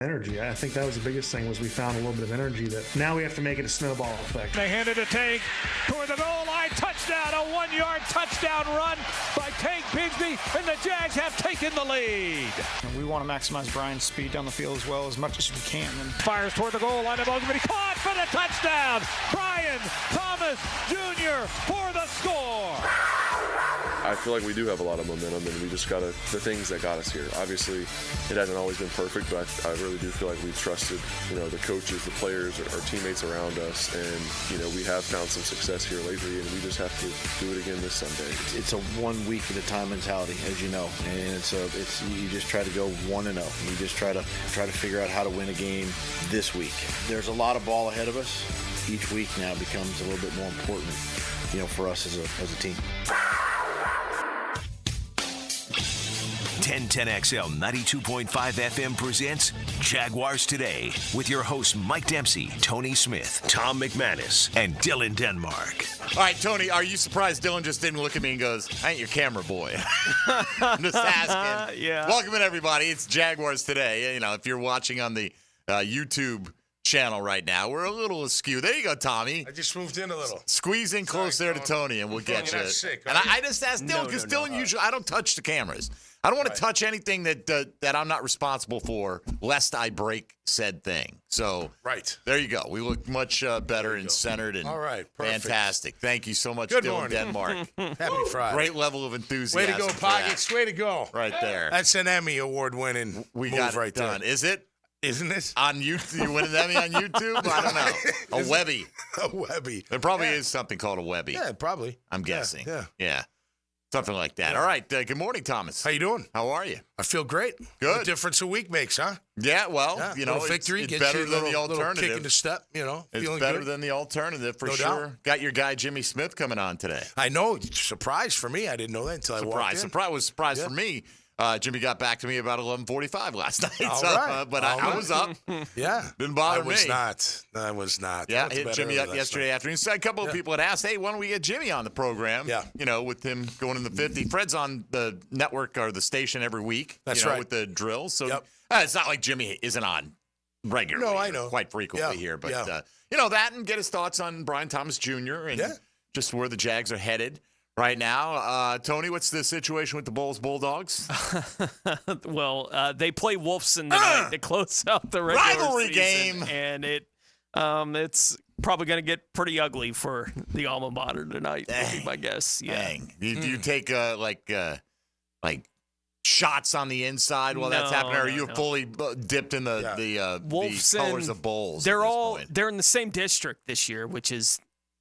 energy. I think that was the biggest thing, was we found a little bit of energy that now we have to make it a snowball effect. They handed a Tank toward the goal line. Touchdown, a 1-yard touchdown run by Tank Bigsby, and the Jags have taken the lead. We want to maximize Brian's speed down the field as well as much as we can. And fires toward the goal line, but he caught for the touchdown. Brian Thomas Jr. for the score. I feel like we do have a lot of momentum, and we just got the things that got us here. Obviously, it hasn't always been perfect, but I really do feel like we've trusted, the coaches, the players, our teammates around us, and, we have found some success here lately, and we just have to do it again this Sunday. It's a 1 week at a time mentality, as you know, and it's you just try to go 1-0. You just try to figure out how to win a game this week. There's a lot of ball ahead of us. Each week now becomes a little bit more important, for us as a team. 1010XL 92.5 FM presents Jaguars Today with your hosts Mike Dempsey, Tony Smith, Tom McManus, and Dylan Denmark. All right, Tony, are you surprised Dylan just didn't look at me and goes, I ain't your camera boy? I'm just asking. Yeah. Welcome in, everybody. It's Jaguars Today. If you're watching on the YouTube channel right now, we're a little askew. There you go, Tommy. I just moved in a little. Squeeze in close there to Tony, and we'll get you. Sick, and I just asked Dylan, because Dylan usually, I don't touch the cameras. I don't want to touch anything that I'm not responsible for, lest I break said thing. So there you go. We look much better and centered and all right, perfect. Fantastic. Thank you so much, Good Dylan morning. Denmark. Happy Friday. Great level of enthusiasm. Way to go, Pockets. Way to go. Right there. That's an Emmy award-winning We move got it right done. there. Is it? Isn't it? On YouTube? You win an Emmy on YouTube? I don't know. A Webby. A Webby. There probably is something called a Webby. Yeah, probably. I'm guessing. Yeah. Something like that. All right. Good morning, Thomas. How you doing? How are you? I feel great. Good. What difference a week makes, huh? Yeah, well, little victory it's gets better you a than the little alternative. kick in the step, It's feeling better good. than the alternative for No sure. doubt. Got your guy Jimmy Smith coming on today. I know. Surprise for me. I didn't know that until I walked in. Surprise for me. Jimmy got back to me about 11:45 last night. All so, right. but I was up. Yeah. Didn't bother me. I was not. Yeah, I hit Jimmy up yesterday afternoon. So a couple of people had asked, hey, why don't we get Jimmy on the program? Yeah. With him going in the 50. Fred's on the network or the station every week. That's right. With the drill. So It's not like Jimmy isn't on regularly. No, I know. Quite frequently here. But, yeah. That and get his thoughts on Brian Thomas Jr. and just where the Jags are headed right now. Tony, what's the situation with the Bulldogs? Well, they play Wolfson tonight to close out the regular rivalry season, game. and it's probably going to get pretty ugly for the alma mater tonight, would be my guess. Yeah. Dang. Do you take like shots on the inside while that's happening, or are you fully dipped in the Wolfson, colors of Bulls? They're in the same district this year, which is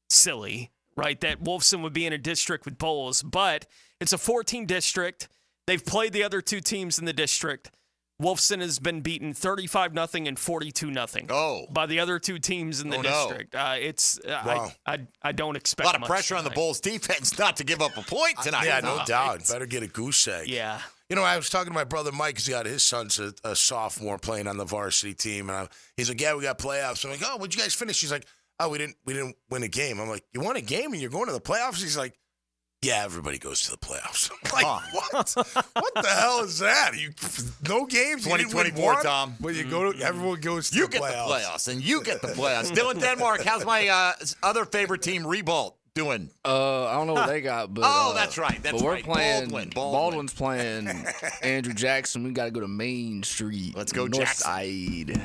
silly, right? That Wolfson would be in a district with Bulls, but it's a 4-team district. They've played the other two teams in the district. Wolfson has been beaten 35-0 and 42-0 by the other two teams in the district. I don't expect a lot of much pressure tonight. on the Bulls defense not to give up a point tonight. Yeah, no doubt. Better get a goose egg. Yeah. I was talking to my brother Mike because he had his son's a sophomore playing on the varsity team, and he's like, "Yeah, we got playoffs." I'm like, "Oh, what'd you guys finish?" He's like, "Oh, we didn't win a game." I'm like, "You won a game and you're going to the playoffs?" He's like, "Yeah, everybody goes to the playoffs." I'm like, what? What the hell is that? No games? 2024, Tom. Well, you go to, everyone goes to the playoffs. You get the playoffs, and you get the playoffs. Dylan Denmark, how's my other favorite team, Revolt, doing? I don't know what they got, but that's right. That's but we're right. playing. Baldwin's playing Andrew Jackson. We got to go to Main Street. Let's go, North Jackson. Side.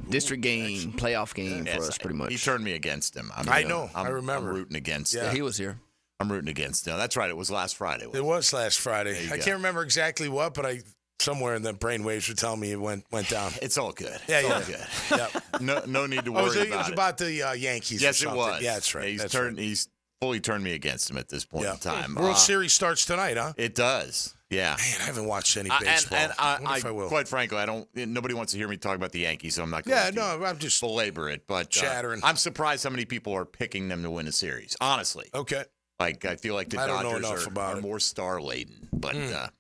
District game, playoff game for us, pretty much. He turned me against him. I know. I remember. I'm rooting against Yeah, him. he was here. I'm rooting against him. That's right. It was last Friday. It was last Friday. I go. can't remember exactly what, but somewhere in the brainwaves were telling me it went down. It's all good. Yeah, it's yeah. all good. Yep. No need to worry about it. It was about the Yankees. Yes, or it something. was. Yeah, that's right. Yeah, he's fully turned me against him at this point in time. World Series starts tonight, huh? It does. Yeah. Man, I haven't watched any baseball. And I wonder if I will. Quite frankly, nobody wants to hear me talk about the Yankees, so I'm not going I'm just belabor it. But chattering. I'm surprised how many people are picking them to win a series, honestly. Okay. Like, I feel like the I don't know Dodgers enough are more star-laden, but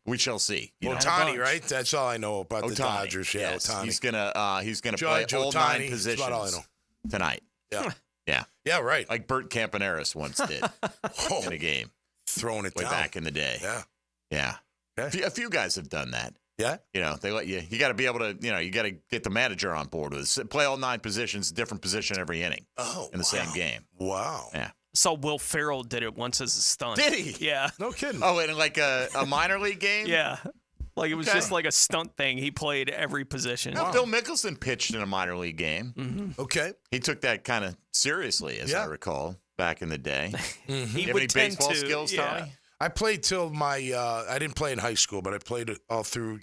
we shall see. Ohtani, right? That's all I know about the Dodgers. Yeah, yes. Ohtani. He's gonna play all 9 positions about all I know. tonight. Yeah. Yeah. Yeah, right. Like Bert Campaneris once did in a game. Throwing it way down. back in the day. Yeah. Yeah. Okay. A few guys have done that. Yeah. They let you. You got to be able to. You got to get the manager on board with it. Play all 9 positions, different position every inning. In the same game. Wow. Yeah. Saw Will Ferrell did it once as a stunt. Did he? Yeah. No kidding. Oh, in like a minor league game? Yeah. Like it was just like a stunt thing. He played every position. No, Phil Mickelson pitched in a minor league game. Mm-hmm. Okay. He took that kind of seriously, as I recall, back in the day. He You have would any tend baseball to, skills, Tommy? I played till my, I didn't play in high school, but I played it all through,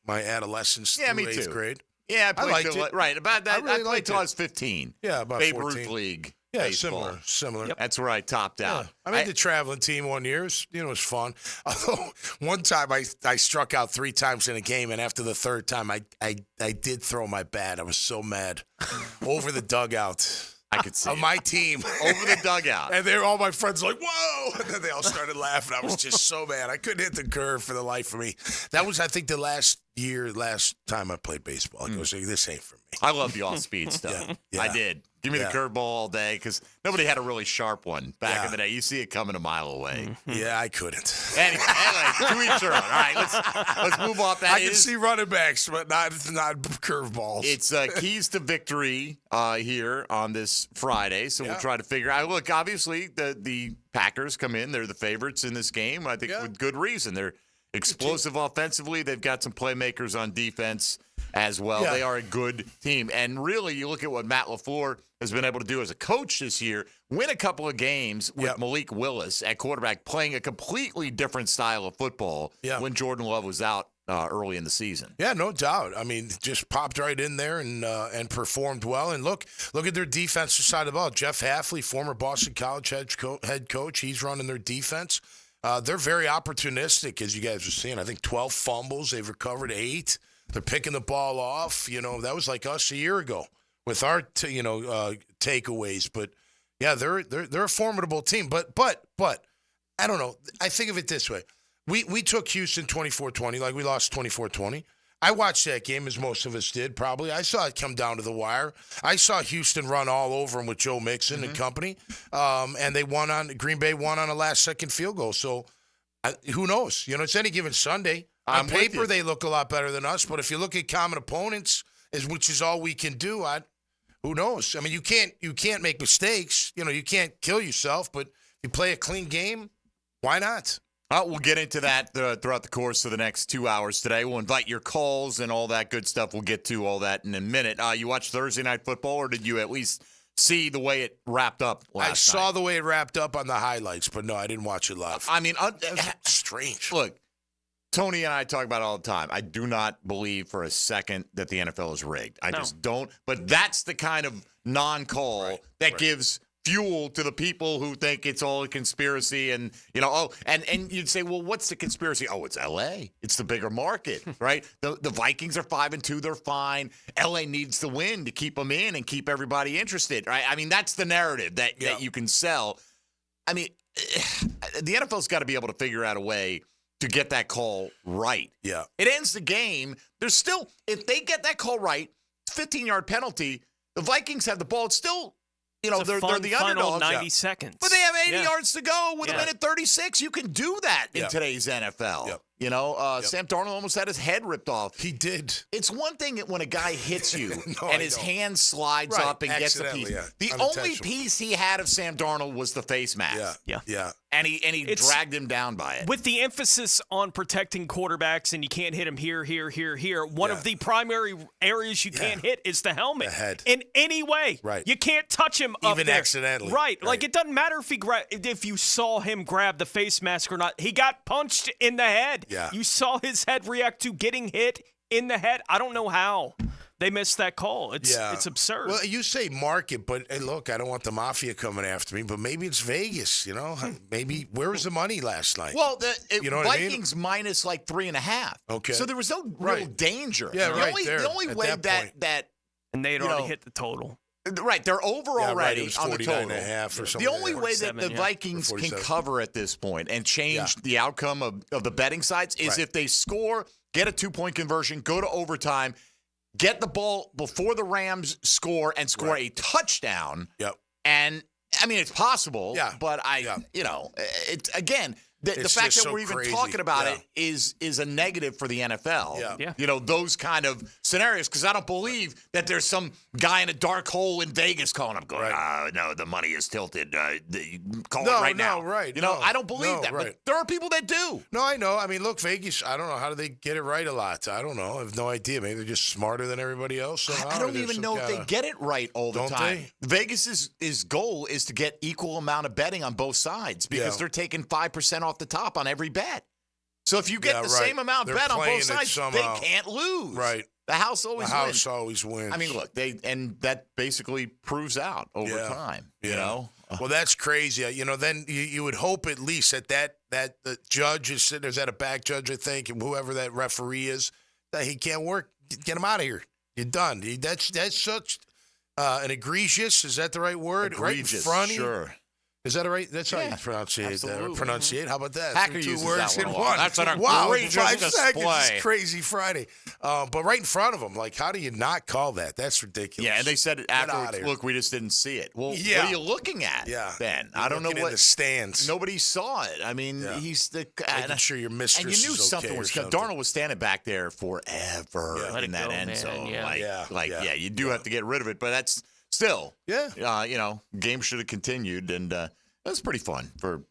my adolescence through me 8th too. grade. Yeah, I liked played it. right about that. I really I played liked till it. I was 15. Yeah, about Babe 14. Ruth League. Yeah, baseball. similar. Yep. That's where I topped out. I made the traveling team one year. It was fun. Although one time I struck out 3 times in a game, and after the 3rd time, I did throw my bat. I was so mad over the dugout. I could see of my team over the dugout, and all my friends like, "Whoa!" And then they all started laughing. I was just so mad. I couldn't hit the curve for the life of me. That was, I think, the last time I played baseball. I was like, "This ain't for me." I love the off-speed stuff. Yeah. I did. Give me the curveball all day because nobody had a really sharp one back Yeah. in the day. You see it coming a mile away. Yeah, I couldn't. Anyway, to each their own. All right, let's move off. That I can see running backs, but not curveballs. It's keys to victory here on this Friday, so we'll try to figure out. Look, obviously, the Packers come in. They're the favorites in this game, I think, with good reason. They're explosive offensively. They've got some playmakers on defense as well. Yeah. They are a good team. And really, you look at what Matt LaFleur has been able to do as a coach this year, win a couple of games with Malik Willis at quarterback, playing a completely different style of football when Jordan Love was out early in the season. Yeah, no doubt. I mean, just popped right in there and performed well. And look at their defensive side of the ball. Jeff Hafley, former Boston College head coach, he's running their defense. They're very opportunistic, as you guys are seeing. I think 12 fumbles. They've recovered 8. They're picking the ball off. That was like us a year ago with our takeaways. But yeah, they're a formidable team. But I don't know. I think of it this way: we took Houston 24-20, like we lost 24-20. I watched that game, as most of us did, probably. I saw it come down to the wire. I saw Houston run all over them with Joe Mixon and company, and Green Bay won on a last-second field goal. So who knows? It's any given Sunday. On paper, they look a lot better than us, but if you look at common opponents, which is all we can do, who knows? I mean, you can't make mistakes. You can't kill yourself, but if you play a clean game, why not? We'll get into that throughout the course of the next 2 hours today. We'll invite your calls and all that good stuff. We'll get to all that in a minute. You watched Thursday Night Football, or did you at least see the way it wrapped up last night? I saw the way it wrapped up on the highlights, but no, I didn't watch it live. I mean, strange. Look, Tony and I talk about it all the time. I do not believe for a second that the NFL is rigged. I just don't. But that's the kind of non-call that gives fuel to the people who think it's all a conspiracy. And, and you'd say, well, what's the conspiracy? Oh, it's L.A. It's the bigger market, right? The Vikings are 5-2. They're fine. L.A. needs to win to keep them in and keep everybody interested, right? I mean, that's the narrative that you can sell. I mean, the NFL's got to be able to figure out a way to get that call right. Yeah. It ends the game. There's still, if they get that call right, 15-yard penalty, the Vikings have the ball. It's still, they're the final underdogs. 90 seconds. But they have 80 yards to go with a minute 36. You can do that in today's NFL. Yep. Sam Darnold almost had his head ripped off. He did. It's one thing when a guy hits you and his hand slides up and gets a piece. The only piece he had of Sam Darnold was the face mask. Yeah. And he dragged him down by it. With the emphasis on protecting quarterbacks, and you can't hit him here. One of the primary areas you can't hit is the helmet. The head. In any way. Right. You can't touch him up even there. accidentally. Right. Like, it doesn't matter if you saw him grab the face mask or not. He got punched in the head. Yeah. You saw his head react to getting hit in the head. I don't know how they missed that call. It's absurd. Well, you say market, but hey, look, I don't want the mafia coming after me, but maybe it's Vegas, Maybe where was the money last night? Well, I Vikings mean? minus like 3.5. Okay. So there was no real danger. Yeah, The only way that and they had already hit the total. Right, they're over already it was on the total. 49.5 or something. The only way that the Vikings can cover at this point and change the outcome of the betting sides is if they score, get a 2-point conversion, go to overtime, get the ball before the Rams score and score a touchdown. Yep. And I mean, it's possible. Yeah. But it's again, the fact that we're even talking about it is a negative for the NFL. Yeah. You know, those kind of scenarios, because I don't believe that there's some guy in a dark hole in Vegas calling up going, no, the money is tilted. Call it right now. Right. You know, I don't believe that. But there are people that do. No, I know. I mean, look, Vegas, I don't know. How do they get it right a lot? I don't know. I have no idea. Maybe they're just smarter than everybody else. I don't even know if they get it right all the time. Vegas's goal is to get equal amount of betting on both sides because they're taking 5% off the top on every bet. So if you get the same amount bet on both sides, they can't lose. Right. The house always wins. I mean, look, that basically proves out over time. You know. Well, that's crazy. You know, then you would hope at least that the judge is sitting there's that a back judge, I think, and whoever that referee is, that he can't work. Get him out of here. You're done. That's such an egregious. Is that the right word? Egregious. Right in front of sure. Is that right? That's how you pronounce it. Pronunciate. How about that? Hacker Two uses words that in one. one. That's an egregious 5 seconds. display. It's crazy Friday. But right in front of him, like, how do you not call that? That's ridiculous. Yeah, and they said it afterwards. Look, we just didn't see it. Well, what are you looking at? Ben, I don't know what. In the stands. Nobody saw it. I mean, he's the. Making sure your mistress and you knew is something okay was coming. Darnold was standing back there forever in that end zone. You do have to get rid of it, but that's still. Game should have continued, and that's pretty fun for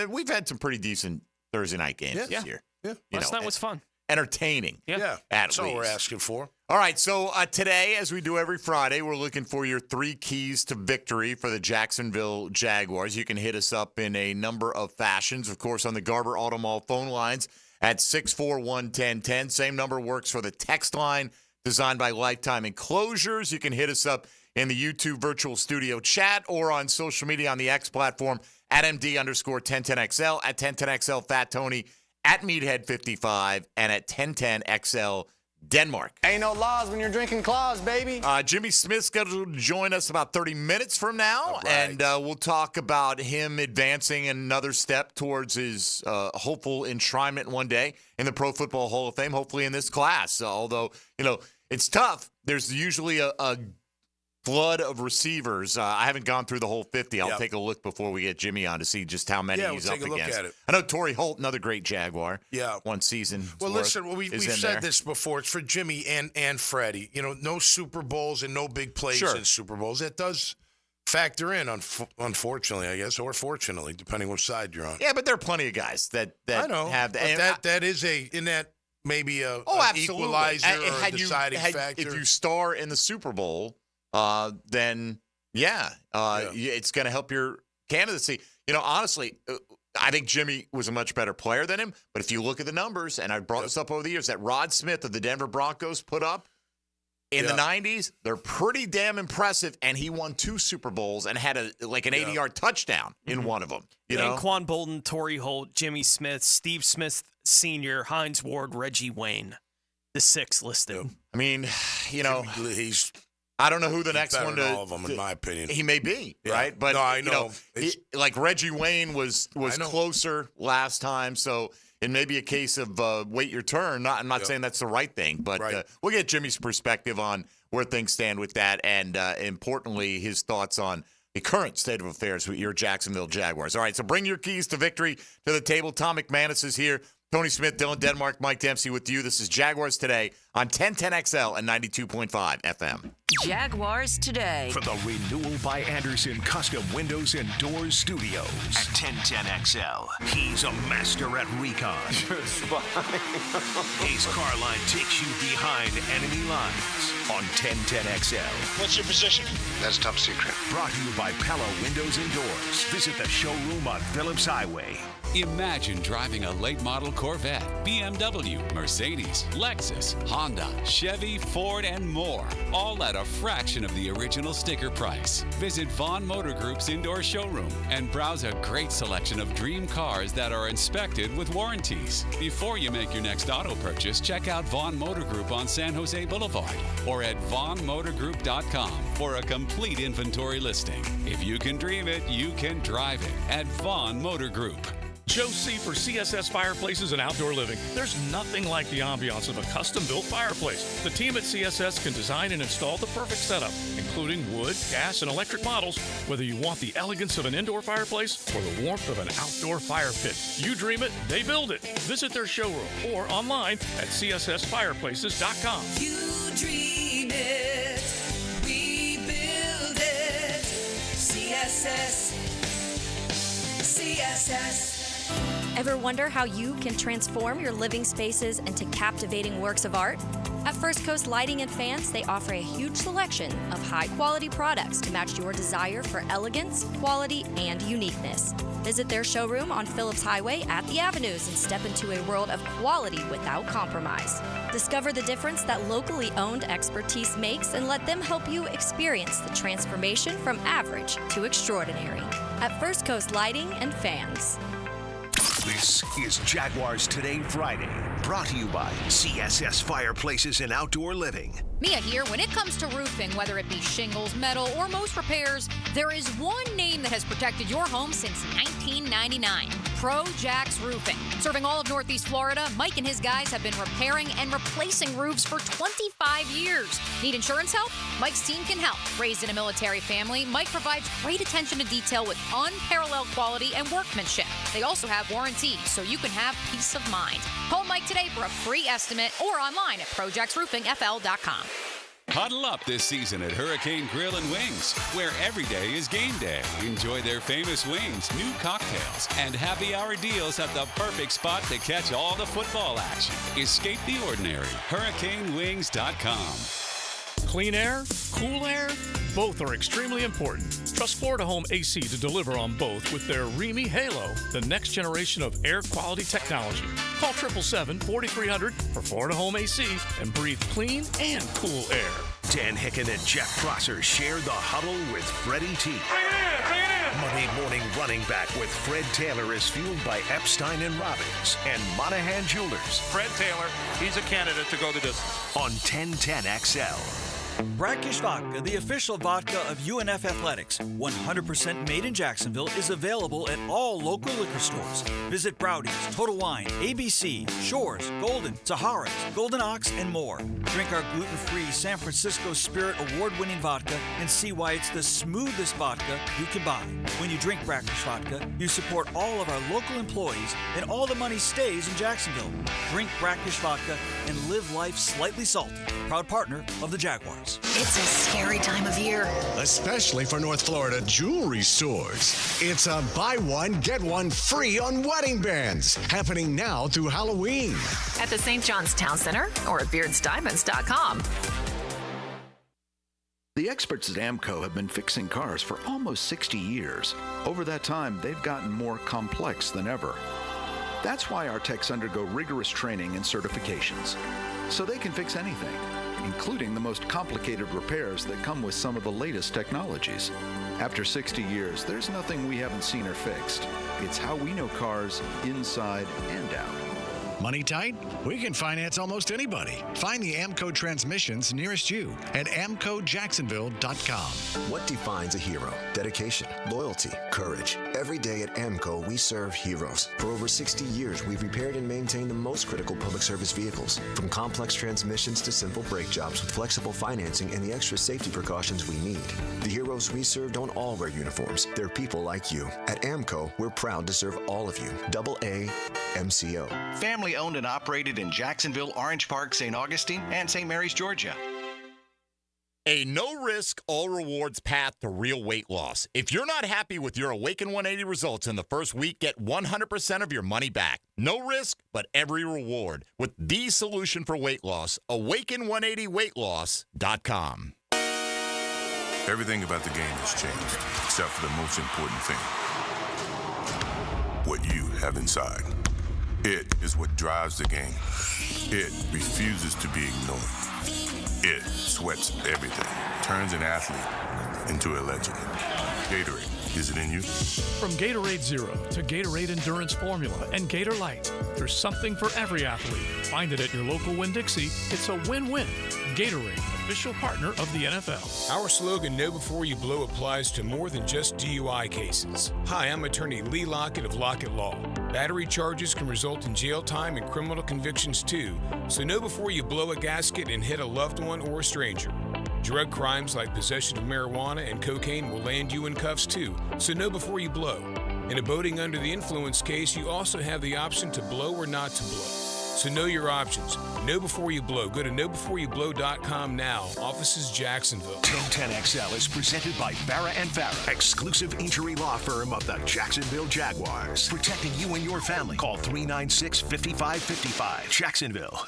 we've had some pretty decent Thursday night games this year. Yeah, last night was fun, entertaining. Yeah, that's all we're asking for. All right, so today, as we do every Friday, we're looking for your 3 keys to victory for the Jacksonville Jaguars. You can hit us up in a number of fashions, of course, on the Garber Auto Mall phone lines at 641-1010. Same number works for the text line designed by Lifetime Enclosures. You can hit us up in the YouTube virtual studio chat or on social media on the X platform at MD_1010XL, at 1010XL Fat Tony, at Meathead55, and at 1010XL Denmark. Ain't no laws when you're drinking claws, baby. Jimmy Smith's scheduled to join us about 30 minutes from now, and we'll talk about him advancing another step towards his hopeful enshrinement one day in the Pro Football Hall of Fame, hopefully in this class. Although, it's tough. There's usually a flood of receivers. I haven't gone through the whole 50. I'll take a look before we get Jimmy on to see just how many he's up against. Look at it. I know Torrey Holt, another great Jaguar. Yeah. One season. Well, listen, we've said this before. It's for Jimmy and Freddie. No Super Bowls and no big plays in Super Bowls. That does factor in, unfortunately, I guess, or fortunately, depending which side you're on. Yeah, but there are plenty of guys that I know, have that is maybe an equalizer or a deciding factor. If you star in the Super Bowl, then it's going to help your candidacy. Honestly, I think Jimmy was a much better player than him. But if you look at the numbers, and I brought this up over the years, that Rod Smith of the Denver Broncos put up in the 90s, they're pretty damn impressive. And he won 2 Super Bowls and had an 80-yard touchdown in one of them. Anquan Bolden, Torrey Holt, Jimmy Smith, Steve Smith Sr., Hines Ward, Reggie Wayne, the 6 listed. I mean, he's. I don't know who the next one to all of them, in my opinion. He may be, right? But I know. Like Reggie Wayne was closer last time, so it may be a case of wait your turn. I'm not saying that's the right thing, but we'll get Jimmy's perspective on where things stand with that, and importantly, his thoughts on the current state of affairs with your Jacksonville Jaguars. All right, so bring your keys to victory to the table. Tom McManus is here. Tony Smith, Dylan Denmark, Mike Dempsey with you. This is Jaguars Today on 1010XL and 92.5 FM. Jaguars Today. From the Renewal by Anderson Custom Windows and Doors Studios. At 1010XL, he's a master at recon. His car line takes you behind enemy lines on 1010XL. What's your position? That's top secret. Brought to you by Pella Windows and Doors. Visit the showroom on Phillips Highway. Imagine driving a late model Corvette, BMW, Mercedes, Lexus, Honda, Chevy, Ford, and more, all at a fraction of the original sticker price. Visit Vaughn Motor Group's indoor showroom and browse a great selection of dream cars that are inspected with warranties. Before you make your next auto purchase, check out Vaughn Motor Group on San Jose Boulevard or at vaughnmotorgroup.com for a complete inventory listing. If you can dream it, you can drive it at Vaughn Motor Group. Joe C. for CSS Fireplaces and Outdoor Living. There's nothing like the ambiance of a custom-built fireplace. The team at CSS can design and install the perfect setup, including wood, gas, and electric models, whether you want the elegance of an indoor fireplace or the warmth of an outdoor fire pit. You dream it, they build it. Visit their showroom or online at cssfireplaces.com. You dream it, we build it. CSS. Ever wonder how you can transform your living spaces into captivating works of art? At First Coast Lighting and Fans, they offer a huge selection of high-quality products to match your desire for elegance, quality, and uniqueness. Visit their showroom on Phillips Highway at the Avenues and step into a world of quality without compromise. Discover the difference that locally owned expertise makes and let them help you experience the transformation from average to extraordinary. At First Coast Lighting and Fans. This is Jaguars Today Friday, brought to you by CSS Fireplaces and Outdoor Living. Mia here. When it comes to roofing, whether it be shingles, metal, or most repairs, there is one name that has protected your home since 1999. Pro-Jax Roofing. Serving all of Northeast Florida, Mike and his guys have been repairing and replacing roofs for 25 years. Need insurance help? Mike's team can help. Raised in a military family, Mike provides great attention to detail with unparalleled quality and workmanship. They also have warranties, so you can have peace of mind. Call Mike today for a free estimate or online at projaxroofingfl.com. Huddle up this season at Hurricane Grill and Wings, where every day is game day. Enjoy their famous wings, new cocktails, and happy hour deals at the perfect spot to catch all the football action. Escape the ordinary. HurricaneWings.com. Clean air, cool air, both are extremely important. Trust Florida Home AC to deliver on both with their Remy Halo, the next generation of air quality technology. Call 777-4300 for Florida Home AC and breathe clean and cool air. Dan Hicken and Jeff Prosser share the huddle with Freddie T. Bring it in! Monday morning running back with Fred Taylor is fueled by Epstein and Robbins and Monahan Jewelers. Fred Taylor, he's a candidate to go the distance. On 1010XL. Brackish Vodka, the official vodka of UNF Athletics, 100% made in Jacksonville, is available at all local liquor stores. Visit Browdy's, Total Wine, ABC, Shores, Golden, Sahara's, Golden Ox, and more. Drink our gluten-free San Francisco Spirit award-winning vodka and see why it's the smoothest vodka you can buy. When you drink Brackish Vodka, you support all of our local employees and all the money stays in Jacksonville. Drink Brackish Vodka and live life slightly salty. Proud partner of the Jaguars. It's a scary time of year, especially for North Florida jewelry stores. It's a buy one, get one free on wedding bands, happening now through Halloween. At the St. John's Town Center or at beardsdiamonds.com. The experts at AMCO have been fixing cars for almost 60 years. Over that time, they've gotten more complex than ever. That's why our techs undergo rigorous training and certifications, so they can fix anything, including the most complicated repairs that come with some of the latest technologies. After 60 years, there's nothing we haven't seen or fixed. It's how we know cars inside and out. Money tight? We can finance almost anybody. Find the AMCO transmissions nearest you at amcojacksonville.com. What defines a hero? Dedication, loyalty, courage. Every day at AMCO, we serve heroes. For over 60 years, we've repaired and maintained the most critical public service vehicles. From complex transmissions to simple brake jobs with flexible financing and the extra safety precautions we need. The heroes we serve don't all wear uniforms. They're people like you. At AMCO, we're proud to serve all of you. AA MCO. Family owned and operated in Jacksonville, Orange Park, St. Augustine, and St. Mary's, Georgia. A no-risk, all-rewards path to real weight loss. If you're not happy with your Awaken 180 results in the first week, get 100% of your money back. No risk, but every reward. With the solution for weight loss, awaken180weightloss.com. Everything about the game has changed, except for the most important thing. What you have inside. It is what drives the game. It refuses to be ignored. It sweats every day, turns an athlete into a legend. Gatorade, is it in you? From Gatorade Zero to Gatorade Endurance Formula and Gator Light, there's something for every athlete. Find it at your local Winn-Dixie. It's a win-win. Gatorade, official partner of the NFL. Our slogan, Know Before You Blow, applies to more than just DUI cases. Hi, I'm attorney Lee Lockett of Lockett Law. Battery charges can result in jail time and criminal convictions too, so know before you blow a gasket and hit a loved one or a stranger. Drug crimes like possession of marijuana and cocaine will land you in cuffs too, so know before you blow. In a boating under the influence case, you also have the option to blow or not to blow. So know your options. Know before you blow. Go to knowbeforeyouBlow.com now. Offices Jacksonville. 1010XL is presented by Farah and Farah, exclusive injury law firm of the Jacksonville Jaguars. Protecting you and your family. Call 396-5555. Jacksonville.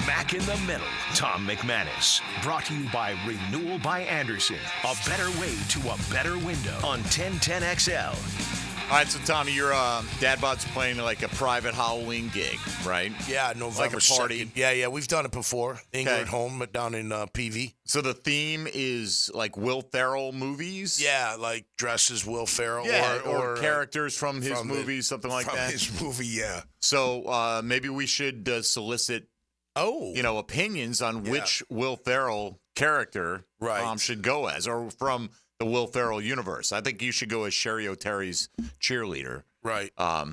Mac in the Middle, Tom McManus. Brought to you by Renewal by Anderson. A better way to a better window on 1010XL. All right, so Tommy, your dad bod's playing like a private Halloween gig, right? Yeah, November like a party. 2nd. Yeah, we've done it before. Ingrid home down in PV. So the theme is like Will Ferrell movies? Yeah, like dresses Will Ferrell. Yeah, or characters from his movies, something like that. From his movie, yeah. So maybe we should solicit, opinions on which Will Ferrell character should go as, or from the Will Ferrell universe. I think you should go as Sherry O'Terry's cheerleader. Right. I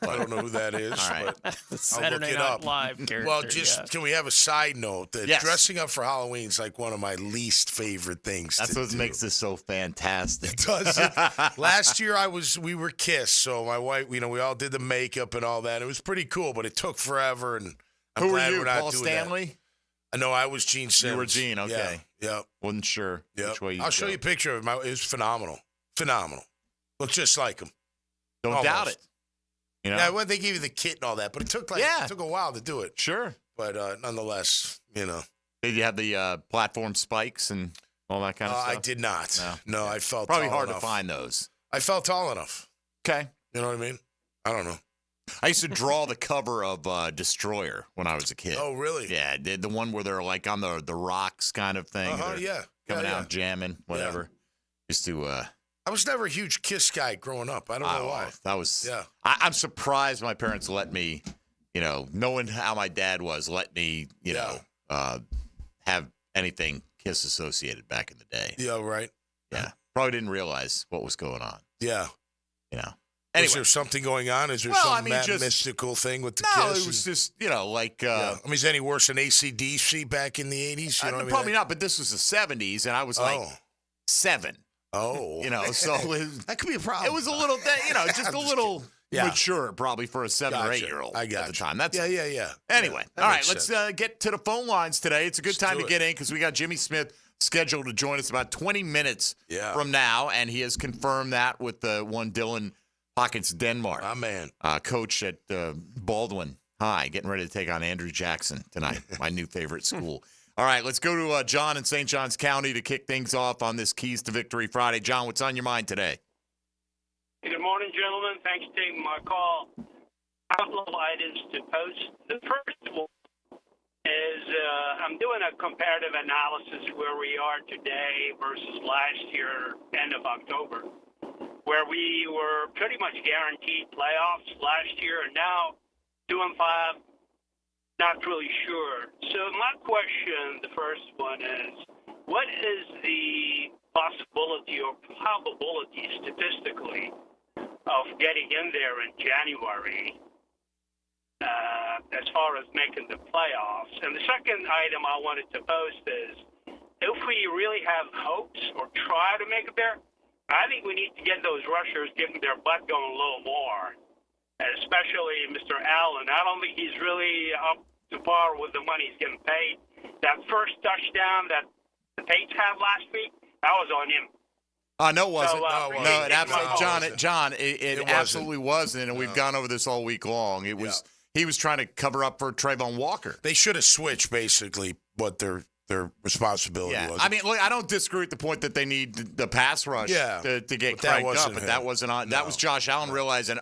don't know who that is. All right. But Saturday Night Live character. Well, can we have a side note that dressing up for Halloween is like one of my least favorite things. That's what makes this so fantastic. It does. Last year we were kissed, so my wife, we all did the makeup and all that. It was pretty cool, but it took forever. And I'm who glad were you, we're not Paul doing Stanley? That. No, I was Gene Simmons. You were Gene, okay. Yeah. Wasn't sure which way you I'll show you a picture of him. It was phenomenal. Phenomenal. Looks just like him. Don't doubt it. Yeah, well, they gave you the kit and all that, but it took it took a while to do it. Sure. But nonetheless, Did you have the platform spikes and all that kind of stuff? I did not. No, I felt probably tall hard enough. to find those. I felt tall enough. Okay. You know what I mean? I don't know. I used to draw the cover of Destroyer when I was a kid. Oh, really? Yeah, the one where they're like on the rocks kind of thing. Coming out, jamming, whatever. Used to. I was never a huge Kiss guy growing up. I don't know why. That was. Yeah. I'm surprised my parents let me, knowing how my dad was, let me, have anything Kiss associated back in the day. Yeah, right. Yeah. Probably didn't realize what was going on. Yeah. Anyway. Is there something going on? Is there mystical thing with the Kiss? No, it was just, like... is it any worse than AC/DC back in the 80s? Probably not, but this was the 70s, and I was like 7. Oh. So... that could be a problem. It was a little, just a little mature, probably, for a 7 or 8-year-old at the time. That's Yeah. Anyway, all right, let's get to the phone lines today. It's a good time to get in because we got Jimmy Smith scheduled to join us about 20 minutes from now, and he has confirmed that with one Dylan Pockets Denmark. My man. Coach at Baldwin High, getting ready to take on Andrew Jackson tonight, my new favorite school. All right, let's go to John in St. Johns County to kick things off on this Keys to Victory Friday. John, what's on your mind today? Good morning, gentlemen. Thanks for taking my call. A couple of items to post. The first one is I'm doing a comparative analysis where we are today versus last year, end of October, where we were pretty much guaranteed playoffs last year, and now 2-5, not really sure. So my question, the first one is, what is the possibility or probability statistically of getting in there in January as far as making the playoffs? And the second item I wanted to post is, if we really have hopes or try to make it there, I think we need to get those rushers getting their butt going a little more, especially Mr. Allen. I don't think he's really up to par with the money he's getting paid. That first touchdown that the Pates had last week, that was on him. No, it wasn't. It wasn't. absolutely wasn't, and we've gone over this all week long. It was he was trying to cover up for Trayvon Walker. They should have switched basically what their responsibility was. I mean, look, I don't disagree with the point that they need the pass rush to get cranked up, but that wasn't on. No. That was Josh Allen realizing,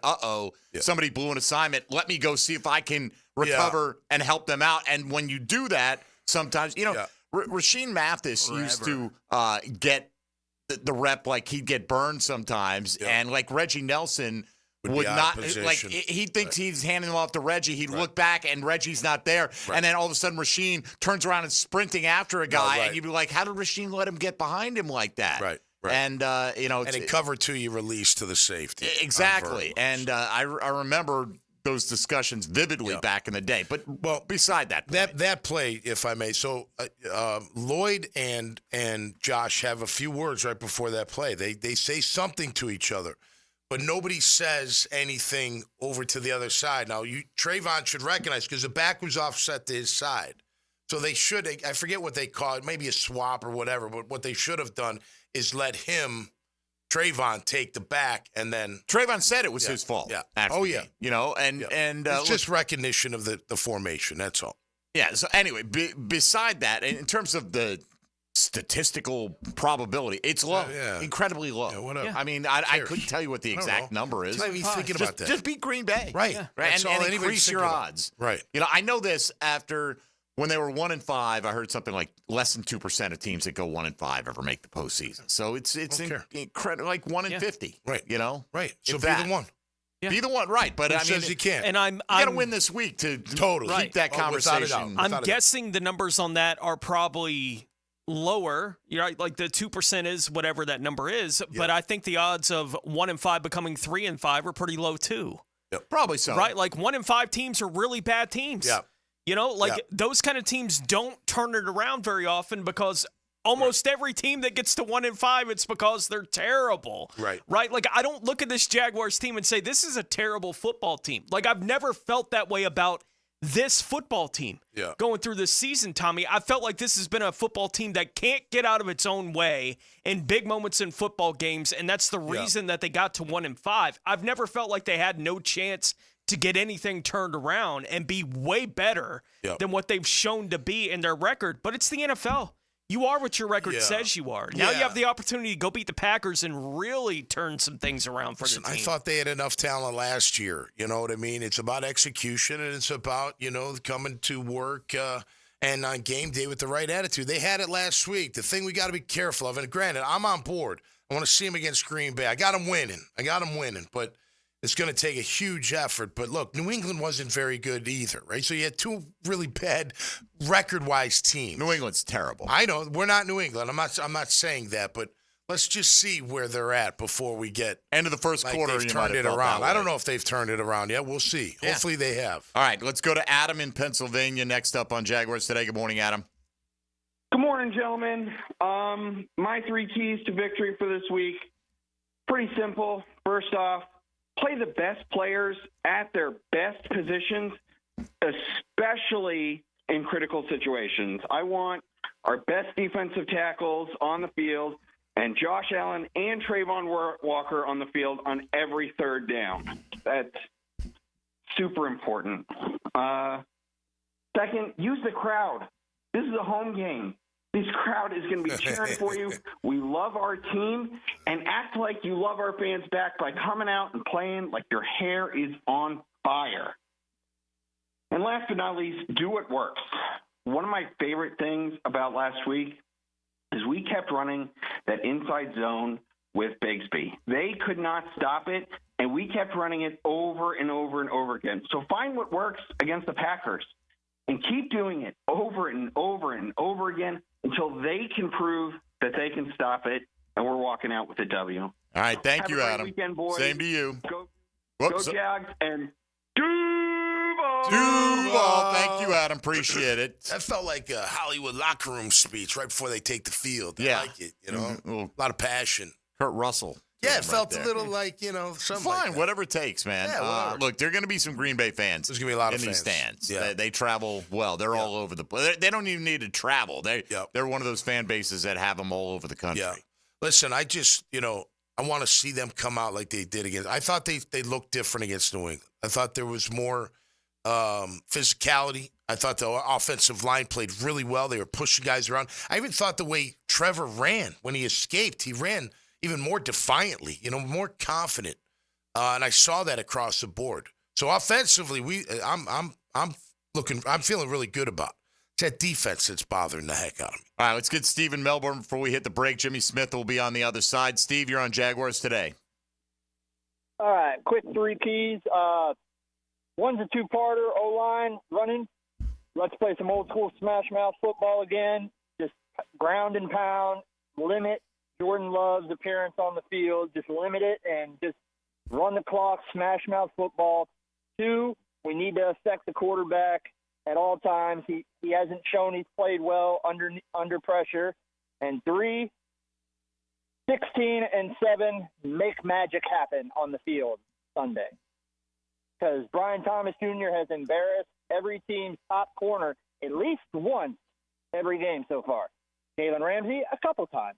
somebody blew an assignment. Let me go see if I can recover and help them out. And when you do that, sometimes, Rasheed Mathis used to get the rep, like he'd get burned sometimes, and like Reggie Nelson would not, like he thinks he's handing him off to Reggie. He'd look back and Reggie's not there, and then all of a sudden Rasheed turns around and sprinting after a guy, and you'd be like, how did Rasheed let him get behind him like that? Right. And and in cover 2, you release to the safety. Exactly. And I remember those discussions vividly back in the day. But beside that play, if I may, so Lloyd and Josh have a few words right before that play. They say something to each other, but nobody says anything over to the other side. Now Trayvon should recognize, because the back was offset to his side, so they should. I forget what they call it, maybe a swap or whatever. But what they should have done is let Trayvon take the back, and then Trayvon said it was his fault. Yeah. And it's just recognition of the formation. That's all. Yeah. So anyway, beside that, in terms of the statistical probability, it's low, incredibly low. Yeah, whatever. I mean, I couldn't tell you what the exact number is. I'm not even thinking about that. Just beat Green Bay, right? And increase your odds, right? I know this after. When they were 1-5, I heard something like less than 2% of teams that go 1-5 ever make the postseason. So it's incredible, like 1 in 50. Right. Right. So be the one. Yeah. Be the one, right? But Who says you can't? And you got to win this week to keep that conversation. I'm guessing the numbers on that are probably lower. You're right, like the 2% is whatever that number is. Yeah. But I think the odds of 1-5 becoming 3-5 are pretty low too. Yep. Probably so. Right, like 1-5 teams are really bad teams. Yeah. Those kind of teams don't turn it around very often, because almost every team that gets to 1-5, it's because they're terrible. Right. Right? Like, I don't look at this Jaguars team and say, this is a terrible football team. Like, I've never felt that way about this football team going through this season, Tommy. I felt like this has been a football team that can't get out of its own way in big moments in football games, and that's the reason that they got to 1-5. I've never felt like they had no chance to get anything turned around and be way better than what they've shown to be in their record. But it's the NFL. You are what your record says you are. Now you have the opportunity to go beat the Packers and really turn some things around for the team. I thought they had enough talent last year. You know what I mean? It's about execution, and it's about, coming to work and on game day with the right attitude. They had it last week. The thing we got to be careful of, and granted, I'm on board. I want to see them against Green Bay. I got them winning. But it's going to take a huge effort. But look, New England wasn't very good either, right? So you had two really bad record-wise teams. New England's terrible. I know. We're not New England. I'm not saying that, but let's just see where they're at before we get end of the first quarter. They've turned it around. I don't know if they've turned it around yet. We'll see. Yeah. Hopefully they have. All right, let's go to Adam in Pennsylvania next up on Jaguars Today. Good morning, Adam. Good morning, gentlemen. My 3 keys to victory for this week, pretty simple. First off, play the best players at their best positions, especially in critical situations. I want our best defensive tackles on the field and Josh Allen and Trayvon Walker on the field on every third down. That's super important. Second, use the crowd. This is a home game. This crowd is going to be cheering for you. We love our team, and act like you love our fans back by coming out and playing like your hair is on fire. And last but not least, do what works. One of my favorite things about last week is we kept running that inside zone with Bigsby. They could not stop it, and we kept running it over and over and over again. So find what works against the Packers and keep doing it over and over and over again until they can prove that they can stop it, and we're walking out with a W. All right, thank you, Adam. Have a great weekend, boys. Same to you. Go Jags, and Duval. Thank you, Adam. Appreciate it. That felt like a Hollywood locker room speech right before they take the field. I like it, a lot of passion. Kurt Russell. Yeah, it felt a little like, something fine, like whatever it takes, man. Yeah, look, there are going to be some Green Bay fans. There's going to be a lot of these fans. stands. Yeah. They travel well. They're all over the place. They don't even need to travel. They're one of those fan bases that have them all over the country. Yeah. Listen, I just, I want to see them come out like they did against. I thought they looked different against New England. I thought there was more physicality. I thought the offensive line played really well. They were pushing guys around. I even thought the way Trevor ran when he escaped, he ran even more defiantly, more confident, and I saw that across the board. So offensively, I'm feeling really good about. It's that defense that's bothering the heck out of me. All right, let's get Steve in Melbourne before we hit the break. Jimmy Smith will be on the other side. Steve, you're on Jaguars Today. All right, quick 3 keys. One's a two-parter, O-line, running. Let's play some old-school smash-mouth football again. Just ground and pound, limit Jordan Love's appearance on the field. Just limit it and just run the clock, smash-mouth football. 2, we need to affect the quarterback at all times. He hasn't shown he's played well under pressure. And 3, 16-7, make magic happen on the field Sunday. Because Brian Thomas Jr. has embarrassed every team's top corner at least once every game so far. Jalen Ramsey, a couple times.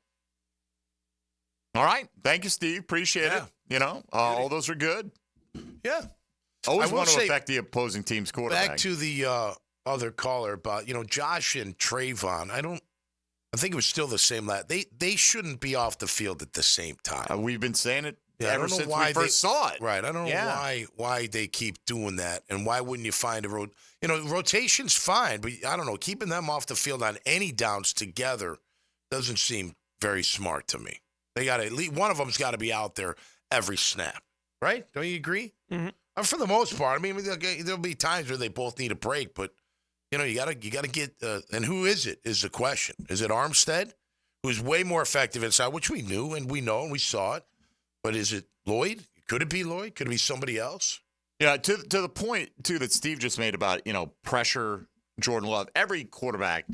All right. Thank you, Steve. Appreciate it. You know, all those are good. Yeah. Always want to affect the opposing team's quarterback. Back to the other caller about, Josh and Trayvon. I think it was still the same lad. They shouldn't be off the field at the same time. We've been saying it ever since why we first saw it. Right. I don't know why they keep doing that, and why wouldn't you find a road? Rotation's fine, but I don't know. Keeping them off the field on any downs together doesn't seem very smart to me. They got at least one of them's got to be out there every snap, right? Don't you agree? Mm-hmm. For the most part, I mean, there'll be times where they both need a break, but you gotta get. And who is it? Is the question? Is it Armstead, who's way more effective inside, which we knew and we know and we saw it, but is it Lloyd? Could it be Lloyd? Could it be somebody else? Yeah, to the point too that Steve just made about pressure Jordan Love. Every quarterback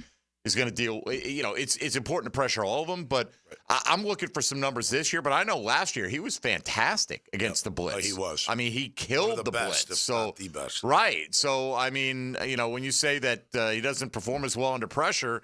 is going to deal. It's important to pressure all of them, but I'm looking for some numbers this year. But I know last year he was fantastic against the blitz. He was. I mean, he killed the best, blitz. if not the best. Right. So I mean, when you say that he doesn't perform as well under pressure,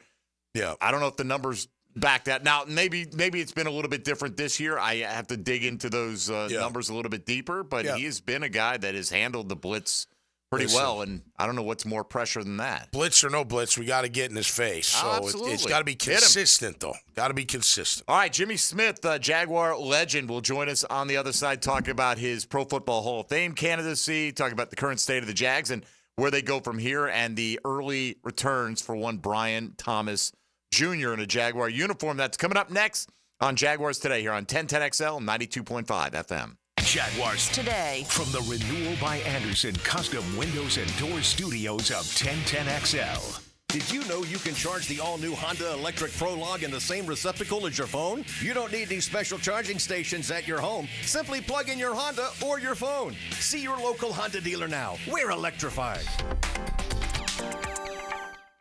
I don't know if the numbers back that. Now, maybe it's been a little bit different this year. I have to dig into those numbers a little bit deeper, but he has been a guy that has handled the blitz pretty well, and I don't know what's more pressure than that. Blitz or no blitz, we got to get in his face. So absolutely. It's got to be consistent, though. Got to be consistent. All right, Jimmy Smith, Jaguar legend, will join us on the other side, talking about his Pro Football Hall of Fame candidacy, talking about the current state of the Jags and where they go from here, and the early returns for one Brian Thomas Jr. in a Jaguar uniform. That's coming up next on Jaguars Today here on 1010XL 92.5 FM. Jaguars Today. From the Renewal by Anderson Custom Windows and Doors Studios of 1010XL. Did you know you can charge the all-new Honda Electric Prologue in the same receptacle as your phone? You don't need these special charging stations at your home. Simply plug in your Honda or your phone. See your local Honda dealer now. We're electrified.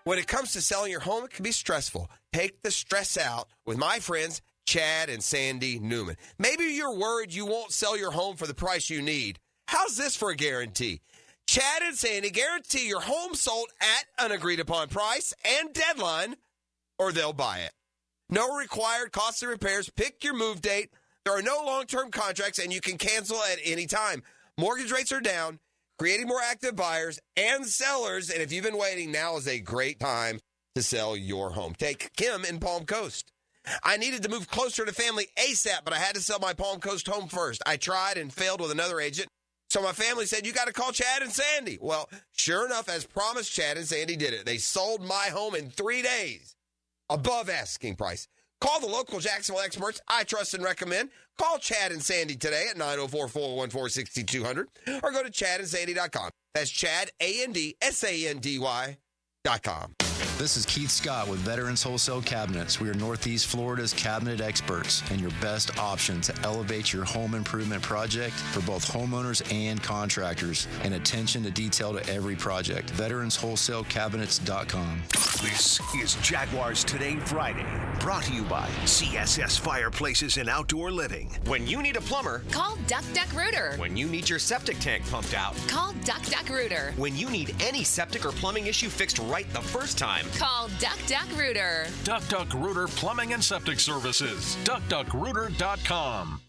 When it comes to selling your home, it can be stressful. Take the stress out with my friends Chad and Sandy Newman. Maybe you're worried you won't sell your home for the price you need. How's this for a guarantee? Chad and Sandy guarantee your home sold at an agreed-upon price and deadline, or they'll buy it. No required costly repairs. Pick your move date. There are no long-term contracts, and you can cancel at any time. Mortgage rates are down, creating more active buyers and sellers, and if you've been waiting, now is a great time to sell your home. Take Kim in Palm Coast. I needed to move closer to family ASAP, but I had to sell my Palm Coast home first. I tried and failed with another agent. So my family said, you got to call Chad and Sandy. Well, sure enough, as promised, Chad and Sandy did it. They sold my home in 3 days, above asking price. Call the local Jacksonville experts I trust and recommend. Call Chad and Sandy today at 904-414-6200 or go to chadandsandy.com. That's Chad, ANDSANDY.com. This is Keith Scott with Veterans Wholesale Cabinets. We are Northeast Florida's cabinet experts and your best option to elevate your home improvement project for both homeowners and contractors, and attention to detail to every project. VeteransWholesaleCabinets.com. This is Jaguars Today Friday, brought to you by CSS Fireplaces and Outdoor Living. When you need a plumber, call Duck Duck Rooter. When you need your septic tank pumped out, call Duck Duck Rooter. When you need any septic or plumbing issue fixed right the first time, call Duck Duck Rooter. Duck Duck Rooter Plumbing and Septic Services. DuckDuckRooter.com.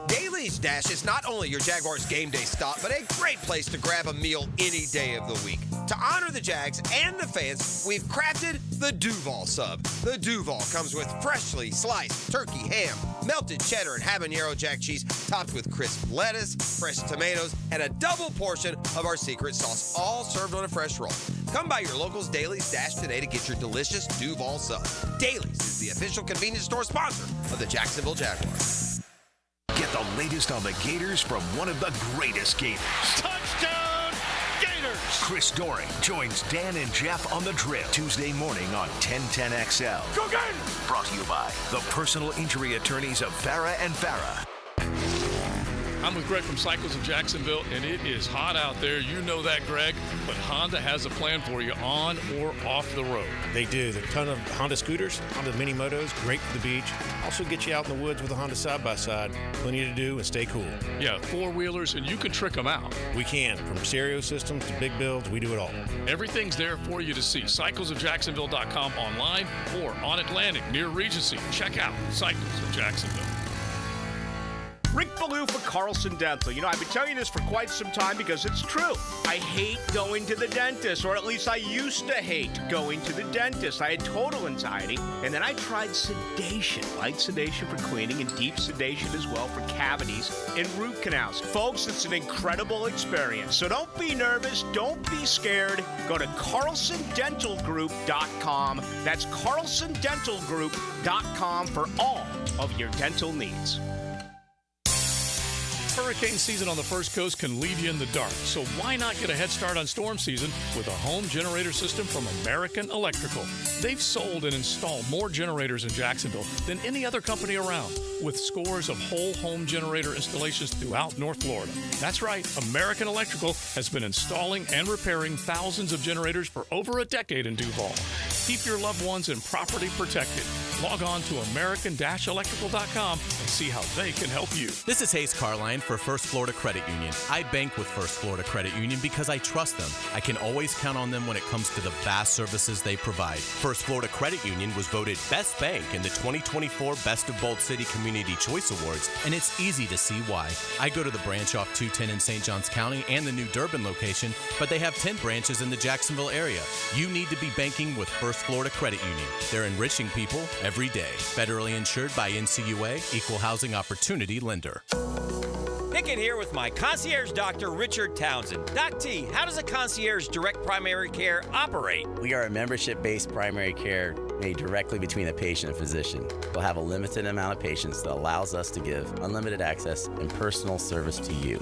Daly's Dash is not only your Jaguars game day stop, but a great place to grab a meal any day of the week. To honor the Jags and the fans, we've crafted the Duval sub. The Duval comes with freshly sliced turkey, ham, melted cheddar, and habanero jack cheese, topped with crisp lettuce, fresh tomatoes, and a double portion of our secret sauce, all served on a fresh roll. Come by your local's Dailies Dash today to get your delicious Duval sub. Dailies is the official convenience store sponsor of the Jacksonville Jaguars. Get the latest on the Gators from one of the greatest Gators. Touchdown, Gators! Chris Doring joins Dan and Jeff on the Drip Tuesday morning on 1010XL. Go Gators! Brought to you by the personal injury attorneys of Farah and Farah. I'm with Greg from Cycles of Jacksonville, and it is hot out there. You know that, Greg. But Honda has a plan for you on or off the road. They do. There's a ton of Honda scooters, Honda mini motos, great for the beach. Also get you out in the woods with a Honda side-by-side. Plenty to do and stay cool. Yeah, four-wheelers, and you can trick them out. We can. From stereo systems to big builds, we do it all. Everything's there for you to see. CyclesofJacksonville.com online or on Atlantic near Regency. Check out Cycles of Jacksonville. Rick Ballou for Carlson Dental. You know, I've been telling you this for quite some time because it's true. I hate going to the dentist, or at least I used to hate going to the dentist. I had total anxiety, and then I tried sedation. Light sedation for cleaning and deep sedation as well for cavities and root canals. Folks, it's an incredible experience. So don't be nervous. Don't be scared. Go to CarlsonDentalGroup.com. That's CarlsonDentalGroup.com for all of your dental needs. Hurricane season on the First Coast can leave you in the dark, so why not get a head start on storm season with a home generator system from American Electrical? They've sold and installed more generators in Jacksonville than any other company around, with scores of whole home generator installations throughout North Florida. That's right, American Electrical has been installing and repairing thousands of generators for over a decade in Duval. Keep your loved ones and property protected. Log on to American-Electrical.com and see how they can help you. This is Hayes Carline for First Florida Credit Union. I bank with First Florida Credit Union because I trust them. I can always count on them when it comes to the vast services they provide. First Florida Credit Union was voted Best Bank in the 2024 Best of Bold City Community Choice Awards, and it's easy to see why. I go to the branch off 210 in St. Johns County and the new Durban location, but they have 10 branches in the Jacksonville area. You need to be banking with First Florida Credit Union. They're enriching people every day. Federally insured by NCUA, Equal Housing Opportunity Lender. Pickett here with my concierge doctor, Richard Townsend. Doc T, how does a concierge direct primary care operate? We are a membership-based primary care made directly between a patient and physician. We'll have a limited amount of patients that allows us to give unlimited access and personal service to you.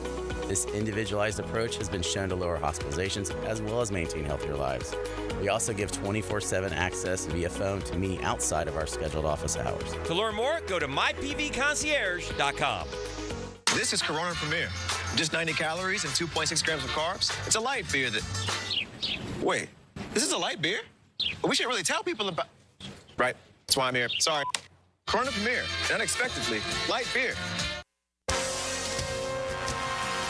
This individualized approach has been shown to lower hospitalizations as well as maintain healthier lives. We also give 24/7 access via phone to me outside of our scheduled office hours. To learn more, go to mypvconcierge.com. This is Corona Premier. Just 90 calories and 2.6 grams of carbs. It's a light beer that... Wait, this is a light beer? But we should really tell people about... Right, that's why I'm here. Sorry. Corona Premier, unexpectedly, light beer.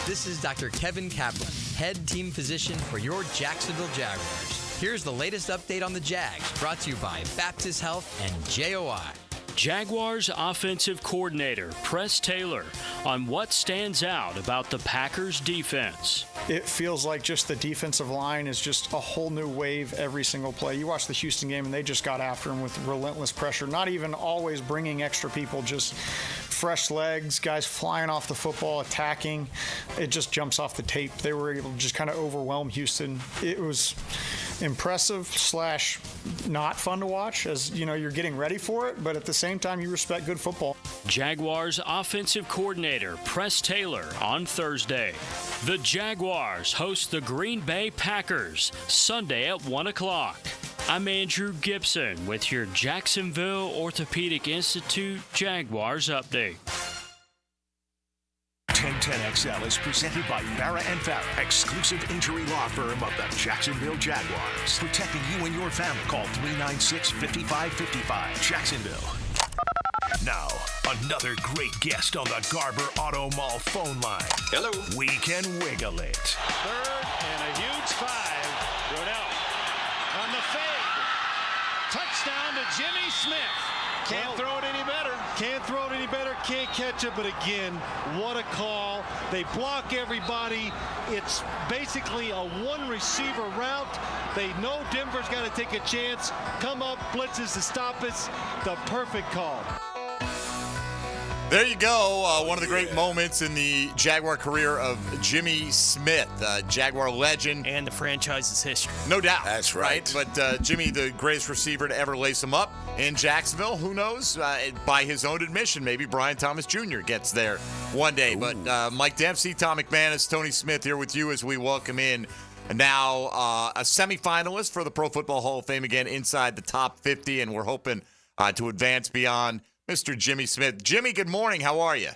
This is Dr. Kevin Kaplan, head team physician for your Jacksonville Jaguars. Here's the latest update on the Jags, brought to you by Baptist Health and JOI. Jaguars offensive coordinator Press Taylor on what stands out about the Packers defense. It feels like just the defensive line is just a whole new wave every single play. You watch the Houston game and they just got after him with relentless pressure, not even always bringing extra people, just fresh legs, guys flying off the football, attacking. It just jumps off the tape. They were able to just kind of overwhelm Houston. It was impressive / not fun to watch, as you know, you're getting ready for it, but at the same time you respect good football. Jaguars offensive coordinator Press Taylor on Thursday. The Jaguars host the Green Bay Packers Sunday at 1 o'clock. I'm Andrew Gibson with your Jacksonville Orthopedic Institute Jaguars update. 1010XL is presented by Farah and Farah, exclusive injury law firm of the Jacksonville Jaguars. Protecting you and your family. Call 396-5555. Jacksonville. Now, another great guest on the Garber Auto Mall phone line. Hello. We can wiggle it. Third and a huge 5. Rodell on the fade. Touchdown to Jimmy Smith. Can't throw it any better. Can't throw it any better. Can't catch it. But again, what a call. They block everybody. It's basically a one receiver route. They know Denver's got to take a chance. Come up, blitzes to stop us. The perfect call. There you go. One of the great moments in the Jaguar career of Jimmy Smith, Jaguar legend. And the franchise's history. No doubt. That's right. But Jimmy, the greatest receiver to ever lace him up in Jacksonville. Who knows? By his own admission, maybe Brian Thomas Jr. gets there one day. Ooh. But Mike Dempsey, Tom McManus, Tony Smith here with you as we welcome in now a semifinalist for the Pro Football Hall of Fame again inside the top 50. And we're hoping to advance beyond Mr. Jimmy Smith. Jimmy, good morning. How are you?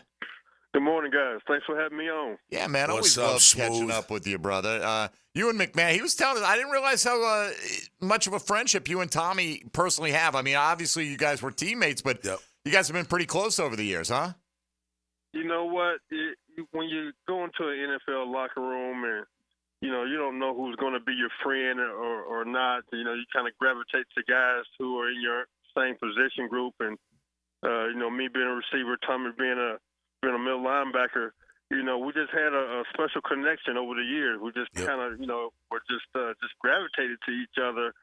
Good morning, guys. Thanks for having me on. Yeah, man. Always love catching up with you, brother. You and McMahon, he was telling us, I didn't realize how much of a friendship you and Tommy personally have. I mean, obviously you guys were teammates, but you guys have been pretty close over the years, huh? You know what? When you go into an NFL locker room and, you don't know who's going to be your friend or not, you kind of gravitate to guys who are in your same position group. And, me being a receiver, Tommy being a middle linebacker, we just had a special connection over the years. We just kind of, we're just gravitated to each other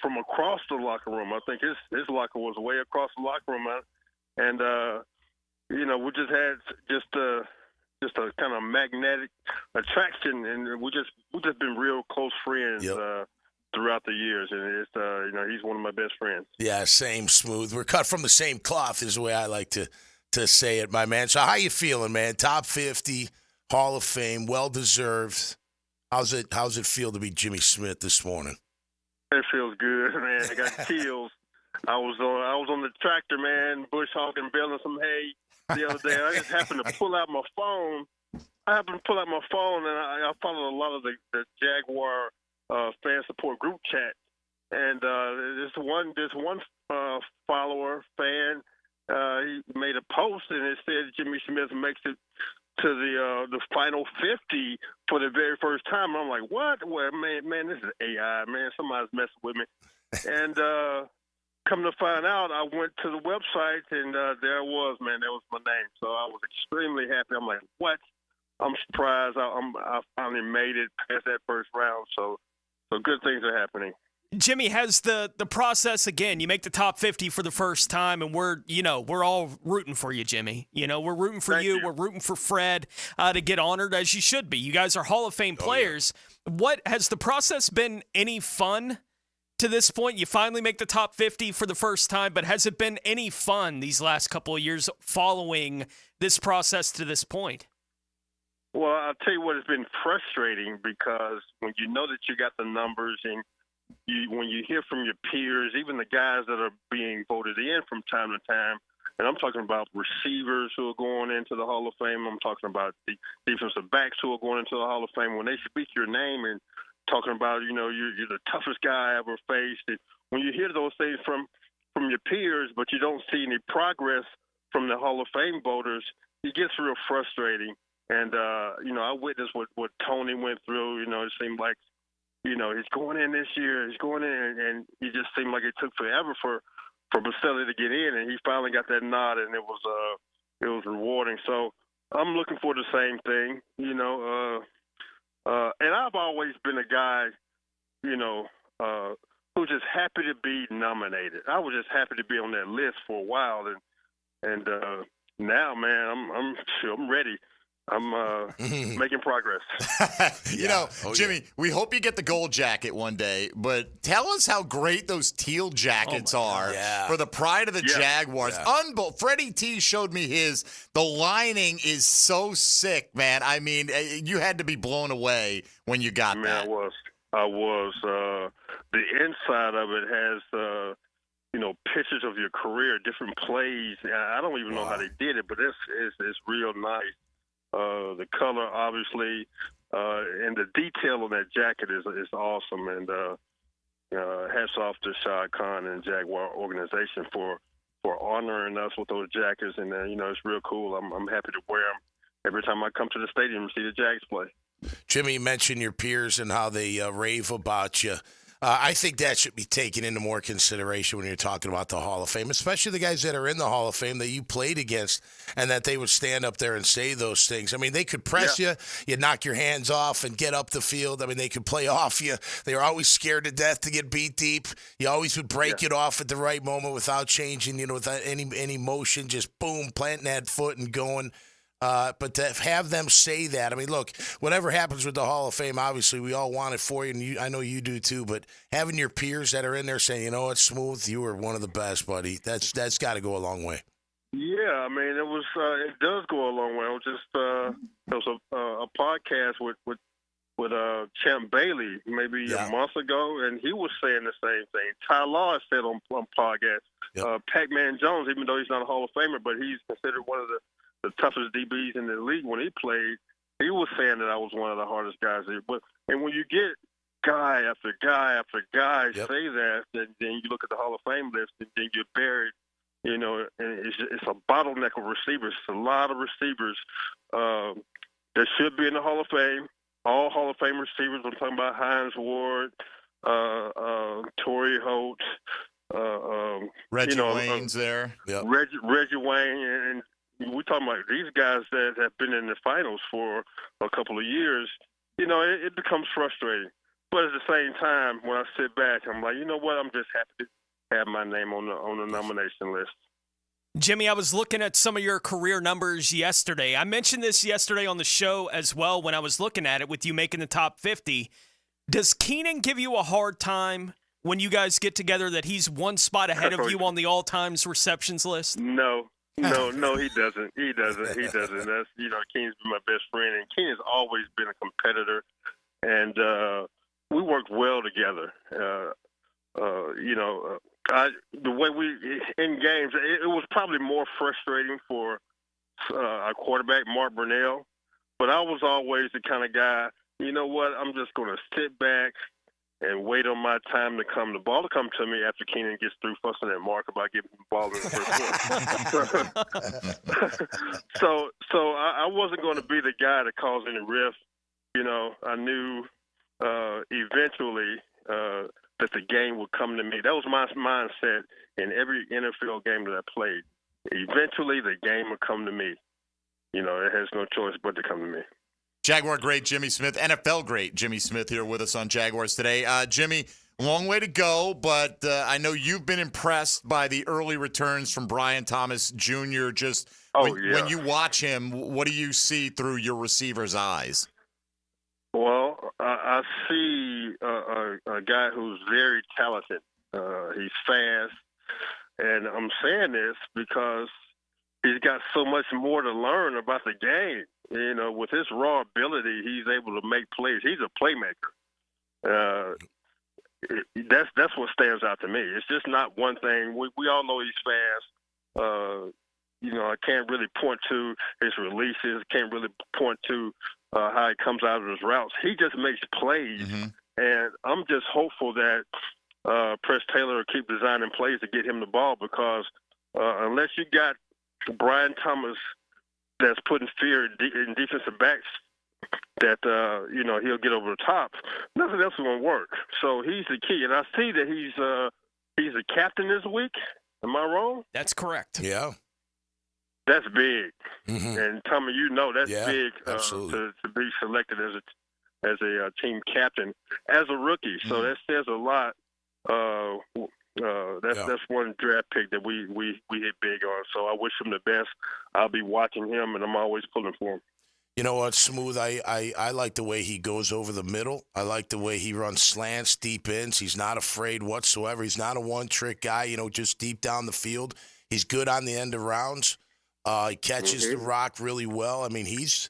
from across the locker room. I think his locker was way across the locker room, and we just had just a kind of magnetic attraction, and we just been real close friends. Throughout the years, and it's he's one of my best friends. Yeah, same, Smooth. We're cut from the same cloth is the way I like to say it, my man. So how you feeling, man? Top 50, Hall of Fame, well deserved. How's it feel to be Jimmy Smith this morning? It feels good, man. I got chills. I was on the tractor, man, bush hogging, baling some hay the other day. I just happened to pull out my phone. and I followed a lot of the Jaguar fan support group chat, and this one follower fan, he made a post and it said Jimmy Smith makes it to the final 50 for the very first time. And I'm like, what? Well, man, this is AI, man. Somebody's messing with me. And come to find out, I went to the website and there was my name. So I was extremely happy. I'm like, what? I'm surprised. I finally made it past that first round. So good things are happening. Jimmy, has the process, again, you make the top 50 for the first time, and we're all rooting for you, Jimmy. We're rooting for you. We're rooting for Fred to get honored, as you should be. You guys are Hall of Fame players. Yeah. What has the process been any fun to this point? You finally make the top 50 for the first time, but has it been any fun these last couple of years following this process to this point? Well, I'll tell you what, it's been frustrating because when you know that you got the numbers and when you hear from your peers, even the guys that are being voted in from time to time, and I'm talking about receivers who are going into the Hall of Fame, I'm talking about the defensive backs who are going into the Hall of Fame, when they speak your name and talking about, you're the toughest guy I ever faced. And when you hear those things from your peers, but you don't see any progress from the Hall of Fame voters, it gets real frustrating. And, I witnessed what Tony went through. It seemed like, he's going in this year. He's going in, and it just seemed like it took forever for Baselli to get in, and he finally got that nod, and it was rewarding. So I'm looking for the same thing, and I've always been a guy, who's just happy to be nominated. I was just happy to be on that list for a while, and now, man, I'm ready. I'm making progress. Jimmy, we hope you get the gold jacket one day, but tell us how great those teal jackets are for the pride of the Jaguars. Yeah. Freddie T showed me his. The lining is so sick, man. I mean, you had to be blown away when you got that. I was. The inside of it has, pictures of your career, different plays. I don't even know how they did it, but it's real nice. The color, obviously, and the detail on that jacket is awesome. And hats off to Shad Khan and Jaguar organization for honoring us with those jackets. And it's real cool. I'm happy to wear them every time I come to the stadium and see the Jags play. Jimmy, you mentioned your peers and how they rave about you. I think that should be taken into more consideration when you're talking about the Hall of Fame, especially the guys that are in the Hall of Fame that you played against, and that they would stand up there and say those things. I mean, they could press you knock your hands off and get up the field. I mean, they could play off you. They were always scared to death to get beat deep. You always would break it off at the right moment without changing, without any motion, just boom, planting that foot and going. But to have them say that, I mean, look, whatever happens with the Hall of Fame, obviously we all want it for you, and I know you do too, but having your peers that are in there saying, it's Smooth, you were one of the best, buddy, that's got to go a long way. Yeah, I mean, it does go a long way. It was just there was a podcast with Champ Bailey maybe a month ago, and he was saying the same thing. Ty Law said on podcast, Pac-Man Jones, even though he's not a Hall of Famer, but he's considered one of the toughest DBs in the league when he played, he was saying that I was one of the hardest guys there. And when you get guy after guy after guy say that, then you look at the Hall of Fame list, and then you're buried. And it's a bottleneck of receivers. It's a lot of receivers that should be in the Hall of Fame. All Hall of Fame receivers. I'm talking about Hines Ward, Torrey Holt, Reggie Wayne's there. Yep. Reggie Wayne, and we're talking about these guys that have been in the finals for a couple of years. It becomes frustrating. But at the same time, when I sit back, I'm like, you know what? I'm just happy to have my name on the nomination list. Jimmy, I was looking at some of your career numbers yesterday. I mentioned this yesterday on the show as well when I was looking at it with you making the top 50. Does Keenan give you a hard time when you guys get together that he's one spot ahead of you on the all-times receptions list? No, he doesn't. He doesn't. That's Keenan's been my best friend, and Keenan's always been a competitor, and we worked well together. The way we in games, it was probably more frustrating for our quarterback Mark Brunell, but I was always the kind of guy. You know what? I'm just going to sit back and wait on my time to come. The ball to come to me after Keenan gets through fussing at Mark about giving the ball in the first one. So I wasn't going to be the guy that caused any rift. I knew eventually that the game would come to me. That was my mindset in every NFL game that I played. Eventually, the game would come to me. It has no choice but to come to me. Jaguar great Jimmy Smith, NFL great Jimmy Smith here with us on Jaguars Today. Jimmy, long way to go, but I know you've been impressed by the early returns from Brian Thomas Jr. When you watch him, what do you see through your receiver's eyes? Well, I see a guy who's very talented. He's fast, and I'm saying this because he's got so much more to learn about the game. With his raw ability, he's able to make plays. He's a playmaker. That's what stands out to me. It's just not one thing. We all know he's fast. I can't really point to his releases. Can't really point to how he comes out of his routes. He just makes plays, and I'm just hopeful that Press Taylor will keep designing plays to get him the ball because unless you got Brian Thomas that's putting fear in defensive backs that, he'll get over the top, nothing else is going to work. So he's the key. And I see that he's a captain this week. Am I wrong? That's correct. Yeah. That's big. And Tommy, that's big absolutely. To be selected as a team captain as a rookie. So that says a lot. That's one draft pick that we hit big on. So I wish him the best. I'll be watching him, and I'm always pulling for him. You know what, Smooth? I like the way he goes over the middle. I like the way he runs slants, deep ends. He's not afraid whatsoever. He's not a one-trick guy, just deep down the field. He's good on the end of rounds. He catches the rock really well. I mean, he's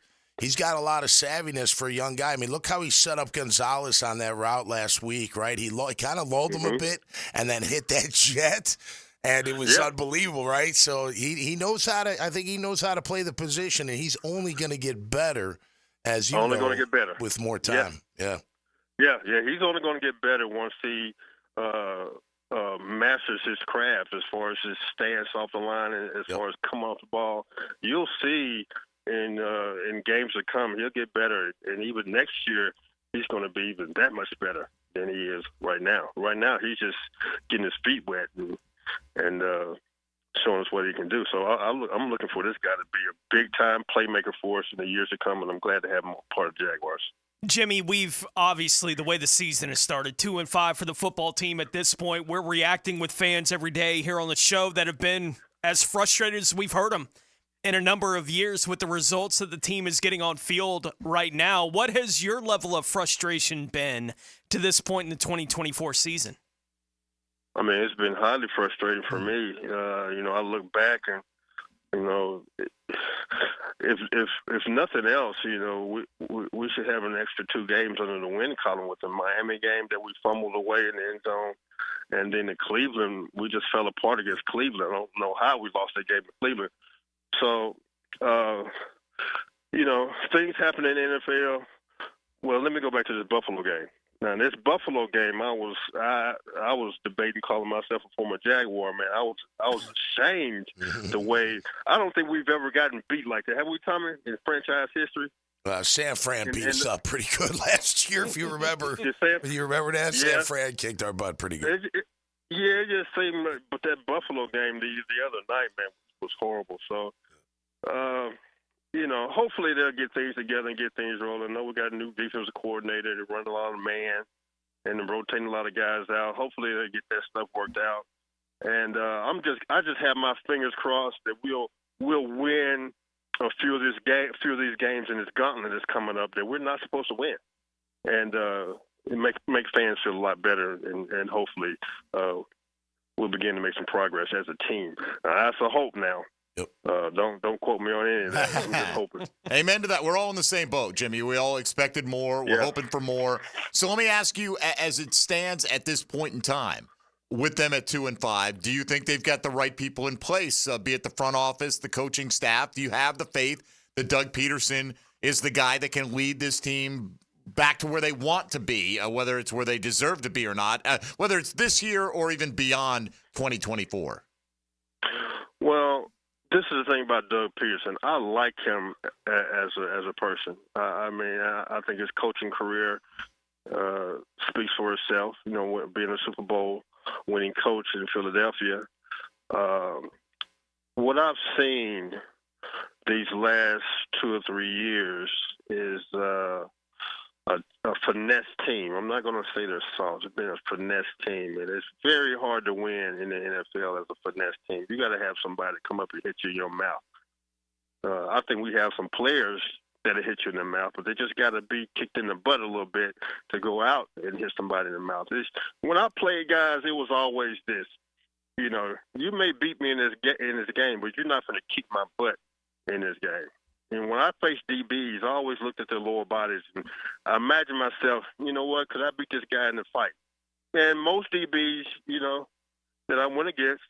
got a lot of savviness for a young guy. I mean, look how he set up Gonzalez on that route last week, right? He kind of lulled him a bit and then hit that jet, and it was unbelievable, right? So he knows how to. I think he knows how to play the position, and he's only going to get better as you only going to get better with more time. Yeah. He's only going to get better once he masters his craft as far as his stance off the line and as far as come off the ball. You'll see in games to come, he'll get better, and even next year, he's going to be even that much better. than he is right now. Right now, he's just getting his feet wet and showing us what he can do. So I'm looking for this guy to be a big-time playmaker for us in the years to come, and I'm glad to have him part of the Jaguars. Jimmy, we've obviously, the way the season has started, 2-5 for the football team at this point. We're reacting with fans every day here on the show that have been as frustrated as we've heard them in a number of years with the results that the team is getting on field right now. What has your level of frustration been to this point in the 2024 season? I mean, it's been highly frustrating for me. I look back and, if nothing else, we should have an extra 2 games under the win column with the Miami game that we fumbled away in the end zone. And then in Cleveland, we just fell apart against Cleveland. I don't know how we lost that game to Cleveland. So, things happen in the NFL. Well, let me go back to this Buffalo game. Now, in this Buffalo game, I was debating calling myself a former Jaguar, man. I was ashamed the way – I don't think we've ever gotten beat like that. Have we, Tommy, in franchise history? San Fran beat us up pretty good last year, if you remember. You remember that? Yeah. San Fran kicked our butt pretty good. It just seemed like – but that Buffalo game the other night, man, was horrible. So, hopefully they'll get things together and get things rolling. I know we got a new defensive coordinator to run a lot of man and rotating a lot of guys out. Hopefully they'll get that stuff worked out. And I just have my fingers crossed that we'll win a few of these games in this gauntlet that's coming up that we're not supposed to win. And it make fans feel a lot better, and hopefully we'll begin to make some progress as a team. That's a hope now. Yep. Don't quote me on any of that. I'm just hoping. Amen to that. We're all in the same boat, Jimmy. We all expected more. We're hoping for more. So let me ask you, as it stands at this point in time, with them at 2-5, do you think they've got the right people in place, be it the front office, the coaching staff? Do you have the faith that Doug Peterson is the guy that can lead this team back to where they want to be, whether it's where they deserve to be or not, whether it's this year or even beyond 2024? Well, this is the thing about Doug Peterson. I like him as a person. I think his coaching career speaks for itself. Being a Super Bowl winning coach in Philadelphia. What I've seen these last 2 or 3 years is a finesse team. I'm not going to say they're soft. It's been a finesse team, and it's very hard to win in the NFL as a finesse team. You got to have somebody come up and hit you in your mouth. I think we have some players that'll hit you in the mouth, but they just got to be kicked in the butt a little bit to go out and hit somebody in the mouth. When I played, guys, it was always this. You may beat me in this game, but you're not going to kick my butt in this game. And when I faced DBs, I always looked at their lower bodies, and I imagined myself, you know what, could I beat this guy in the fight? And most DBs, that I went against,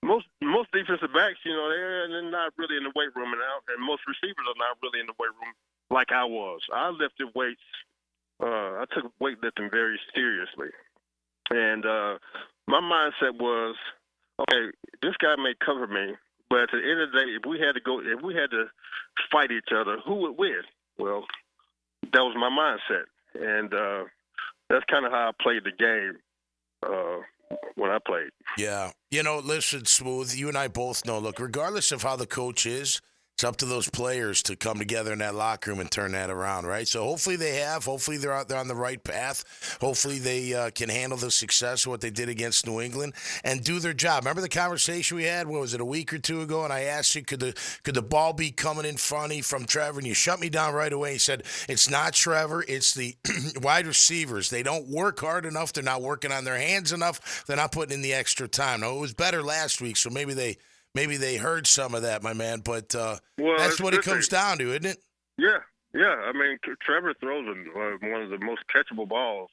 most defensive backs, they're not really in the weight room, and most receivers are not really in the weight room like I was. I lifted weights. I took weightlifting very seriously. And my mindset was, okay, this guy may cover me, but at the end of the day, if we had to fight each other, who would win? Well, that was my mindset, and that's kind of how I played the game when I played. Yeah. Listen, Smooth, you and I both know, look, regardless of how the coach is, it's up to those players to come together in that locker room and turn that around, right? So hopefully they have. Hopefully they're out there on the right path. Hopefully they can handle the success of what they did against New England and do their job. Remember the conversation we had, what was it, a week or 2 ago? And I asked you, could the ball be coming in funny from Trevor? And you shut me down right away. You said, it's not Trevor. It's the wide receivers. They don't work hard enough. They're not working on their hands enough. They're not putting in the extra time. Now, it was better last week, so maybe they heard some of that, my man, but that's what it comes down to, isn't it? Yeah. I mean, Trevor throws one of the most catchable balls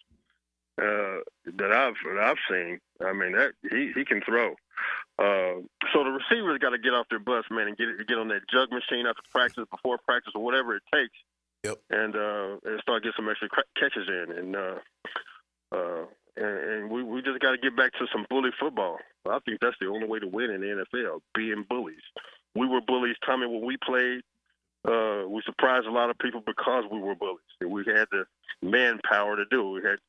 that I've seen. I mean, that he can throw. So the receivers got to get off their butts, man, and get on that jug machine after practice, before practice, or whatever it takes. Yep. And start getting some extra catches in, and we just got to get back to some bully football. I think that's the only way to win in the NFL, being bullies. We were bullies, Tommy, when we played. we surprised a lot of people because we were bullies. We had the manpower to do it. We had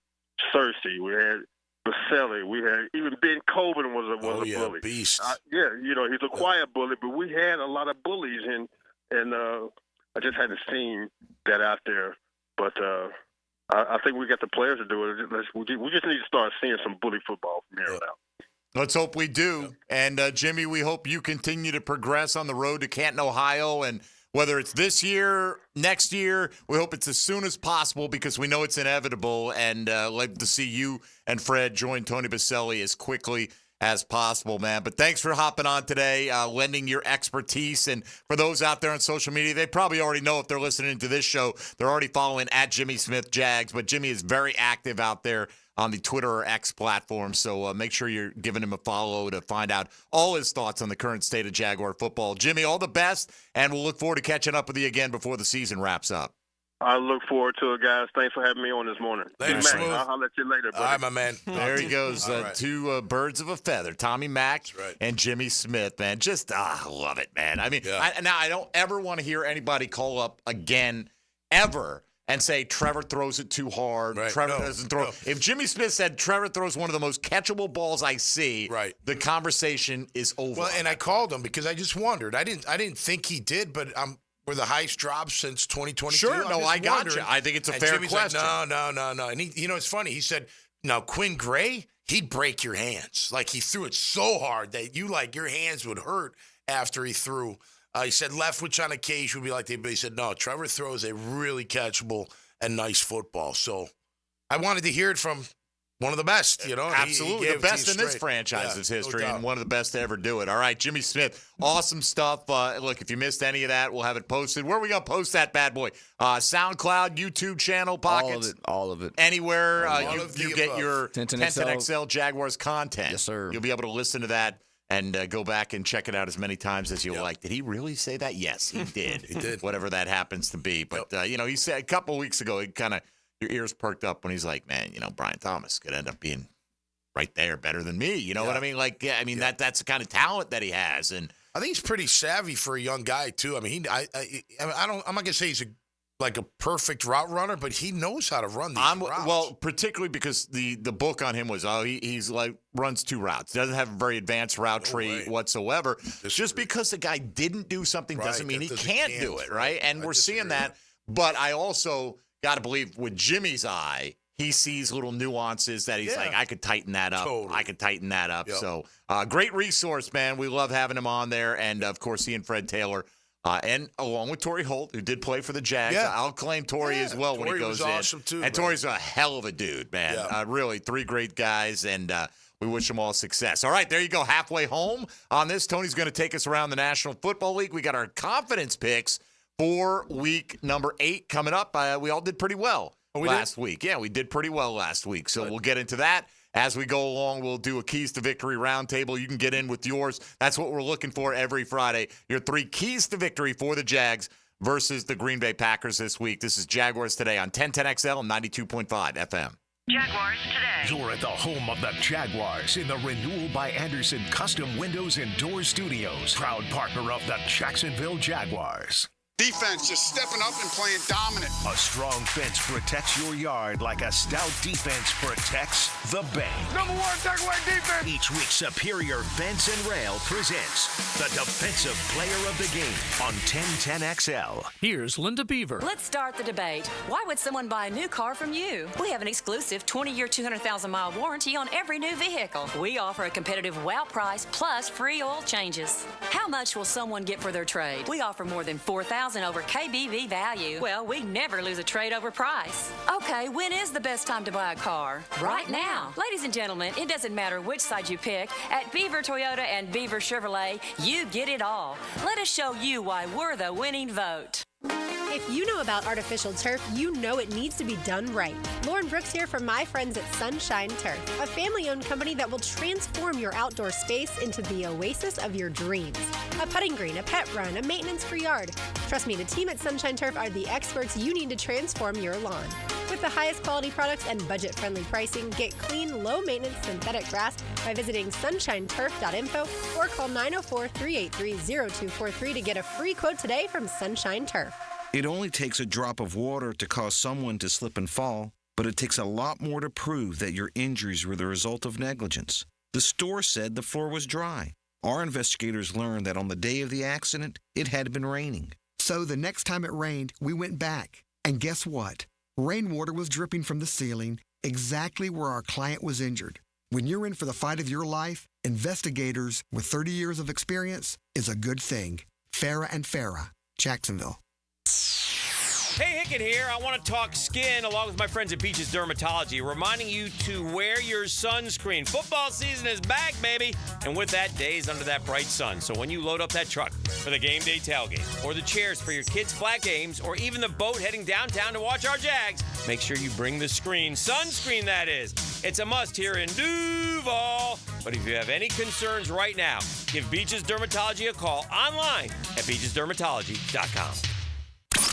Cersei, we had Baselli, we had even Ben Coben was a bully. Beast. He's a quiet bully, but we had a lot of bullies, and I just hadn't seen that out there. But I think we got the players to do it. We just need to start seeing some bully football from here on out. Let's hope we do. And, Jimmy, we hope you continue to progress on the road to Canton, Ohio. And whether it's this year, next year, we hope it's as soon as possible because we know it's inevitable. And like to see you and Fred join Tony Baselli as quickly as possible, man. But thanks for hopping on today, lending your expertise. And for those out there on social media, they probably already know if they're listening to this show, they're already following at Jimmy Smith Jags. But Jimmy is very active out there on the Twitter or X platform. So make sure you're giving him a follow to find out all his thoughts on the current state of Jaguar football. Jimmy, all the best, and we'll look forward to catching up with you again before the season wraps up. I look forward to it, guys. Thanks for having me on this morning. Later, Smooth. I'll let you later, buddy. All right, my man. There he goes. Right. Two birds of a feather, Tommy Mack and Jimmy Smith, man. Just, I love it, man. I mean, I don't ever want to hear anybody call up again, ever, and say Trevor throws it too hard. Right. Trevor doesn't throw. If Jimmy Smith said Trevor throws one of the most catchable balls I see, the conversation is over. Well, and I called him because I just wondered. I didn't think he did, but were the highest drops since 2022? Sure, no, I got you. I think it's a fair Jimmy's question. Like, no. And it's funny. He said, now Quinn Gray, he'd break your hands. Like he threw it so hard that your hands would hurt after he threw. He said Leftwich on occasion would be like that, but he said, no, Trevor throws a really catchable and nice football. So I wanted to hear it from one of the best, Absolutely. The best in this franchise's history and one of the best to ever do it. All right, Jimmy Smith, awesome stuff. Look, if you missed any of that, we'll have it posted. Where are we going to post that bad boy? SoundCloud, YouTube channel, Pockets? All of it. Anywhere you get your 1010XL Jaguars content. Yes, sir. You'll be able to listen to that and go back and check it out as many times as you like. Did he really say that? Yes, he did. He did. Whatever that happens to be. But, he said a couple of weeks ago, he kind of, your ears perked up when he's like, man, Brian Thomas could end up being right there better than me. You know what I mean? Like, that's the kind of talent that he has. And I think he's pretty savvy for a young guy, too. I mean, I'm not going to say he's a perfect route runner, but he knows how to run these routes. Well, particularly because the book on him was, he's like runs two routes. Doesn't have a very advanced route tree whatsoever. Just because the guy didn't do something doesn't mean he can't do it, right? And we're seeing that. But I also got to believe with Jimmy's eye, he sees little nuances that he's like, I could tighten that up. Totally. I could tighten that up. So great resource, man. We love having him on there. And, of course, he and Fred Taylor. And along with Torrey Holt, who did play for the Jags. Yeah. I'll claim Torrey as well when he goes in. Awesome too, and Torrey's a hell of a dude, man. Yeah. Really, three great guys, and we wish them all success. All right, there you go, halfway home on this. Tony's going to take us around the National Football League. We got our confidence picks for week number 8 coming up. We all did pretty well last week. Yeah, we did pretty well last week, so we'll get into that. As we go along, we'll do a Keys to Victory roundtable. You can get in with yours. That's what we're looking for every Friday. Your 3 keys to victory for the Jags versus the Green Bay Packers this week. This is Jaguars Today on 1010XL and 92.5 FM. Jaguars Today. You're at the home of the Jaguars in the Renewal by Anderson Custom Windows and Doors Studios. Proud partner of the Jacksonville Jaguars. Defense just stepping up and playing dominant. A strong fence protects your yard like a stout defense protects the bank. #1 Jaguar defense. Each week, Superior Fence and Rail presents the Defensive Player of the Game on 1010XL. Here's Linda Beaver. Let's start the debate. Why would someone buy a new car from you? We have an exclusive 20-year, 200,000-mile warranty on every new vehicle. We offer a competitive wow price plus free oil changes. How much will someone get for their trade? We offer more than $4,000 over KBV value. Well, we never lose a trade over price. Okay, when is the best time to buy a car? Right now. Ladies and gentlemen, it doesn't matter which side you pick. At Beaver Toyota and Beaver Chevrolet, you get it all. Let us show you why we're the winning vote. If you know about artificial turf, you know it needs to be done right. Lauren Brooks here from my friends at Sunshine Turf, a family-owned company that will transform your outdoor space into the oasis of your dreams. A putting green, a pet run, a maintenance-free yard. Trust me, the team at Sunshine Turf are the experts you need to transform your lawn. With the highest quality products and budget-friendly pricing, get clean, low-maintenance synthetic grass by visiting sunshineturf.info or call 904-383-0243 to get a free quote today from Sunshine Turf. It only takes a drop of water to cause someone to slip and fall, but it takes a lot more to prove that your injuries were the result of negligence. The store said the floor was dry. Our investigators learned that on the day of the accident, it had been raining. So the next time it rained, we went back. And guess what? Rainwater was dripping from the ceiling exactly where our client was injured. When you're in for the fight of your life, investigators with 30 years of experience is a good thing. Farah and Farah, Jacksonville. Hey, Hicken here. I want to talk skin along with my friends at Beaches Dermatology, reminding you to wear your sunscreen. Football season is back, baby. And with that, days under that bright sun. So when you load up that truck for the game day tailgate, or the chairs for your kids' flag games, or even the boat heading downtown to watch our Jags, make sure you bring the screen. Sunscreen, that is. It's a must here in Duval. But if you have any concerns right now, give Beaches Dermatology a call online at beachesdermatology.com.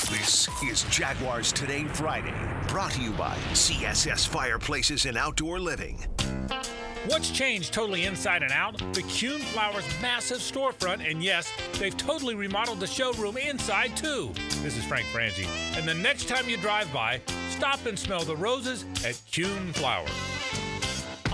This is Jaguars Today Friday, brought to you by CSS Fireplaces and Outdoor Living. What's changed totally inside and out? The Kuhn Flowers massive storefront, and yes, they've totally remodeled the showroom inside too. This is Frank Frangie, and the next time you drive by, stop and smell the roses at Kuhn Flowers.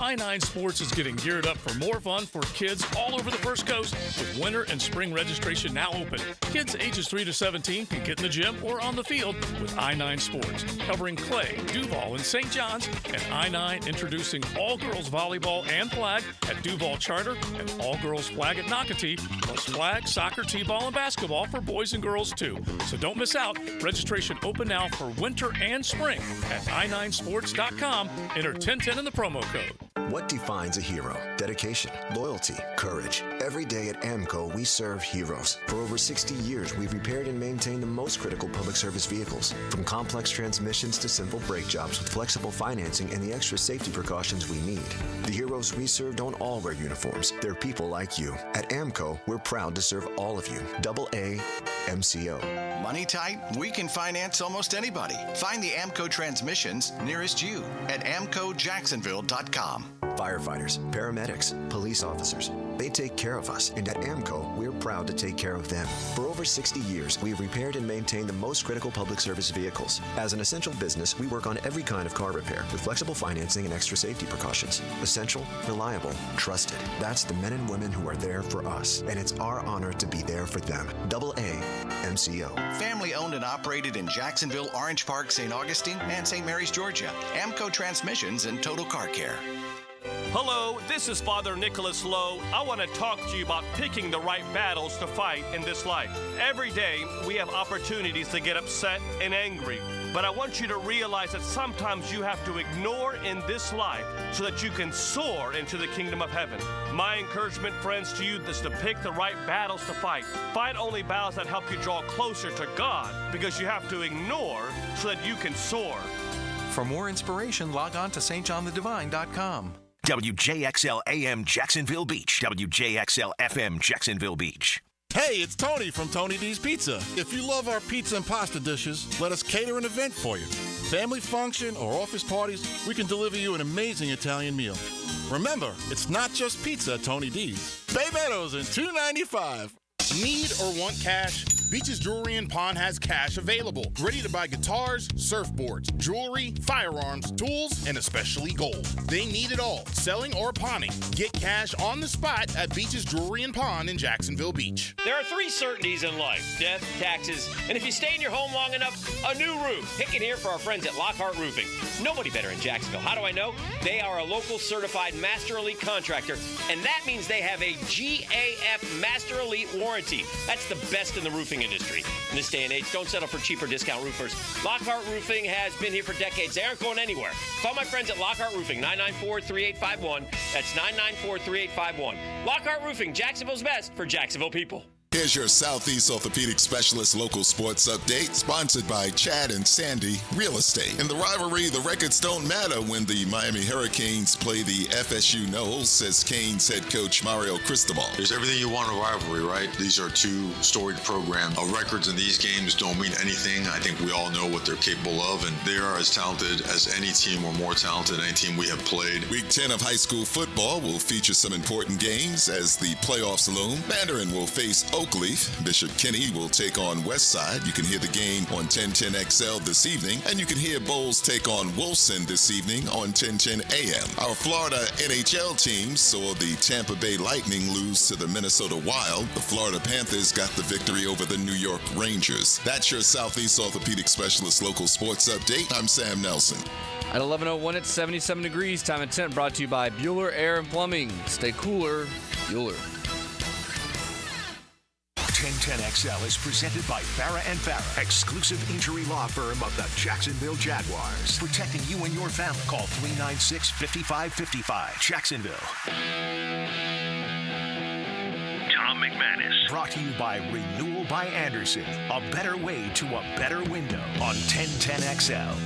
I-9 Sports is getting geared up for more fun for kids all over the First Coast with winter and spring registration now open. Kids ages 3 to 17 can get in the gym or on the field with I-9 Sports, covering Clay, Duval, and St. John's, and I-9 introducing all-girls volleyball and flag at Duval Charter and all-girls flag at Nocatee, plus flag, soccer, t-ball, and basketball for boys and girls too. So don't miss out. Registration open now for winter and spring at i9sports.com. Enter 1010 in the promo code. What defines a hero? Dedication, loyalty, courage. Every day at AMCO, we serve heroes. For over 60 years, we've repaired and maintained the most critical public service vehicles. From complex transmissions to simple brake jobs with flexible financing and the extra safety precautions we need. The heroes we serve don't all wear uniforms. They're people like you. At AMCO, we're proud to serve all of you. AA MCO. Money tight? We can finance almost anybody. Find the AMCO transmissions nearest you at amcojacksonville.com. Firefighters, paramedics, police officers, they take care of us, and at AMCO, we're proud to take care of them. For over 60 years, we've repaired and maintained the most critical public service vehicles. As an essential business, we work on every kind of car repair with flexible financing and extra safety precautions. Essential, reliable, trusted. That's the men and women who are there for us, and it's our honor to be there for them. AA MCO. Family owned and operated in Jacksonville, Orange Park, St. Augustine, and St. Mary's, Georgia. AMCO Transmissions and Total Car Care. Hello, this is Father Nicholas Lowe. I want to talk to you about picking the right battles to fight in this life. Every day, we have opportunities to get upset and angry. But I want you to realize that sometimes you have to ignore in this life so that you can soar into the kingdom of heaven. My encouragement, friends, to you is to pick the right battles to fight. Fight only battles that help you draw closer to God, because you have to ignore so that you can soar. For more inspiration, log on to stjohnthedivine.com. WJXL AM Jacksonville Beach. WJXL FM Jacksonville Beach. Hey, it's Tony from Tony D's Pizza. If you love our pizza and pasta dishes, let us cater an event for you. Family function or office parties, we can deliver you an amazing Italian meal. Remember, it's not just pizza at Tony D's. Bay Meadows and $2.95. Need or want cash? Beaches Jewelry and Pawn has cash available. Ready to buy guitars, surfboards, jewelry, firearms, tools, and especially gold. They need it all, selling or pawning. Get cash on the spot at Beaches Jewelry and Pawn in Jacksonville Beach. There are 3 certainties in life: death, taxes, and if you stay in your home long enough, a new roof. Hicken here for our friends at Lockhart Roofing. Nobody better in Jacksonville. How do I know? They are a local certified Master Elite contractor, and that means they have a GAF Master Elite warranty. That's the best in the roofing industry. In this day and age, don't settle for cheaper discount roofers. Lockhart Roofing has been here for decades. They aren't going anywhere. Call my friends at Lockhart Roofing, 994-3851. That's 994-3851. Lockhart Roofing, Jacksonville's best for Jacksonville people. Here's your Southeast Orthopedic Specialist local sports update, sponsored by Chad and Sandy Real Estate. In the rivalry, the records don't matter when the Miami Hurricanes play the FSU Noles, says Canes head coach Mario Cristobal. There's everything you want in a rivalry, right? These are two storied programs. Records in these games don't mean anything. I think we all know what they're capable of, and they are as talented as any team or more talented than any team we have played. Week 10 of high school football will feature some important games as the playoffs loom. Mandarin will face Oakleaf. Bishop Kenny will take on Westside. You can hear the game on 1010XL this evening, and you can hear Bowles take on Wilson this evening on 1010 AM. Our Florida NHL team saw the Tampa Bay Lightning lose to the Minnesota Wild. The Florida Panthers got the victory over the New York Rangers. That's your Southeast Orthopedic Specialist local sports update. I'm Sam Nelson. At 11:01, it's 77 degrees. Time and temp brought to you by Bueller Air and Plumbing. Stay cooler, Bueller. 1010XL is presented by Farah & Farah, exclusive injury law firm of the Jacksonville Jaguars. Protecting you and your family. Call 396-5555. Jacksonville. Tom McManus. Brought to you by Renewal by Anderson. A better way to a better window on 1010XL.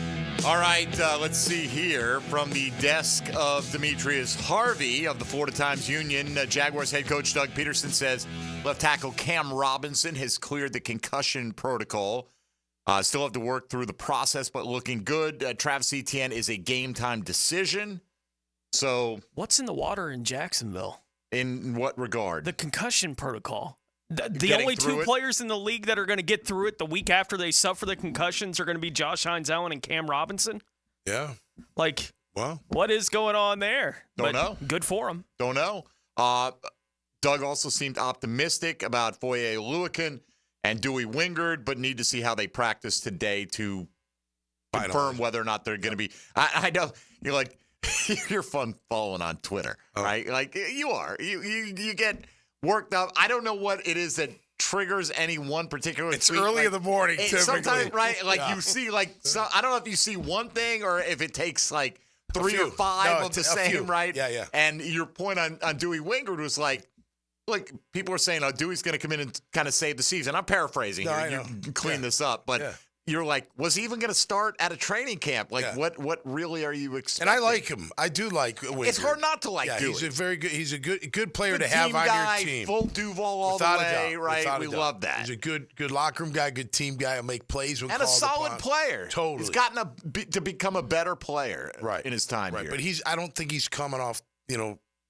All right, let's see here from the desk of Demetrius Harvey of the Florida Times-Union. Jaguars head coach Doug Peterson says left tackle Cam Robinson has cleared the concussion protocol. Still have to work through the process, but looking good. Travis Etienne is a game-time decision. So, what's in the water in Jacksonville? In what regard? The concussion protocol. The only two players in the league that are going to get through it the week after they suffer the concussions are going to be Josh Hines-Allen and Cam Robinson. Yeah. Like, well, what is going on there? Don't know. Good for him. Don't know. Doug also seemed optimistic about Foye Oluokun and Dewey Wingard, but need to see how they practice today to confirm whether or not they're going to be. I know you're like you're fun following on Twitter, right? Like you are. You get worked up. I don't know what it is that triggers any one particular It's tweet. early in the morning, typically. Sometimes, right? Like you see, I don't know if you see one thing or if it takes like three or five of the same, right? Yeah, yeah. And your point on Dewey Wingard was like people are saying, oh, Dewey's going to come in and kind of save the season. I'm paraphrasing here. You can clean this up, but you're like, was he even going to start at a training camp? Like, what really are you expecting? And I like him. I do like Wingard. It's hard not to like Dewey. He's a very good. He's a good player Good to have team on guy, your team. Full Duval all Without the a way, doubt. right? Without We a doubt. love that. He's a good locker room guy, good team guy. Will make plays when And a called solid upon. player. Totally. He's gotten to become a better player in his time here. But I don't think he's coming off,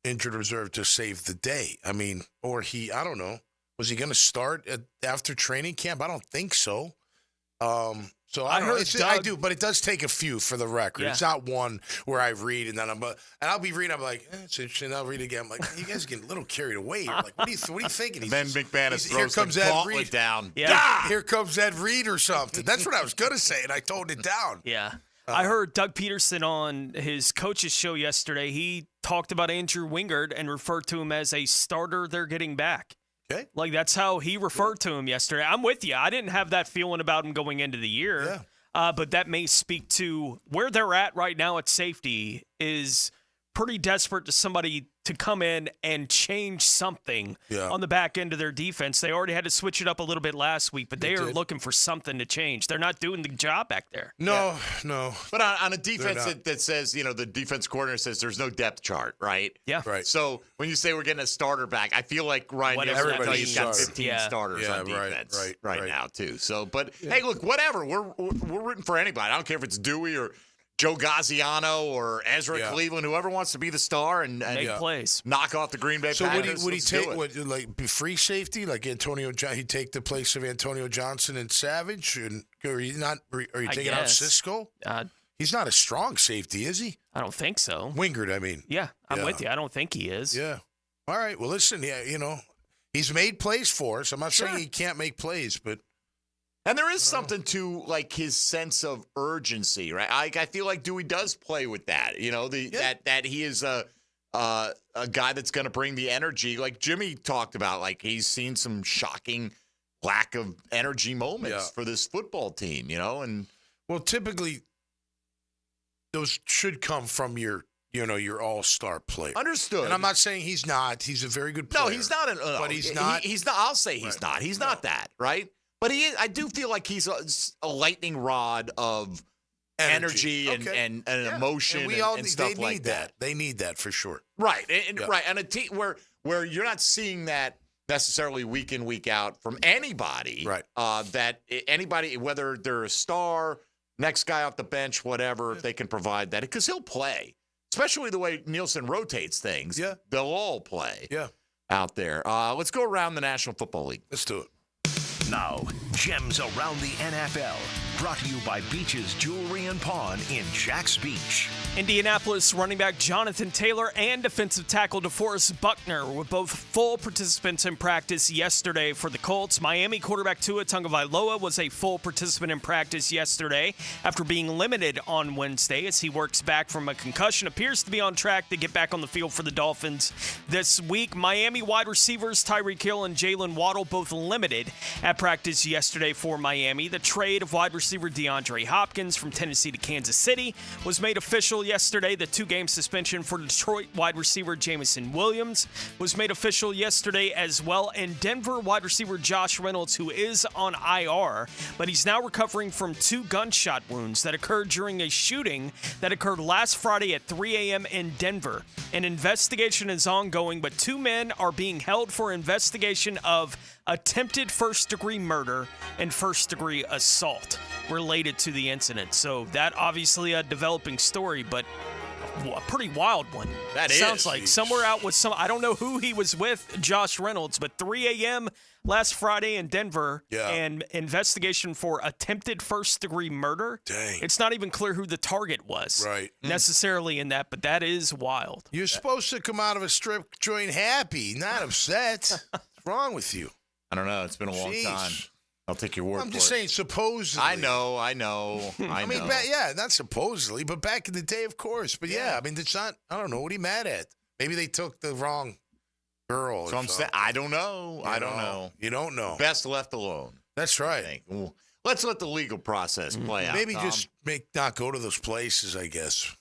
injured reserve to save the day. I mean, I don't know. Was he going to start after training camp? I don't think so. So I heard I do, but it does take a few for the record. Yeah. It's not one where I read and then I'll be reading. I'm like, it's interesting. I'll read again. I'm like, you guys are getting a little carried away. You're like, what are you thinking? And then McManus here throws comes the Ed gauntlet Reed down. Yeah, here comes Ed Reed or something. That's what I was gonna say, and I toned it down. Yeah. I heard Doug Peterson on his coach's show yesterday. He talked about Andrew Wingard and referred to him as a starter they're getting back. Okay. Like, that's how he referred to him yesterday. I'm with you. I didn't have that feeling about him going into the year. Yeah. But that may speak to where they're at right now at safety is pretty desperate to somebody to come in and change something on the back end of their defense. They already had to switch it up a little bit last week, but they are looking for something to change. They're not doing the job back there. No. But on a defense that says, the defense coordinator says there's no depth chart, right? Yeah. Right. So when you say we're getting a starter back, I feel like Ryan everybody's got 15 starters on defense right now too. So, but hey, look, whatever. We're rooting for anybody. I don't care if it's Dewey or Joe Gaziano or Ezra Cleveland, whoever wants to be the star and make plays, knock off the Green Bay Packers. So would he take be free safety like Antonio? He'd take the place of Antonio Johnson and Savage, or are you not? Are you taking out Cisco? He's not a strong safety, is he? I don't think so. Wingard, I mean. Yeah, I'm with you. I don't think he is. Yeah. All right. Well, listen. Yeah, he's made plays for us. I'm not saying he can't make plays, but. And there is something to like his sense of urgency, right? I feel like Dewey does play with that. That he is a guy that's going to bring the energy. Like Jimmy talked about, like he's seen some shocking lack of energy moments for this football team. And well, typically those should come from your your all-star player. Understood. And I'm not saying he's not. He's a very good player. No, he's not. But he's not. He's not. I'll say he's not. He's not that, right? But he is. I do feel like he's a lightning rod of energy and emotion and stuff like that. They need that for sure. Right. Right. And a team where you're not seeing that necessarily week in, week out from anybody. Right. That anybody, whether they're a star, next guy off the bench, whatever, if they can provide that. Because he'll play. Especially the way Nielsen rotates things. Yeah. They'll all play out there. Let's go around the National Football League. Let's do it. Now, Gems Around the NFL, brought to you by Beach's Jewelry and Pawn in Jax Beach. Indianapolis running back Jonathan Taylor and defensive tackle DeForest Buckner were both full participants in practice yesterday for the Colts. Miami quarterback Tua Tagovailoa was a full participant in practice yesterday after being limited on Wednesday as he works back from a concussion. Appears to be on track to get back on the field for the Dolphins this week. Miami wide receivers Tyreek Hill and Jalen Waddle both limited at practice yesterday for Miami. The trade of wide receiver DeAndre Hopkins from Tennessee to Kansas City was made official yesterday. The 2-game suspension for Detroit wide receiver Jamison Williams was made official yesterday as well. And Denver wide receiver Josh Reynolds, who is on IR, but he's now recovering from 2 gunshot wounds that occurred during a shooting that occurred last Friday at 3 a.m. in Denver. An investigation is ongoing, but 2 men are being held for investigation of attempted first-degree murder and first-degree assault related to the incident. So that obviously a developing story, but a pretty wild one. That sounds like somewhere out with some, I don't know who he was with, Josh Reynolds, but 3 a.m. last Friday in Denver, and investigation for attempted first-degree murder. Dang. It's not even clear who the target was necessarily in that, but that is wild. You're supposed to come out of a strip joint happy, not upset. What's wrong with you? I don't know. It's been a long time. I'll take your word for it. I'm just saying, supposedly. I know. I mean, not supposedly, but back in the day, of course. But I mean, it's not. I don't know. What are you mad at? Maybe they took the wrong girl. So I'm saying, I don't know. I don't know. You don't know. Best left alone. That's right. Let's let the legal process play out. Maybe just not go to those places, I guess.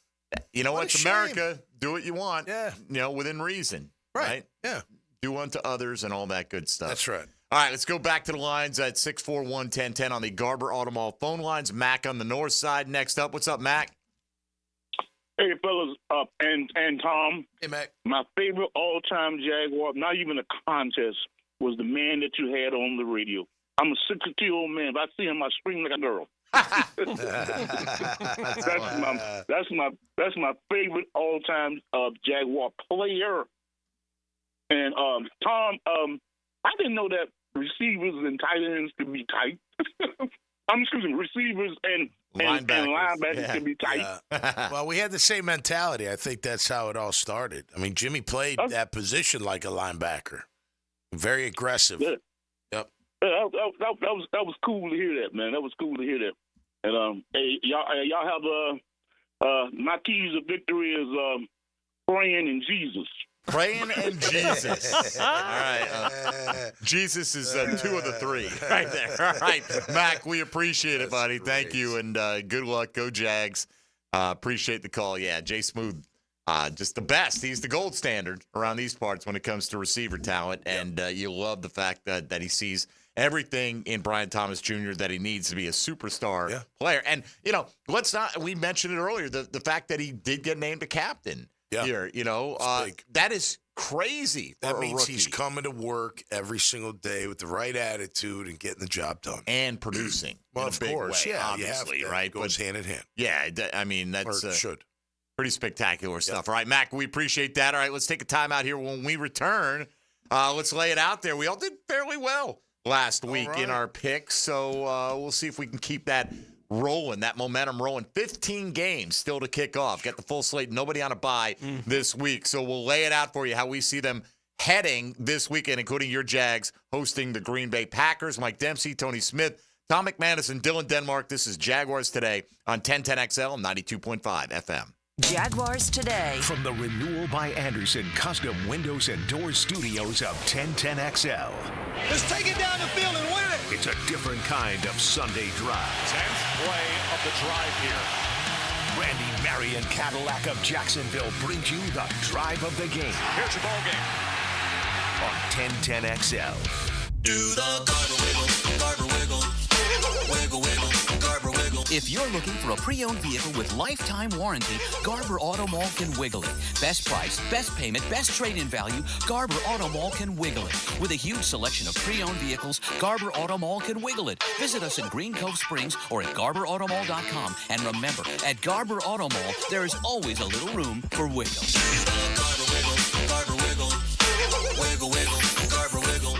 You know What what's a shame. America? Do what you want. Yeah. Within reason. Right. Yeah. Do unto others and all that good stuff. That's right. All right, let's go back to the lines at 641-1010 on the Garber Automall phone lines. Mac on the north side next up. What's up, Mac? Hey, fellas, and Tom. Hey, Mac. My favorite all-time Jaguar, not even a contest, was the man that you had on the radio. I'm a 62-year-old man. If I see him, I scream like a girl. That's my favorite all-time Jaguar player. And Tom, I didn't know that receivers and tight ends could be tight. Receivers and linebackers can be tight. Yeah. Well, we had the same mentality. I think that's how it all started. I mean, Jimmy played that position like a linebacker. Very aggressive. Yeah. Yep. That was cool to hear that, man. That was cool to hear that. And hey, y'all have my keys of victory is praying in Jesus. Praying and Jesus. All right. Jesus is 2 of the 3 right there. All right, Mac, we appreciate it, buddy. Thank you, and good luck. Go Jags. Appreciate the call. Yeah, Jay Smooth, just the best. He's the gold standard around these parts when it comes to receiver talent, and you love the fact that he sees everything in Brian Thomas Jr. that he needs to be a superstar player. And, we mentioned it earlier, the fact that he did get named a captain. Here, that is crazy. That means he's coming to work every single day with the right attitude and getting the job done and producing. Well, in a of big course, way, obviously, right? Goes hand in hand. Yeah, I mean that's should pretty spectacular stuff. All right, Mac, we appreciate that. All right, let's take a time out here. When we return, let's lay it out there. We all did fairly well last week in our picks, so we'll see if we can keep that rolling, that momentum rolling. 15 games still to kick off. Get the full slate. Nobody on a bye this week. So we'll lay it out for you how we see them heading this weekend, including your Jags hosting the Green Bay Packers. Mike Dempsey, Tony Smith, Tom McManus, and Dylan Denmark. This is Jaguars Today on 1010XL and 92.5 FM. Jaguars Today. From the Renewal by Anderson Custom Windows and Doors Studios of 1010XL. Let's take it down the field and win it. It's a different kind of Sunday drive. 10th play of the drive here. Randy Marion Cadillac of Jacksonville brings you the drive of the game. Here's your ball game. On 1010XL. Do the Garber wiggle, Garber wiggle, wiggle, wiggle, Garber wiggle. If you're looking for a pre-owned vehicle with lifetime warranty, Garber Auto Mall can wiggle it. Best price, best payment, best trade-in value, Garber Auto Mall can wiggle it. With a huge selection of pre-owned vehicles, Garber Auto Mall can wiggle it. Visit us in Green Cove Springs or at GarberAutomall.com. And remember, at Garber Auto Mall, there is always a little room for wiggle. Garber wiggle, Garber wiggle, wiggle, wiggle, Garber wiggle.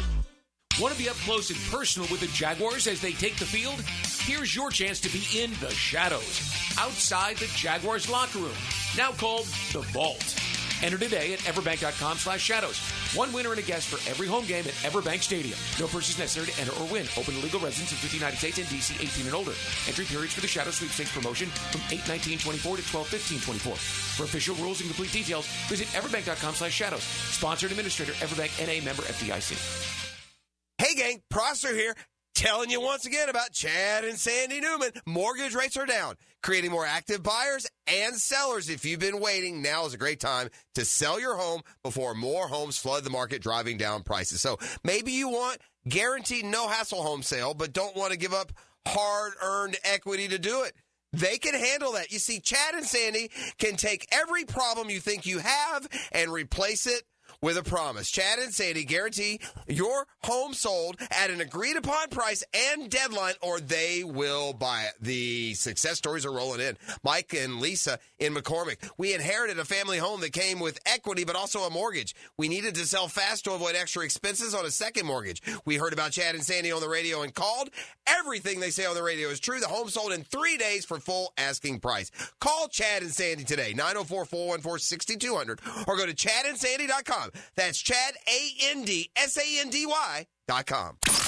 Want to be up close and personal with the Jaguars as they take the field? Here's your chance to be in the shadows, outside the Jaguars locker room, now called the Vault. Enter today at everbank.com/shadows. One winner and a guest for every home game at Everbank Stadium. No purchase necessary to enter or win. Open to legal residents in 50 United States and D.C. 18 and older. Entry periods for the Shadow Sweepstakes promotion from 8/19/24 to 12/15/24. For official rules and complete details, visit everbank.com/shadows. Sponsored administrator, Everbank NA, member FDIC. Hey gang, Prosser here, telling you once again about Chad and Sandy Newman. Mortgage rates are down, creating more active buyers and sellers. If you've been waiting, now is a great time to sell your home before more homes flood the market, driving down prices. So maybe you want guaranteed no-hassle home sale, but don't want to give up hard-earned equity to do it. They can handle that. You see, Chad and Sandy can take every problem you think you have and replace it with a promise. Chad and Sandy guarantee your home sold at an agreed-upon price and deadline, or they will buy it. The success stories are rolling in. Mike and Lisa in McCormick. We inherited a family home that came with equity but also a mortgage. We needed to sell fast to avoid extra expenses on a second mortgage. We heard about Chad and Sandy on the radio and called. Everything they say on the radio is true. The home sold in 3 days for full asking price. Call Chad and Sandy today, 904-414-6200, or go to chadandsandy.com. That's Chad, ANDSANDY.com.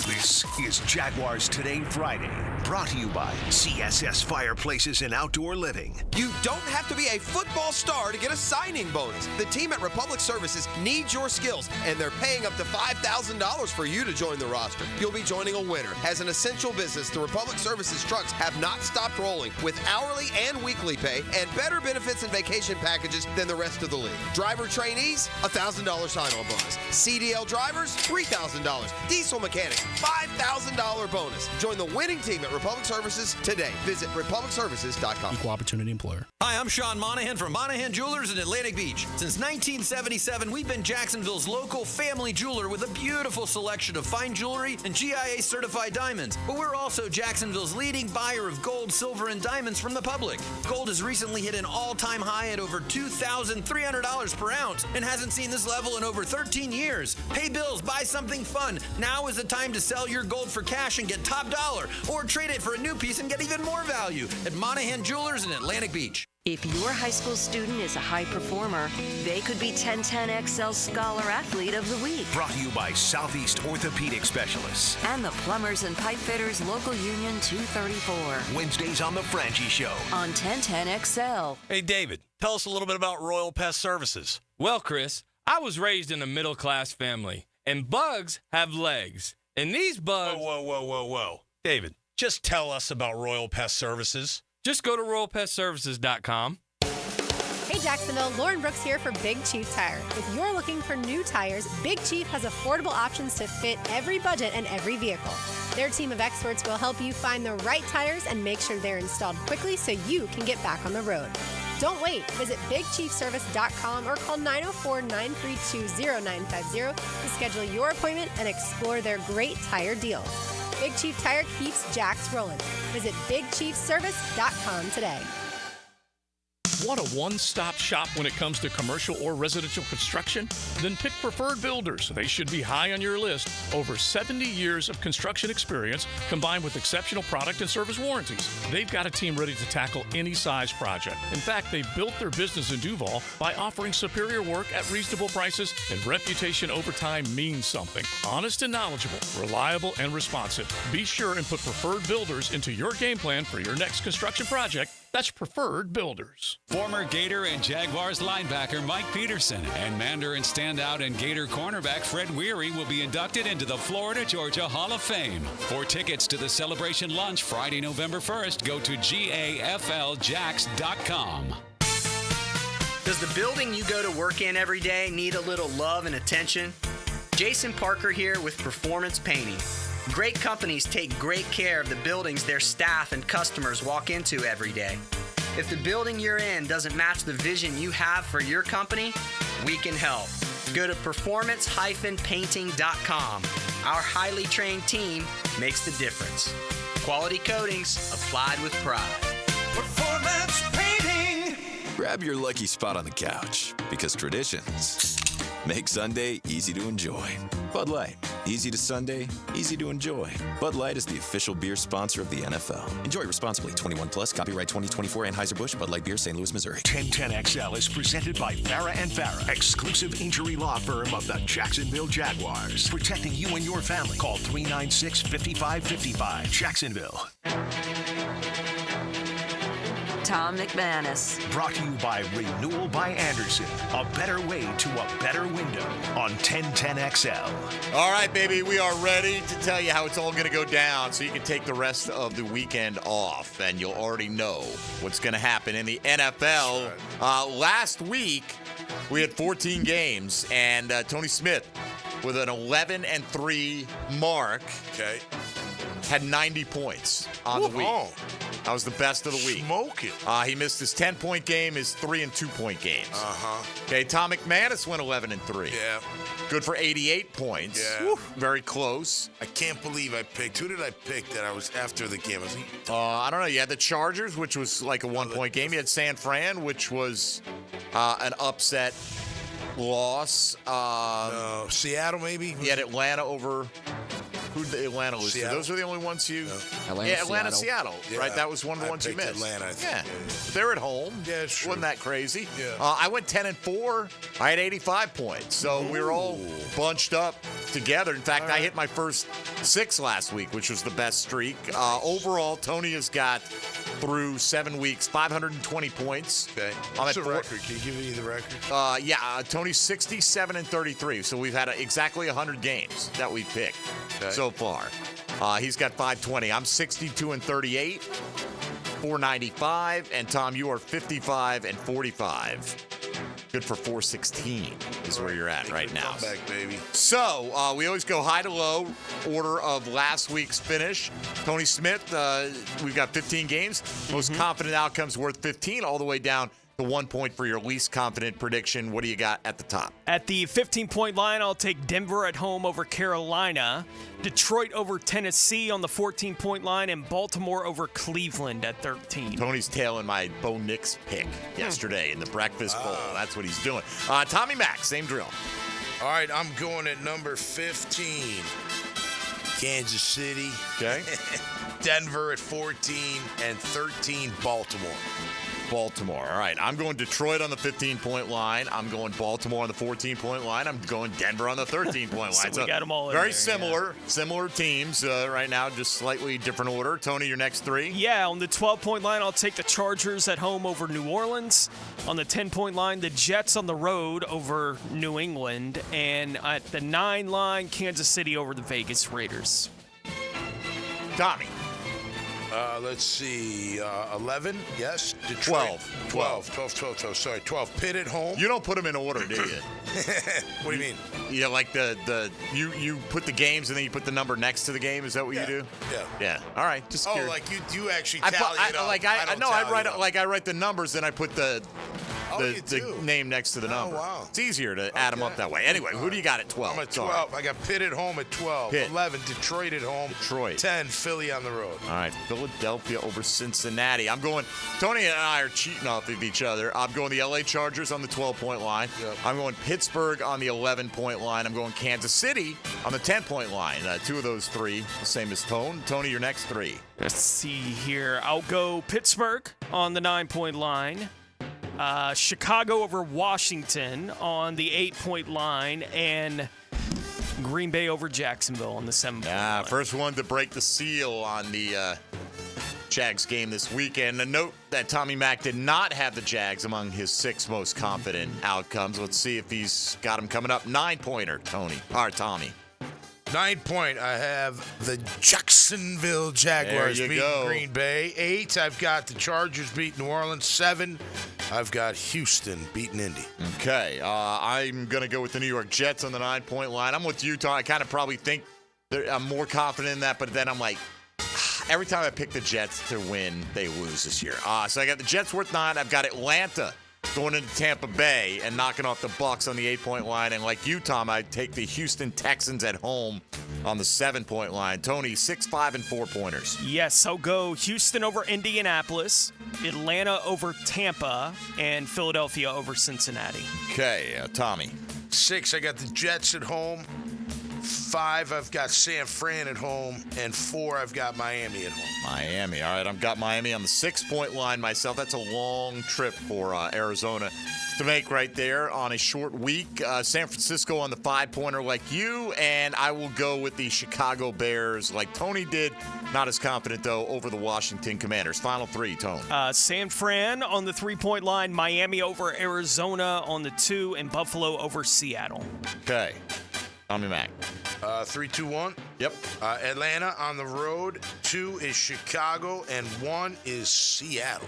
This is Jaguars Today Friday, brought to you by CSS Fireplaces and Outdoor Living. You don't have to be a football star to get a signing bonus. The team at Republic Services needs your skills, and they're paying up to $5,000 for you to join the roster. You'll be joining a winner. As an essential business, the Republic Services trucks have not stopped rolling, with hourly and weekly pay and better benefits and vacation packages than the rest of the league. Driver trainees, $1,000 sign-on bonus. CDL drivers, $3,000. Diesel mechanics, $5,000 bonus. Join the winning team at Republic Services today. Visit republicservices.com. Equal opportunity employer. Hi, I'm Sean Monahan from Monahan Jewelers in Atlantic Beach. Since 1977, we've been Jacksonville's local family jeweler with a beautiful selection of fine jewelry and GIA-certified diamonds. But we're also Jacksonville's leading buyer of gold, silver, and diamonds from the public. Gold has recently hit an all-time high at over $2,300 per ounce and hasn't seen this level in over 13 years. Pay bills, buy something fun. Now is the time to sell your gold for cash and get top dollar, or trade it for a new piece and get even more value at Monahan Jewelers in Atlantic Beach. If your high school student is a high performer, they could be 1010XL Scholar Athlete of the Week. Brought to you by Southeast Orthopedic Specialists. And the Plumbers and Pipe Fitters Local Union 234. Wednesdays on The Franchi Show. On 1010XL. Hey, David, tell us a little bit about Royal Pest Services. Well, Chris, I was raised in a middle-class family, and bugs have legs. And these bugs... Whoa. David, just tell us about Royal Pest Services. Just go to royalpestservices.com. Hey Jacksonville, Lauren Brooks here for Big Chief Tire. If you're looking for new tires, Big Chief has affordable options to fit every budget and every vehicle. Their team of experts will help you find the right tires and make sure they're installed quickly so you can get back on the road. Don't wait. Visit BigChiefService.com or call 904-932-0950 to schedule your appointment and explore their great tire deals. Big Chief Tire keeps Jacks rolling. Visit BigChiefService.com today. Want a one-stop shop when it comes to commercial or residential construction? Then pick Preferred Builders. They should be high on your list. Over 70 years of construction experience combined with exceptional product and service warranties. They've got a team ready to tackle any size project. In fact, they've built their business in Duval by offering superior work at reasonable prices, and reputation over time means something. Honest and knowledgeable, reliable and responsive. Be sure and put Preferred Builders into your game plan for your next construction project That's Preferred Builders. Former Gator and Jaguars linebacker Mike Peterson and Mandarin standout and Gator cornerback Fred Weary will be inducted into the Florida-Georgia Hall of Fame. For tickets to the celebration lunch Friday, November 1st, go to GAFLJax.com. Does the building you go to work in every day need a little love and attention? Jason Parker here with Performance Painting. Great companies take great care of the buildings their staff and customers walk into every day. If the building you're in doesn't match the vision you have for your company, we can help. Go to performance-painting.com. Our highly trained team makes the difference. Quality coatings applied with pride. Performance Painting. Grab your lucky spot on the couch, because traditions make Sunday easy to enjoy. Bud Light, easy to Sunday, easy to enjoy. Bud Light is the official beer sponsor of the NFL. Enjoy responsibly. 21 plus. Copyright 2024. Anheuser-Busch. Bud Light Beer, St. Louis, Missouri. 1010XL is presented by Farah & Farah, exclusive injury law firm of the Jacksonville Jaguars. Protecting you and your family. Call 396-5555. Jacksonville. Tom McManus. Brought to you by Renewal by Anderson. A better way to a better window on 1010XL. All right, baby, we are ready to tell you how it's all going to go down so you can take the rest of the weekend off, and you'll already know what's going to happen in the NFL. Last week, we had 14 games, and Tony Smith, with an 11-3 mark, had 90 points on the week. That was the best of the week. Smoking. He missed his 10-point game, his 3 and 2-point games. Okay, Tom McManus went 11-3. Yeah. Good for 88 points. Yeah. Woo, very close. I can't believe I picked. Who did I pick that I was after the game? I don't know. You had the Chargers, which was like a 1-point game. You had San Fran, which was an upset loss. Seattle, maybe? You had Atlanta over... Who did Atlanta lose to? Those are the only ones you... Atlanta, Seattle. Yeah. Right? That was one of the ones you missed. Atlanta, I think. Yeah. They're at home. Yeah, it's true. Wasn't that crazy? Yeah. I went 10-4. I had 85 points. So we were all bunched up together. In fact, I hit my first 6 last week, which was the best streak. Overall, Tony has got through 7 weeks, 520 points. Okay. What's the record? Can you give me the record? Tony's 67-33. So we've had exactly 100 games that we've picked so far. He's got 520. I'm 62-38, 495, and Tom, you are 55-45. Good for 416 is where you're at right now. Comeback, baby. So we always go high to low order of last week's finish. Tony Smith, we've got 15 games. Most confident outcomes worth 15, all the way down to 1 point for your least confident prediction. What do you got at the top? At the 15-point line, I'll take Denver at home over Carolina, Detroit over Tennessee on the 14-point line, and Baltimore over Cleveland at 13. Tony's tailing my Bo Nix pick yesterday in the Breakfast Bowl. That's what he's doing. Tommy Mack, same drill. All right, I'm going at number 15. Kansas City. Okay. Denver at 14 and 13 Baltimore. Baltimore. All right. I'm going Detroit on the 15-point line. I'm going Baltimore on the 14-point line. I'm going Denver on the 13-point line. So we got them all in very there, similar teams right now, just slightly different order. Tony, your next 3? Yeah, on the 12-point line, I'll take the Chargers at home over New Orleans. On the 10-point line, the Jets on the road over New England. And at the 9 line, Kansas City over the Vegas Raiders. Tommy. Let's see, 11, yes. Detroit. 12. Sorry, 12. Pitt at home. You don't put them in order, do you? What do you mean? Yeah, like you put the games and then you put the number next to the game. Is that what you do? Yeah. All right. Just curious. Like you actually tally it up. I write the numbers and I put the name next to the number. Wow. It's easier to add them up that way. Anyway, who do you got at 12? I'm at 12. I got Pitt at home at 12. Pitt. 11, Detroit at home. 10, Philly on the road. All right, Philadelphia over Cincinnati. Tony and I are cheating off of each other. I'm going the LA Chargers on the 12-point line. Yep. I'm going Pittsburgh on the 11-point line. I'm going Kansas City on the 10-point line. 2 of those 3, the same as Tone. Tony, your next 3. Let's see here. I'll go Pittsburgh on the 9-point line. Chicago over Washington on the 8-point line, and Green Bay over Jacksonville on the 7-point line. First one to break the seal on the Jags game this weekend. A note that Tommy Mack did not have the Jags among his 6 most confident outcomes. Let's see if he's got him coming up. 9-pointer, Tommy. 9-point, I have the Jacksonville Jaguars beating Green Bay. 8, I've got the Chargers beating New Orleans. 7, I've got Houston beating Indy. Okay, I'm going to go with the New York Jets on the 9-point line. I'm with you, Tom. I kind of probably think I'm more confident in that, but then I'm like, every time I pick the Jets to win, they lose this year. So I got the Jets worth 9. I've got Atlanta going into Tampa Bay and knocking off the Bucs on the 8-point line. And like you, Tom, I take the Houston Texans at home on the 7-point line. Tony, 6, 5, and 4-pointers. Yes, I'll go Houston over Indianapolis, Atlanta over Tampa, and Philadelphia over Cincinnati. Okay, Tommy. 6, I got the Jets at home. 5, I've got San Fran at home. And 4, I've got Miami at home. Miami. All right, I've got Miami on the 6-point line myself. That's a long trip for Arizona to make right there on a short week. San Francisco on the 5-pointer like you, and I will go with the Chicago Bears like Tony did. Not as confident, though, over the Washington Commanders. Final 3, Tony. San Fran on the 3-point line, Miami over Arizona on the 2, and Buffalo over Seattle. Okay. Tommy Mack. 3, 2, 1. Yep. Atlanta on the road. 2 is Chicago, and 1 is Seattle.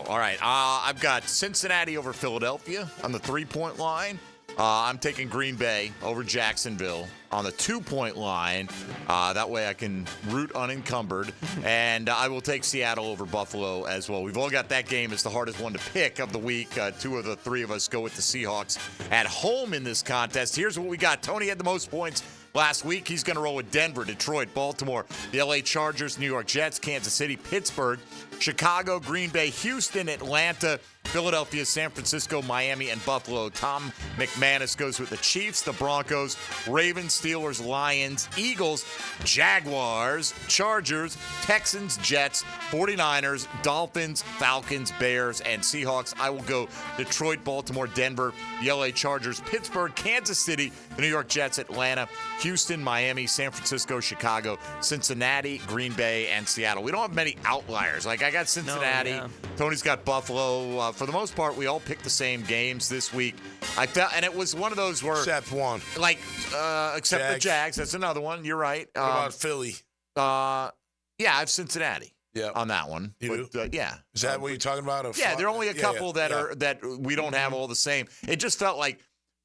All right. I've got Cincinnati over Philadelphia on the 3-point line. I'm taking Green Bay over Jacksonville on the 2-point line. That way I can root unencumbered. And I will take Seattle over Buffalo as well. We've all got that game as the hardest one to pick of the week. 2 of the 3 of us go with the Seahawks at home in this contest. Here's what we got. Tony had the most points last week. He's going to roll with Denver, Detroit, Baltimore, the LA Chargers, New York Jets, Kansas City, Pittsburgh, Chicago, Green Bay, Houston, Atlanta, Philadelphia, San Francisco, Miami, and Buffalo. Tom McManus goes with the Chiefs, the Broncos, Ravens, Steelers, Lions, Eagles, Jaguars, Chargers, Texans, Jets, 49ers, Dolphins, Falcons, Bears, and Seahawks. I will go Detroit, Baltimore, Denver, the LA Chargers, Pittsburgh, Kansas City, the New York Jets, Atlanta, Houston, Miami, San Francisco, Chicago, Cincinnati, Green Bay, and Seattle. We don't have many outliers. Like, I got Cincinnati. No, yeah. Tony's got Buffalo. For the most part, we all picked the same games this week. I felt, and it was one of those where, except one, like except Jags. the Jags. That's another one. You're right. What about Philly? Yeah, I have Cincinnati. Yeah, on that one. You do? Yeah. Is that what you're talking about? Yeah, there are only a couple that are that we don't have Mm-hmm. all the same. It just felt like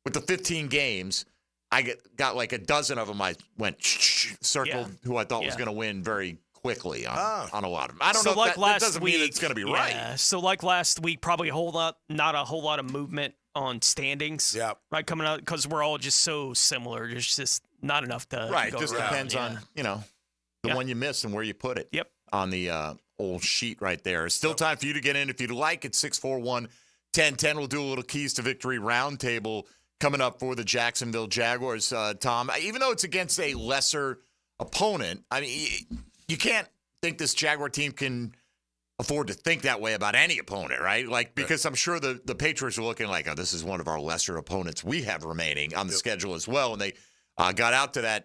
with the 15 games, I got like a dozen of them. I went circled who I thought was going to win very quickly on a lot of them. I don't know. Like that doesn't mean it's going to be right. So like last week, probably not a whole lot of movement on standings. Yeah. Right, coming out because we're all just so similar. There's just not enough to Right. go Just around. depends on the one you miss and where you put it. Yep. On the old sheet right there. Still time for you to get in if you'd like. It's 641-1010. We'll do a little Keys to Victory roundtable coming up for the Jacksonville Jaguars, Tom. Even though it's against a lesser opponent, I mean, you can't think this Jaguar team can afford to think that way about any opponent, right? Like, because I'm sure the Patriots are looking like, oh, this is one of our lesser opponents we have remaining on the schedule as well. And they got out to that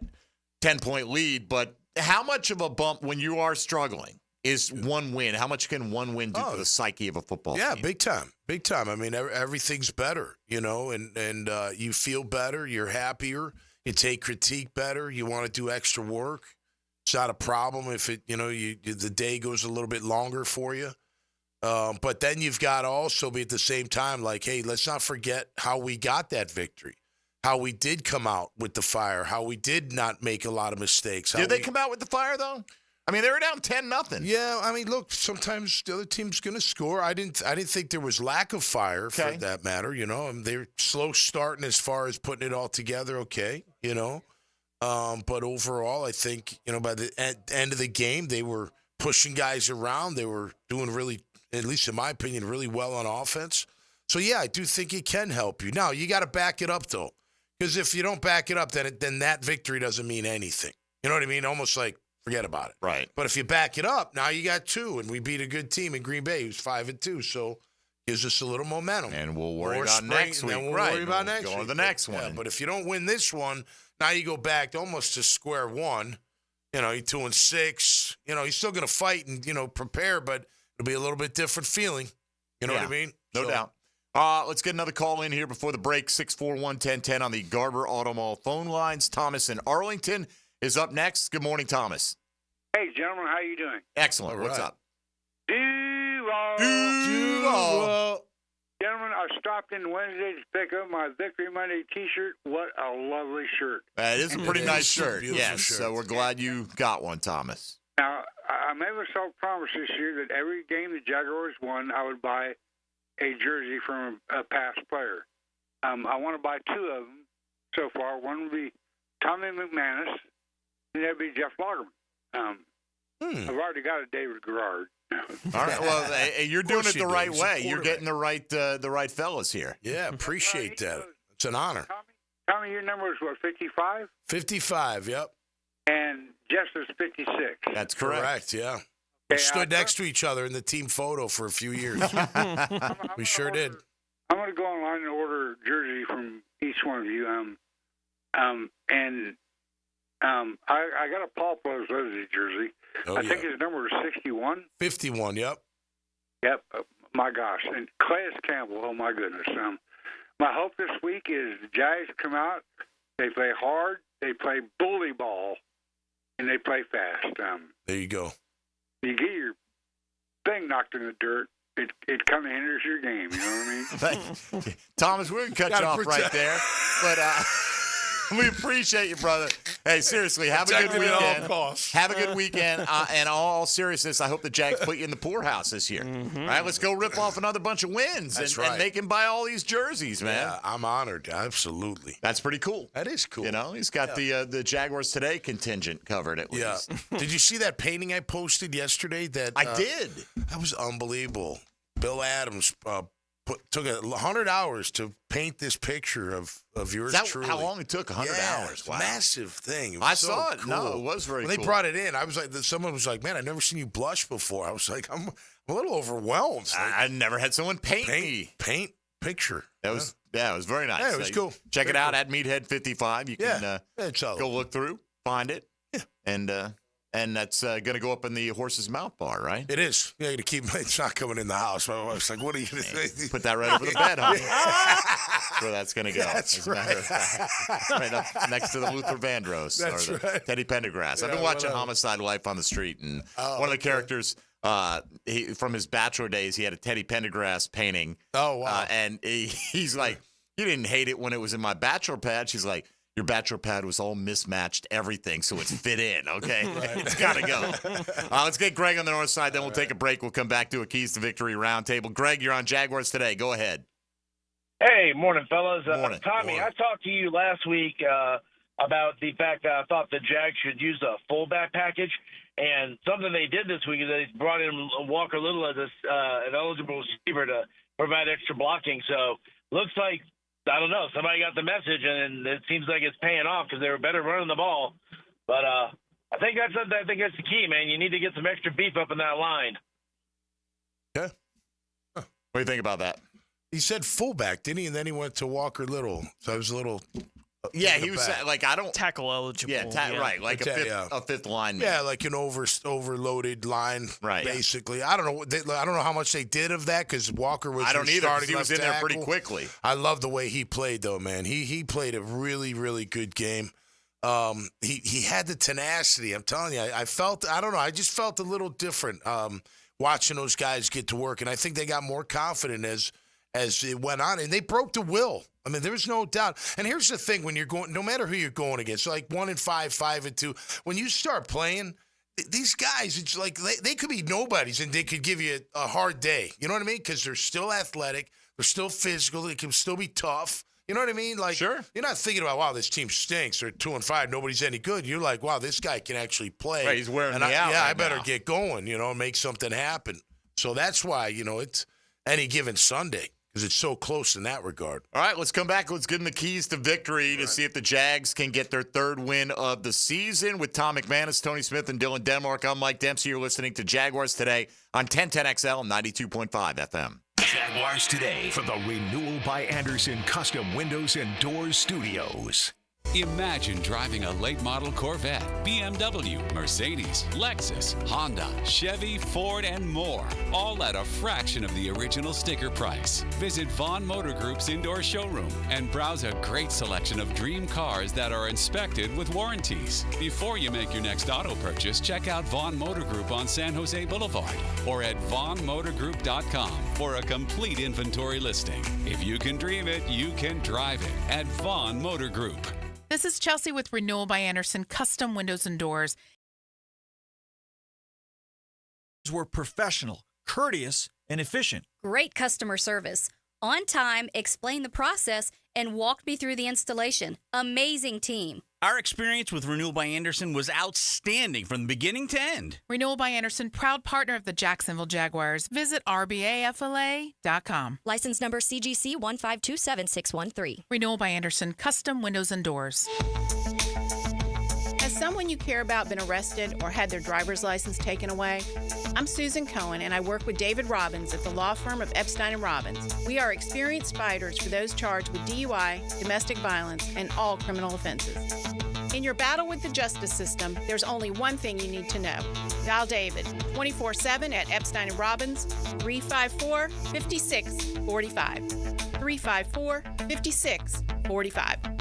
10-point lead. But how much of a bump when you are struggling is one win? How much can one win do for the psyche of a football team? Big time. Big time. I mean, everything's better, and you feel better. You're happier. You take critique better. You want to do extra work. It's not a problem if the day goes a little bit longer for you. But then you've got to also be at the same time like, hey, let's not forget how we got that victory, how we did come out with the fire, how we did not make a lot of mistakes. Did they come out with the fire, though? I mean, they were down 10-0. Yeah, I mean, look, sometimes the other team's going to score. I didn't think there was lack of fire for that matter. They're slow starting as far as putting it all together. But overall, I think by the end of the game, they were pushing guys around. They were doing really, at least in my opinion, really well on offense. So yeah, I do think it can help you. Now you got to back it up though, because if you don't back it up, then that victory doesn't mean anything. You know what I mean? Almost like. Forget about it. Right. But if you back it up, now you got 2, and we beat a good team in Green Bay who's 5-2. So gives us a little momentum. And we'll worry about next week. And then we'll worry about next week. week. Go on to the next one. Yeah, but if you don't win this one, now you go back almost to square one. You're 2-6. He's still going to fight and, prepare, but it'll be a little bit different feeling. You know what I mean? No doubt. Let's get another call in here before the break. 641-1010 on the Garber Auto Mall phone lines. Thomas in Arlington is up next. Good morning, Thomas. Hey, gentlemen, how you doing? Excellent. What's up? Duval. Gentlemen, I stopped in Wednesday to pick up my Victory Monday T-shirt. What a lovely shirt. It is a pretty nice shirt. Yes, shirt. so we're glad you got one, Thomas. Now, I made myself promise this year that every game the Jaguars won, I would buy a jersey from a past player. I want to buy two of them so far. One would be Tommy McManus, and that'd be Jeff Lagerman. I've already got a David Garrard. All right. Well, you're doing it the right way. You're getting the right fellas here. Yeah, appreciate that. It's an honor. Tommy, your number is what, 55? 55, yep. And Jeff is 56. That's correct. Yeah. We stood next to each other in the team photo for a few years. We sure did. I'm going to go online and order a jersey from each one of you. I got a Paul Pelosi jersey. I think his number is 61. 51, yep. Yep. My gosh. And Calais Campbell, oh my goodness. My hope this week is the Jags come out, they play hard, they play bully ball, and they play fast. There you go. You get your thing knocked in the dirt, it kind of hinders your game. You know what I mean? Thomas, we're going to cut you off right there. But we appreciate you, brother. Hey, seriously, have a good weekend. Have a good weekend. And all seriousness, I hope the Jags put you in the poorhouse this year. Mm-hmm. All right, let's go rip off another bunch of wins. And they can buy all these jerseys, man. Yeah, I'm honored. Absolutely. That's pretty cool. That is cool. He's got the Jaguars Today contingent covered at least. Yeah. Did you see that painting I posted yesterday? I did. That was unbelievable. Bill Adams took 100 hours to paint this picture of yours truly. How long it took? 100 hours. Wow. Massive thing. I saw it. Cool. No, it was very cool. When they brought it in, I was like, someone was like, man, I've never seen you blush before. I was like, I'm a little overwhelmed. I never had someone paint picture. That was it was very nice. Yeah, it was cool. Check it out at Meathead55. You can go look through, find it, and that's going to go up in the Horse's Mouth bar, right? It is. Yeah, you got to keep. It's not coming in the house. My wife's like, "What are you going to do?" Put that right over the bed, honey. That's where that's going to go. That's right. Right up next to the Luther Vandross or the Teddy Pendergrass. I've been watching Homicide: Life on the Street, and one of the characters from his bachelor days, he had a Teddy Pendergrass painting. Oh wow! And he's like, "You didn't hate it when it was in my bachelor pad." She's like, your bachelor pad was all mismatched, everything, so it's fit in, okay? Right. It's got to go. Let's get Greg on the north side, then we'll take a break. We'll come back to a Keys to Victory roundtable. Greg, you're on Jaguars Today. Go ahead. Hey, morning, fellas. Morning. Tommy, I talked to you last week about the fact that I thought the Jags should use a fullback package, and something they did this week is they brought in Walker Little as an eligible receiver to provide extra blocking. So looks like, I don't know, somebody got the message, and it seems like it's paying off because they were better running the ball. But I think that's the key, man. You need to get some extra beef up in that line. Yeah. What do you think about that? He said fullback, didn't he? And then he went to Walker Little. So I was a little. Yeah, he was like, I don't tackle eligible. Yeah, right, like a fifth lineman. Yeah, like an overloaded line, right? Basically, I don't know. I don't know how much they did of that because Walker was. I don't either. Because he was in there tackle. pretty quickly. I love the way he played, though, man. He played a really, really good game. He had the tenacity. I'm telling you, I felt. I don't know. I just felt a little different watching those guys get to work, and I think they got more confident as it went on, and they broke the will. I mean, there's no doubt. And here's the thing: when you're going, no matter who you're going against, like 1-5, 5-2, when you start playing, these guys, it's like they could be nobodies, and they could give you a hard day. You know what I mean? Because they're still athletic, they're still physical, they can still be tough. You know what I mean? Like, sure. You're not thinking about, wow, this team stinks. They're 2-5, nobody's any good. You're like, wow, this guy can actually play. Right, he's wearing me out. Yeah, right I better now. get going. And make something happen. So that's why it's any given Sunday. Because it's so close in that regard. All right, let's come back. Let's give them the keys to victory to see if the Jags can get their third win of the season. With Tom McManus, Tony Smith, and Dylan Denmark, I'm Mike Dempsey. You're listening to Jaguars Today on 1010XL 92.5 FM. Jaguars Today from the Renewal by Anderson Custom Windows and Doors Studios. Imagine driving a late model Corvette, BMW, Mercedes, Lexus, Honda, Chevy, Ford, and more, all at a fraction of the original sticker price. Visit Vaughn Motor Group's indoor showroom and browse a great selection of dream cars that are inspected with warranties. Before you make your next auto purchase, check out Vaughn Motor Group on San Jose Boulevard or at vaughnmotorgroup.com for a complete inventory listing. If you can dream it, you can drive it at Vaughn Motor Group. This is Chelsea with Renewal by Anderson Custom Windows and Doors. We're professional, courteous, and efficient. Great customer service. On time, explained the process, and walked me through the installation. Amazing team. Our experience with Renewal by Anderson was outstanding from the beginning to end. Renewal by Anderson, proud partner of the Jacksonville Jaguars. Visit rbafla.com. License number CGC 1527613. Renewal by Anderson, Custom Windows and Doors. Has someone you care about been arrested or had their driver's license taken away? I'm Susan Cohen, and I work with David Robbins at the law firm of Epstein & Robbins. We are experienced fighters for those charged with DUI, domestic violence, and all criminal offenses. In your battle with the justice system, there's only one thing you need to know. Dial David 24/7 at Epstein & Robbins, 354-5645. 354-5645.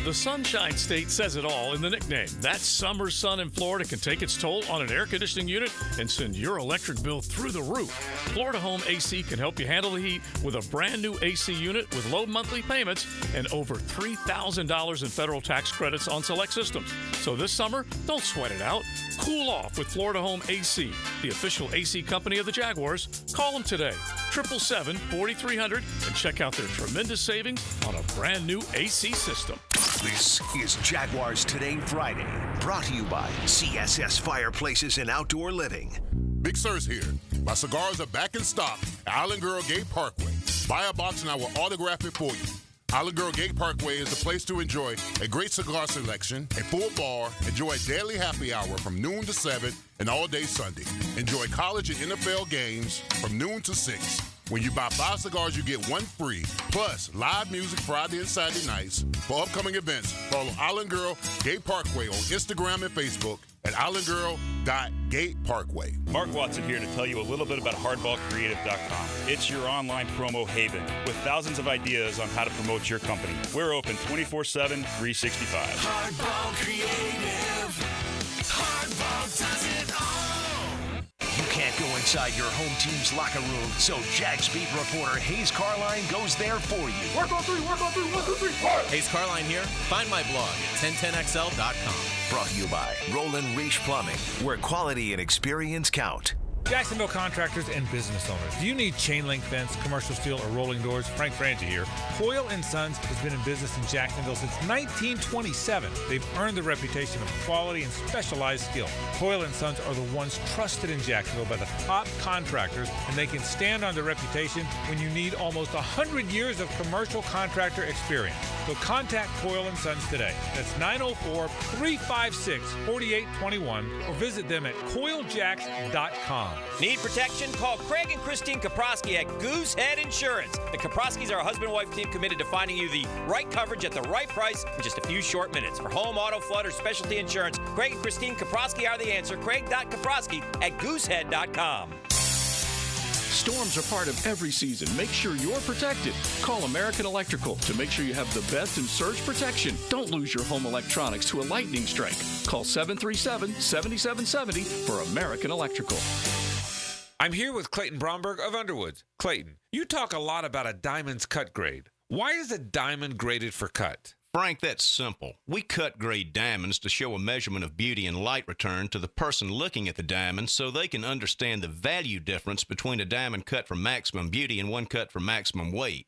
The Sunshine State says it all in the nickname. That summer sun in Florida can take its toll on an air conditioning unit and send your electric bill through the roof. Florida Home AC can help you handle the heat with a brand new AC unit with low monthly payments and over $3,000 in federal tax credits on select systems. So this summer, don't sweat it out. Cool off with Florida Home AC, the official AC company of the Jaguars. Call them today, 777-4300, and check out their tremendous savings on a brand new AC system. This is Jaguars Today Friday, brought to you by CSS Fireplaces and Outdoor Living. Big Sur's here. My cigars are back in stock at Island Girl Gate Parkway. Buy a box and I will autograph it for you. Island Girl Gate Parkway is the place to enjoy a great cigar selection, a full bar, enjoy a daily happy hour from noon to 7 and all day Sunday. Enjoy college and NFL games from noon to 6. When you buy 5 cigars, you get 1 free. Plus, live music Friday and Saturday nights. For upcoming events, follow Island Girl Gate Parkway on Instagram and Facebook at islandgirl.gateparkway. Mark Watson here to tell you a little bit about hardballcreative.com. It's your online promo haven with thousands of ideas on how to promote your company. We're open 24/7, 365. Hardball Creative. Hardball does it all. You can't go inside your home team's locker room, so Jags beat reporter Hayes Carline goes there for you. Work on three, 1, 2, 3. Hayes Carline here. Find my blog at 1010XL.com. Brought to you by Roland Reach Plumbing, where quality and experience count. Jacksonville contractors and business owners. Do you need chain link fence, commercial steel, or rolling doors? Frank Frangie here. Coyle & Sons has been in business in Jacksonville since 1927. They've earned the reputation of quality and specialized skill. Coyle & Sons are the ones trusted in Jacksonville by the top contractors, and they can stand on their reputation when you need almost 100 years of commercial contractor experience. So contact Coyle & Sons today. That's 904-356-4821 or visit them at coiljacks.com. Need protection? Call Craig and Christine Kaprosky at Goosehead Insurance. The Kaproskys are a husband-wife team committed to finding you the right coverage at the right price in just a few short minutes. For home, auto, flood, or specialty insurance, Craig and Christine Kaprosky are the answer. Craig.Kaprosky at goosehead.com. Storms are part of every season. Make sure you're protected. Call American Electrical to make sure you have the best in surge protection. Don't lose your home electronics to a lightning strike. Call 737-7770 for American Electrical. I'm here with Clayton Bromberg of Underwoods. Clayton, you talk a lot about a diamond's cut grade. Why is a diamond graded for cut? Frank, that's simple. We cut grade diamonds to show a measurement of beauty and light return to the person looking at the diamond so they can understand the value difference between a diamond cut for maximum beauty and one cut for maximum weight.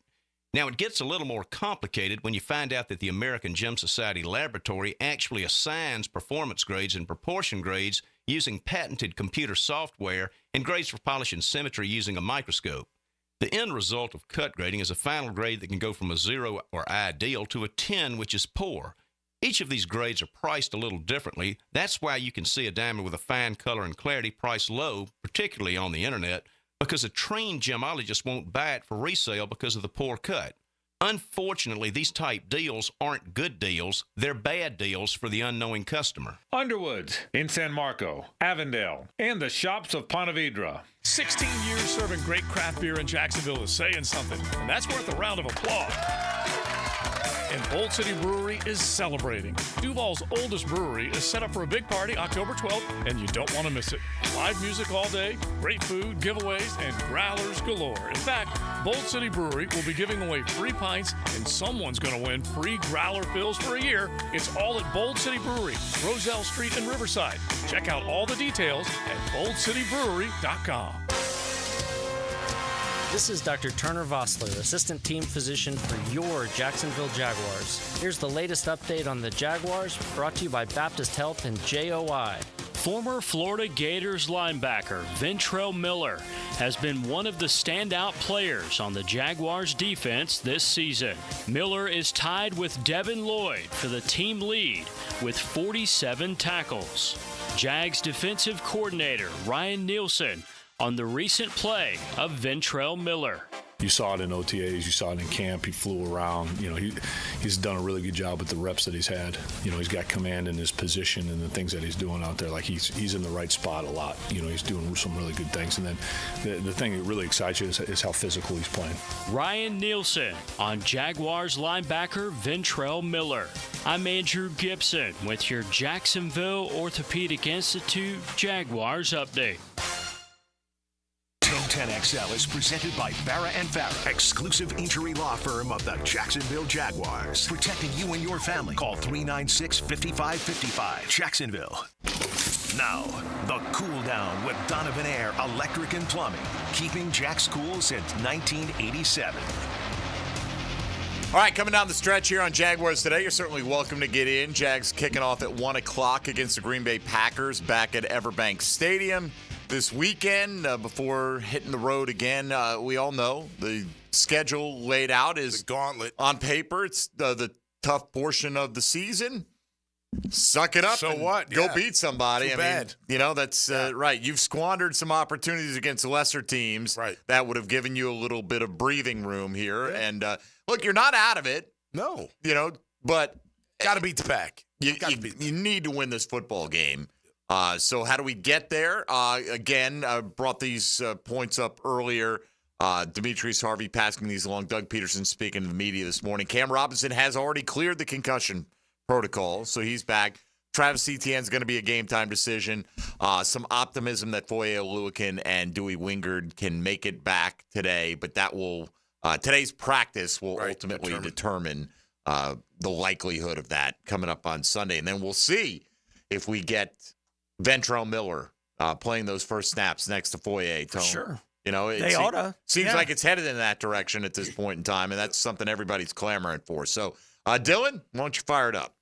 Now, it gets a little more complicated when you find out that the American Gem Society Laboratory actually assigns performance grades and proportion grades using patented computer software and grades for polish and symmetry using a microscope. The end result of cut grading is a final grade that can go from a 0 or ideal to a 10, which is poor. Each of these grades are priced a little differently. That's why you can see a diamond with a fine color and clarity priced low, particularly on the internet, because a trained gemologist won't buy it for resale because of the poor cut. Unfortunately, these type deals aren't good deals. They're bad deals for the unknowing customer. Underwoods in San Marco, Avondale, and the shops of Ponte Vedra. 16 years serving great craft beer in Jacksonville is saying something, and that's worth a round of applause. And Bold City Brewery is celebrating. Duval's oldest brewery is set up for a big party October 12th, and you don't want to miss it. Live music all day, great food, giveaways, and growlers galore. In fact, Bold City Brewery will be giving away free pints, and someone's going to win free growler fills for a year. It's all at Bold City Brewery, Roselle Street in Riverside. Check out all the details at boldcitybrewery.com. This is Dr. Turner Vossler, Assistant Team Physician for your Jacksonville Jaguars. Here's the latest update on the Jaguars, brought to you by Baptist Health and JOI. Former Florida Gators linebacker Ventrell Miller has been one of the standout players on the Jaguars defense this season. Miller is tied with Devin Lloyd for the team lead with 47 tackles. Jags defensive coordinator Ryan Nielsen on the recent play of Ventrell Miller. You saw it in OTAs, you saw it in camp. He flew around. He's done a really good job with the reps that he's had. He's got command in his position and the things that he's doing out there. Like he's in the right spot a lot. He's doing some really good things. And then the thing that really excites you is how physical he's playing. Ryan Nielsen on Jaguars linebacker Ventrell Miller. I'm Andrew Gibson with your Jacksonville Orthopedic Institute Jaguars update. 1010XL is presented by Farah & Farah, exclusive injury law firm of the Jacksonville Jaguars. Protecting you and your family. Call 396-5555. Jacksonville. Now, the cool down with Donovan Air Electric and Plumbing. Keeping Jack's cool since 1987. All right, coming down the stretch here on Jaguars Today. You're certainly welcome to get in. Jags kicking off at 1 o'clock against the Green Bay Packers back at Everbank Stadium. This weekend, before hitting the road again, we all know the schedule laid out is the gauntlet. On paper. It's the tough portion of the season. Suck it up. So and what? Go Yeah. beat somebody. Too bad. That's right. You've squandered some opportunities against lesser teams. Right. That would have given you a little bit of breathing room here. Yeah. And look, you're not out of it. No. But got to beat the Pack. You need to win this football game. So how do we get there? Again, I brought these points up earlier. Demetrius Harvey passing these along. Doug Peterson speaking to the media this morning. Cam Robinson has already cleared the concussion protocol, so he's back. Travis Etienne's going to be a game-time decision. Some optimism that Foye Oluokun and Dewey Wingard can make it back today, but that will today's practice will ultimately determine the likelihood of that coming up on Sunday. And then we'll see if we get Ventrell Miller playing those first snaps next to Foye. Sure. They oughta. Seems like it's headed in that direction at this point in time, and that's something everybody's clamoring for. So, Dylan, why don't you fire it up?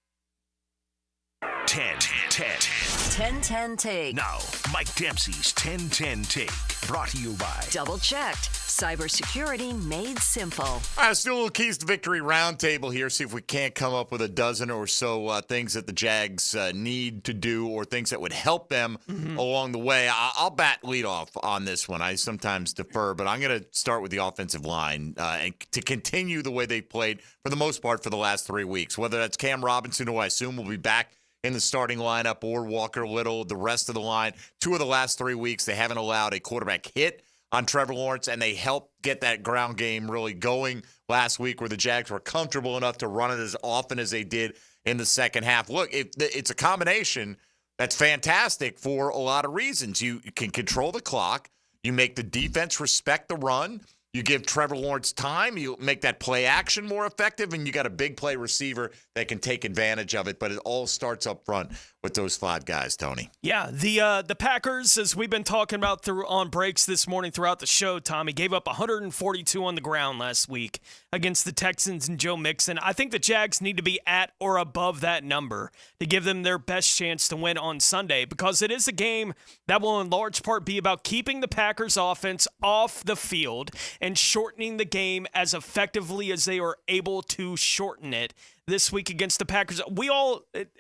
10-10 take. Now, Mike Dempsey's 10-10 take. Brought to you by Double checked. Cybersecurity made simple. All right, let's do a little Keys to Victory roundtable here, see if we can't come up with a dozen or so things that the Jags need to do or things that would help them along the way. I'll bat lead off on this one. I sometimes defer, but I'm going to start with the offensive line and to continue the way they played for the most part for the last 3 weeks, whether that's Cam Robinson, who I assume will be back in the starting lineup, or Walker Little, the rest of the line. 2 of the last 3 weeks, they haven't allowed a quarterback hit on Trevor Lawrence, and they helped get that ground game really going last week, where the Jags were comfortable enough to run it as often as they did in the second half. Look, it's a combination that's fantastic for a lot of reasons. You can control the clock. You make the defense respect the run. You give Trevor Lawrence time. You make that play action more effective, and you got a big play receiver that can take advantage of it. But it all starts up front with those 5 guys, Tony. Yeah, the Packers, as we've been talking about on breaks this morning throughout the show, Tommy, gave up 142 on the ground last week against the Texans and Joe Mixon. I think the Jags need to be at or above that number to give them their best chance to win on Sunday, because it is a game that will in large part be about keeping the Packers offense off the field and shortening the game as effectively as they are able to shorten it this week against the Packers.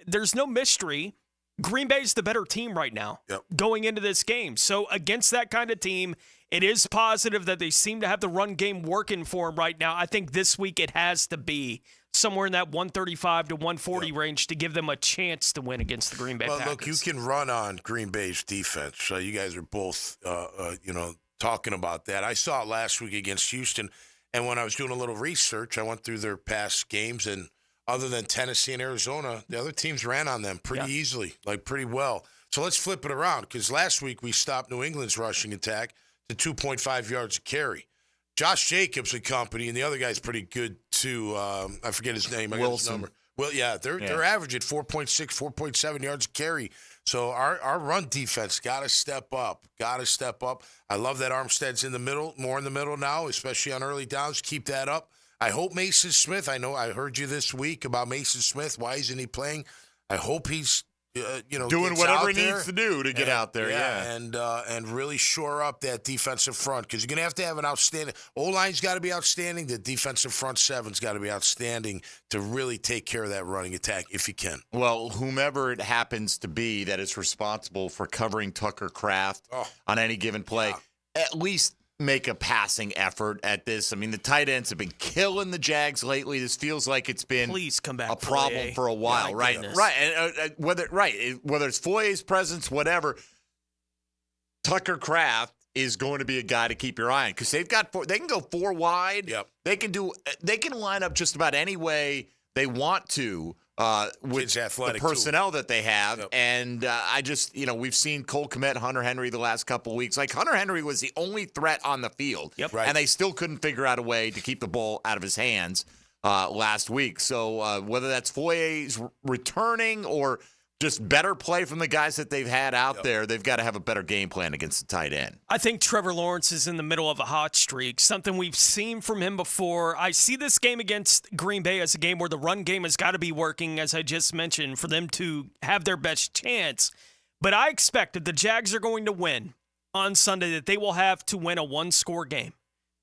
There's no mystery. Green Bay's the better team right now going into this game. So against that kind of team, It is positive that they seem to have the run game working for them right now. I think this week it has to be somewhere in that 135 to 140 range to give them a chance to win against the Green Bay Packers. Look, you can run on Green Bay's defense. So you guys are both, talking about that. I saw it last week against Houston, and when I was doing a little research, I went through their past games, and other than Tennessee and Arizona, the other teams ran on them pretty easily, like pretty well. So let's flip it around, because last week we stopped New England's rushing attack to 2.5 yards a carry. Josh Jacobs and company, and the other guy's pretty good too. I forget his name. I got his number. Well, they're average at 4.6, 4.7 yards a carry. So our run defense got to step up. I love that Armstead's in the middle, more in the middle now, especially on early downs. Keep that up. I hope Mason Smith. I know I heard you this week about Mason Smith. Why isn't he playing? I hope he's doing whatever he needs to do to get out there, and really shore up that defensive front, because you're going to have an outstanding O-line's got to be outstanding. The defensive front seven's got to be outstanding to really take care of that running attack if you can. Well, whomever it happens to be that is responsible for covering Tucker Kraft on any given play, at least make a passing effort at this. I mean, the tight ends have been killing the Jags lately. This feels like it's been a problem for a while, right? Goodness. Right. And whether it's Foye's presence, whatever, Tucker Kraft is going to be a guy to keep your eye on, because they can go four wide. Yep. They can line up just about any way they want to. With the personnel that they have. Yep. And we've seen Cole Kmet, Hunter Henry the last couple of weeks. Like, Hunter Henry was the only threat on the field. Yep. Right. And they still couldn't figure out a way to keep the ball out of his hands last week. So whether that's Foye's returning or just better play from the guys that they've had out there, they've got to have a better game plan against the tight end. I think Trevor Lawrence is in the middle of a hot streak, something we've seen from him before. I see this game against Green Bay as a game where the run game has got to be working, as I just mentioned, for them to have their best chance. But I expect that the Jags are going to win on Sunday, that they will have to win a one-score game,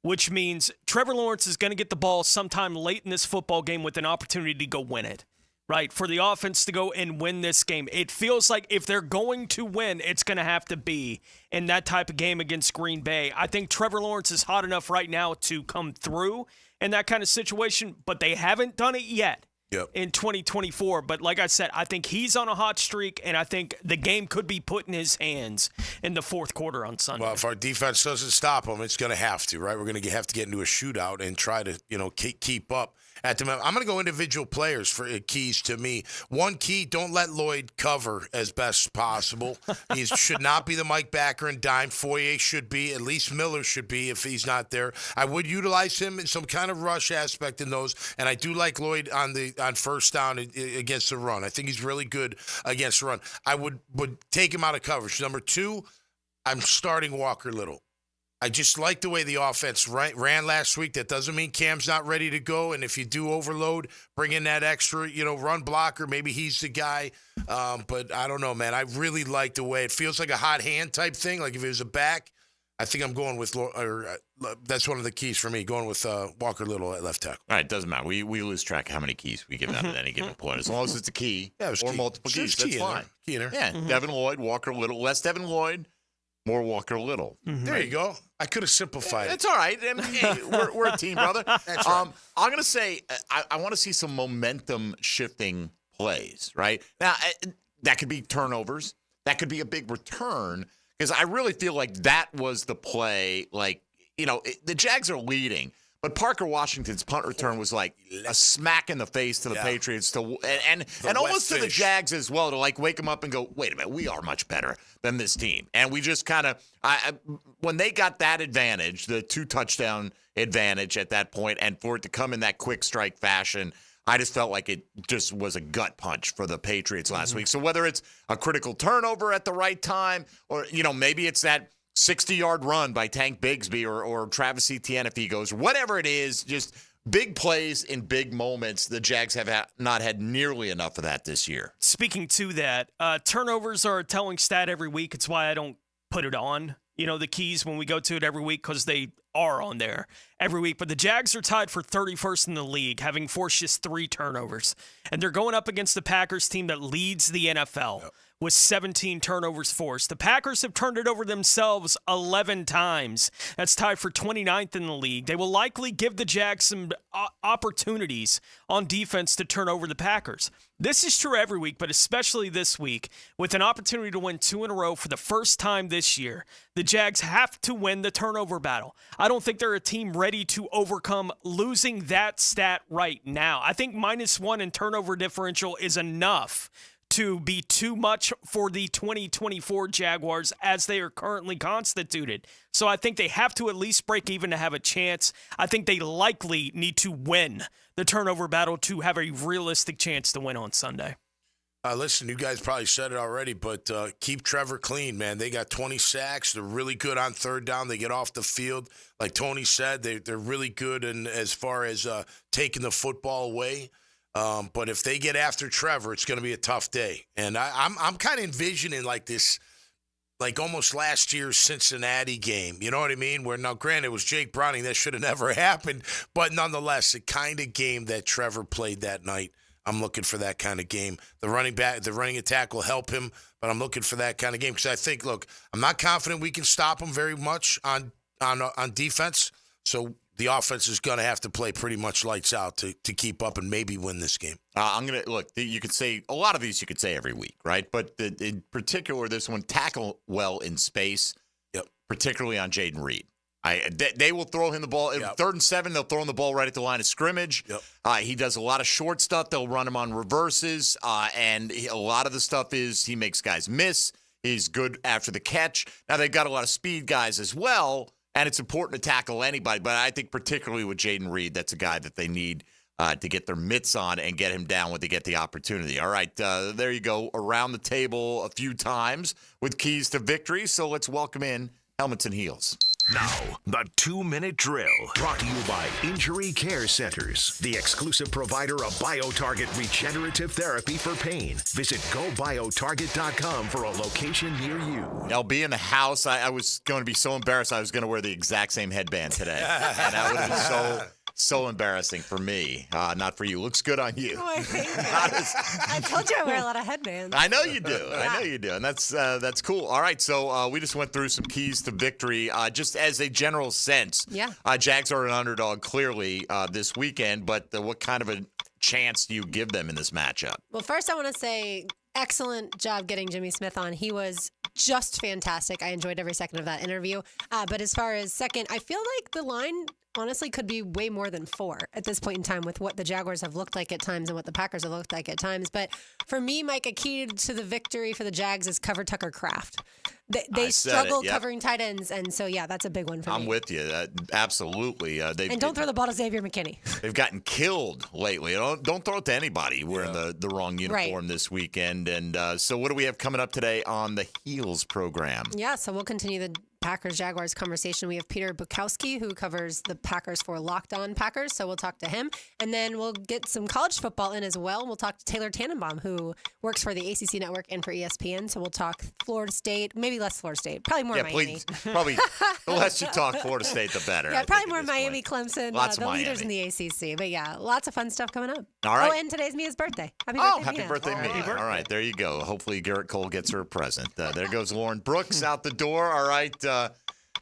which means Trevor Lawrence is going to get the ball sometime late in this football game with an opportunity to go win it. Right, for the offense to go and win this game. It feels like if they're going to win, it's going to have to be in that type of game against Green Bay. I think Trevor Lawrence is hot enough right now to come through in that kind of situation, but they haven't done it yet in 2024. But like I said, I think he's on a hot streak, and I think the game could be put in his hands in the fourth quarter on Sunday. Well, if our defense doesn't stop them, it's going to have to, right? We're going to have to get into a shootout and try to, keep up. I'm going to go individual players for keys to me. One key, don't let Lloyd cover as best possible. He should not be the Mike Backer and dime. Foye should be. At least Miller should be if he's not there. I would utilize him in some kind of rush aspect in those, and I do like Lloyd on first down against the run. I think he's really good against the run. I would take him out of coverage. Number two, I'm starting Walker Little. I just like the way the offense ran last week. That doesn't mean Cam's not ready to go. And if you do overload, bring in that extra, run blocker. Maybe he's the guy. But I don't know, man. I really like the way it feels like a hot hand type thing. Like if it was a back, I think I'm going with, that's one of the keys for me, going with Walker Little at left tackle. All right, doesn't matter. We lose track of how many keys we give out at any given point. As long as it's a key or multiple keys, that's fine. Key in there. Yeah, Devin Lloyd, Walker Little. Less Devin Lloyd, more Walker Little. There you go. I could have simplified it. It's all right. I mean, hey, we're a team, brother. That's right. I'm going to say I want to see some momentum shifting plays, right? Now, that could be turnovers. That could be a big return, because I really feel like that was the play. Like, the Jags are leading, but Parker Washington's punt return was like a smack in the face to the Patriots, and almost to the Jags as well, to like wake them up and go, wait a minute, we are much better than this team. And we just kind of, when they got that advantage, the 2-touchdown advantage at that point, and for it to come in that quick strike fashion, I just felt like it just was a gut punch for the Patriots last week. So whether it's a critical turnover at the right time, or, maybe it's that 60-yard run by Tank Bigsby or Travis Etienne if he goes, whatever it is, just big plays in big moments. The Jags have not had nearly enough of that this year. Speaking to that, turnovers are a telling stat every week. It's why I don't put it on, the keys when we go to it every week, because they are on there every week. But the Jags are tied for 31st in the league, having forced just 3 turnovers. And they're going up against the Packers team that leads the NFL with 17 turnovers forced. The Packers have turned it over themselves 11 times. That's tied for 29th in the league. They will likely give the Jags some opportunities on defense to turn over the Packers. This is true every week, but especially this week, with an opportunity to win 2 in a row for the first time this year. The Jags have to win the turnover battle. I don't think they're a team ready to overcome losing that stat right now. I think -1 in turnover differential is enough to be too much for the 2024 Jaguars as they are currently constituted. So I think they have to at least break even to have a chance. I think they likely need to win the turnover battle to have a realistic chance to win on Sunday. Listen, you guys probably said it already, but keep Trevor clean, man. They got 20 sacks. They're really good on third down. They get off the field. Like Tony said, they're really good in as far as taking the football away. But if they get after Trevor, it's going to be a tough day. And I'm kind of envisioning like this, like almost last year's Cincinnati game. You know what I mean? Where now, granted, it was Jake Browning. That should have never happened. But nonetheless, the kind of game that Trevor played that night, I'm looking for that kind of game. The running attack will help him, but I'm looking for that kind of game because I think, look, I'm not confident we can stop him very much on defense. So the offense is going to have to play pretty much lights out to keep up and maybe win this game. I'm going to look. You could say a lot of these. You could say every week, right? But in particular, this one, tackle well in space. Yep. Particularly on Jaden Reed. They will throw him the ball. Yep. 3rd and 7, they'll throw him the ball right at the line of scrimmage. Yep. He does a lot of short stuff. They'll run him on reverses. And a lot of the stuff is he makes guys miss. He's good after the catch. Now, they've got a lot of speed guys as well, and it's important to tackle anybody. But I think particularly with Jaden Reed, that's a guy that they need to get their mitts on and get him down when they get the opportunity. All right, there you go. Around the table a few times with keys to victory. So let's welcome in Helmets and Heels. Now, the 2-minute drill, brought to you by Injury Care Centers, the exclusive provider of BioTarget regenerative therapy for pain. Visit GoBioTarget.com for a location near you. LB in the house. I was going to be so embarrassed I was going to wear the exact same headband today. And that would have been so embarrassing for me, not for you. Looks good on you. Oh, I told you I wear a lot of headbands. I know you do. I know you do. And that's cool. All right, so we just went through some keys to victory. Just as a general sense, Jags are an underdog clearly this weekend, but what kind of a chance do you give them in this matchup? Well, first I want to say excellent job getting Jimmy Smith on. He was just fantastic. I enjoyed every second of that interview. But as far as second, I feel like the line honestly could be way more than 4 at this point in time with what the Jaguars have looked like at times and what the Packers have looked like at times. But for me, Mike, a key to the victory for the Jags is cover Tucker Kraft. They struggle covering tight ends, and so, that's a big one for me. I'm with you. Absolutely. And don't throw the ball to Xavier McKinney. They've gotten killed lately. Don't throw it to anybody wearing the wrong uniform this weekend. And so what do we have coming up today on the Heels program? Yeah, so we'll continue the Packers-Jaguars conversation. We have Peter Bukowski, who covers the Packers for Locked On Packers, so we'll talk to him. And then we'll get some college football in as well. We'll talk to Taylor Tannenbaum, who works for the ACC Network and for ESPN. So we'll talk Florida State, maybe less Florida State, probably more Miami. Please, probably the less you talk Florida State, the better. Yeah, probably more Miami, Clemson, the leaders in the ACC. But lots of fun stuff coming up. All right. Oh, and today's Mia's birthday. Happy birthday, Mia. All right, there you go. Hopefully Garrett Cole gets her a present. There goes Lauren Brooks out the door. All right,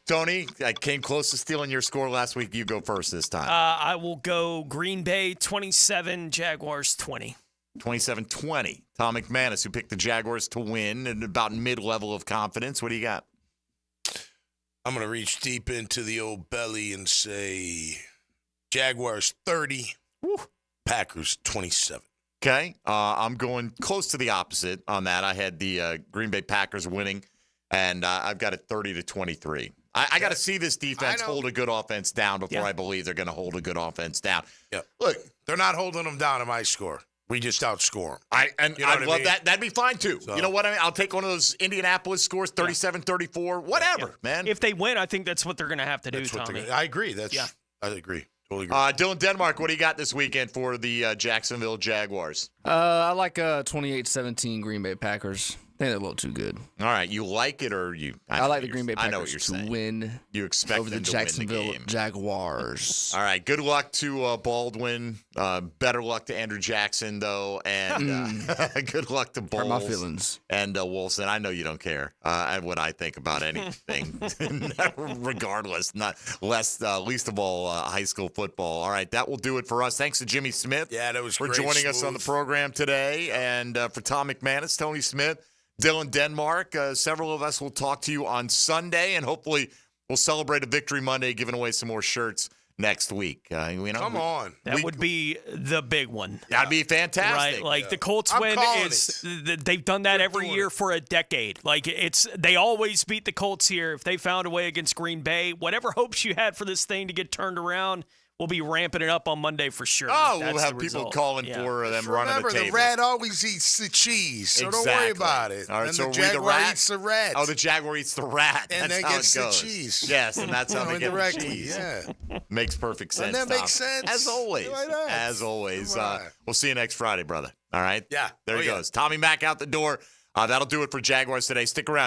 Tony, I came close to stealing your score last week. You go first this time. I will go Green Bay 27, Jaguars 20. 27-20. Tom McManus, who picked the Jaguars to win and about mid-level of confidence. What do you got? I'm going to reach deep into the old belly and say Jaguars 30, Packers 27. Okay. I'm going close to the opposite on that. I had the Green Bay Packers winning, and I've got it 30-23. I got to see this defense hold a good offense down before I believe they're going to hold a good offense down. Yeah. Look, they're not holding them down in my score. We just outscore them. I love that. That'd be fine, too. So, you know what I mean? I'll take one of those Indianapolis scores, 37-34, whatever, man. If they win, I think that's what they're going to have to do, Tommy. I agree. I agree. Totally agree. Dylan Denmark, what do you got this weekend for the Jacksonville Jaguars? I like 28-17 Green Bay Packers. they're a little too good. All right, you like it or you? I like the Green Bay I know what Packers you're to saying. win. You expect over the them to Jacksonville win the game. Jaguars. All right, good luck to Baldwin. Better luck to Andrew Jackson, though, and good luck to Bowles. Hurt my feelings. And Wilson. I know you don't care what I think about anything, regardless. Not least of all high school football. All right, that will do it for us. Thanks to Jimmy Smith. Yeah, that was for great, joining us on the program today, and for Tom McManus, Tony Smith, Dylan Denmark. Several of us will talk to you on Sunday, and hopefully we'll celebrate a Victory Monday, giving away some more shirts next week. Come on. That would be the big one. That'd be fantastic. Right, like the Colts I'm win calling is they've done that every year for a decade. Like they always beat the Colts here. If they found a way against Green Bay, whatever hopes you had for this thing to get turned around, we'll be ramping it up on Monday for sure. Oh, That's we'll have the people result. calling Yeah. for them Just running remember, the table. the rat always eats the cheese, so don't worry about it. All right, and so the are we Jaguar the rat? eats the rat. Oh, the Jaguar eats the rat. And That's then how gets it the goes. cheese. Yes, and that's how they get the indirectly, cheese. yeah. Makes perfect sense. Doesn't that make Tom. sense? As always. Why not? As always. Come on. We'll see you next Friday, brother. All right? Yeah. There Oh, he yeah. goes. Tommy Mack out the door. That'll do it for Jaguars Today. Stick around.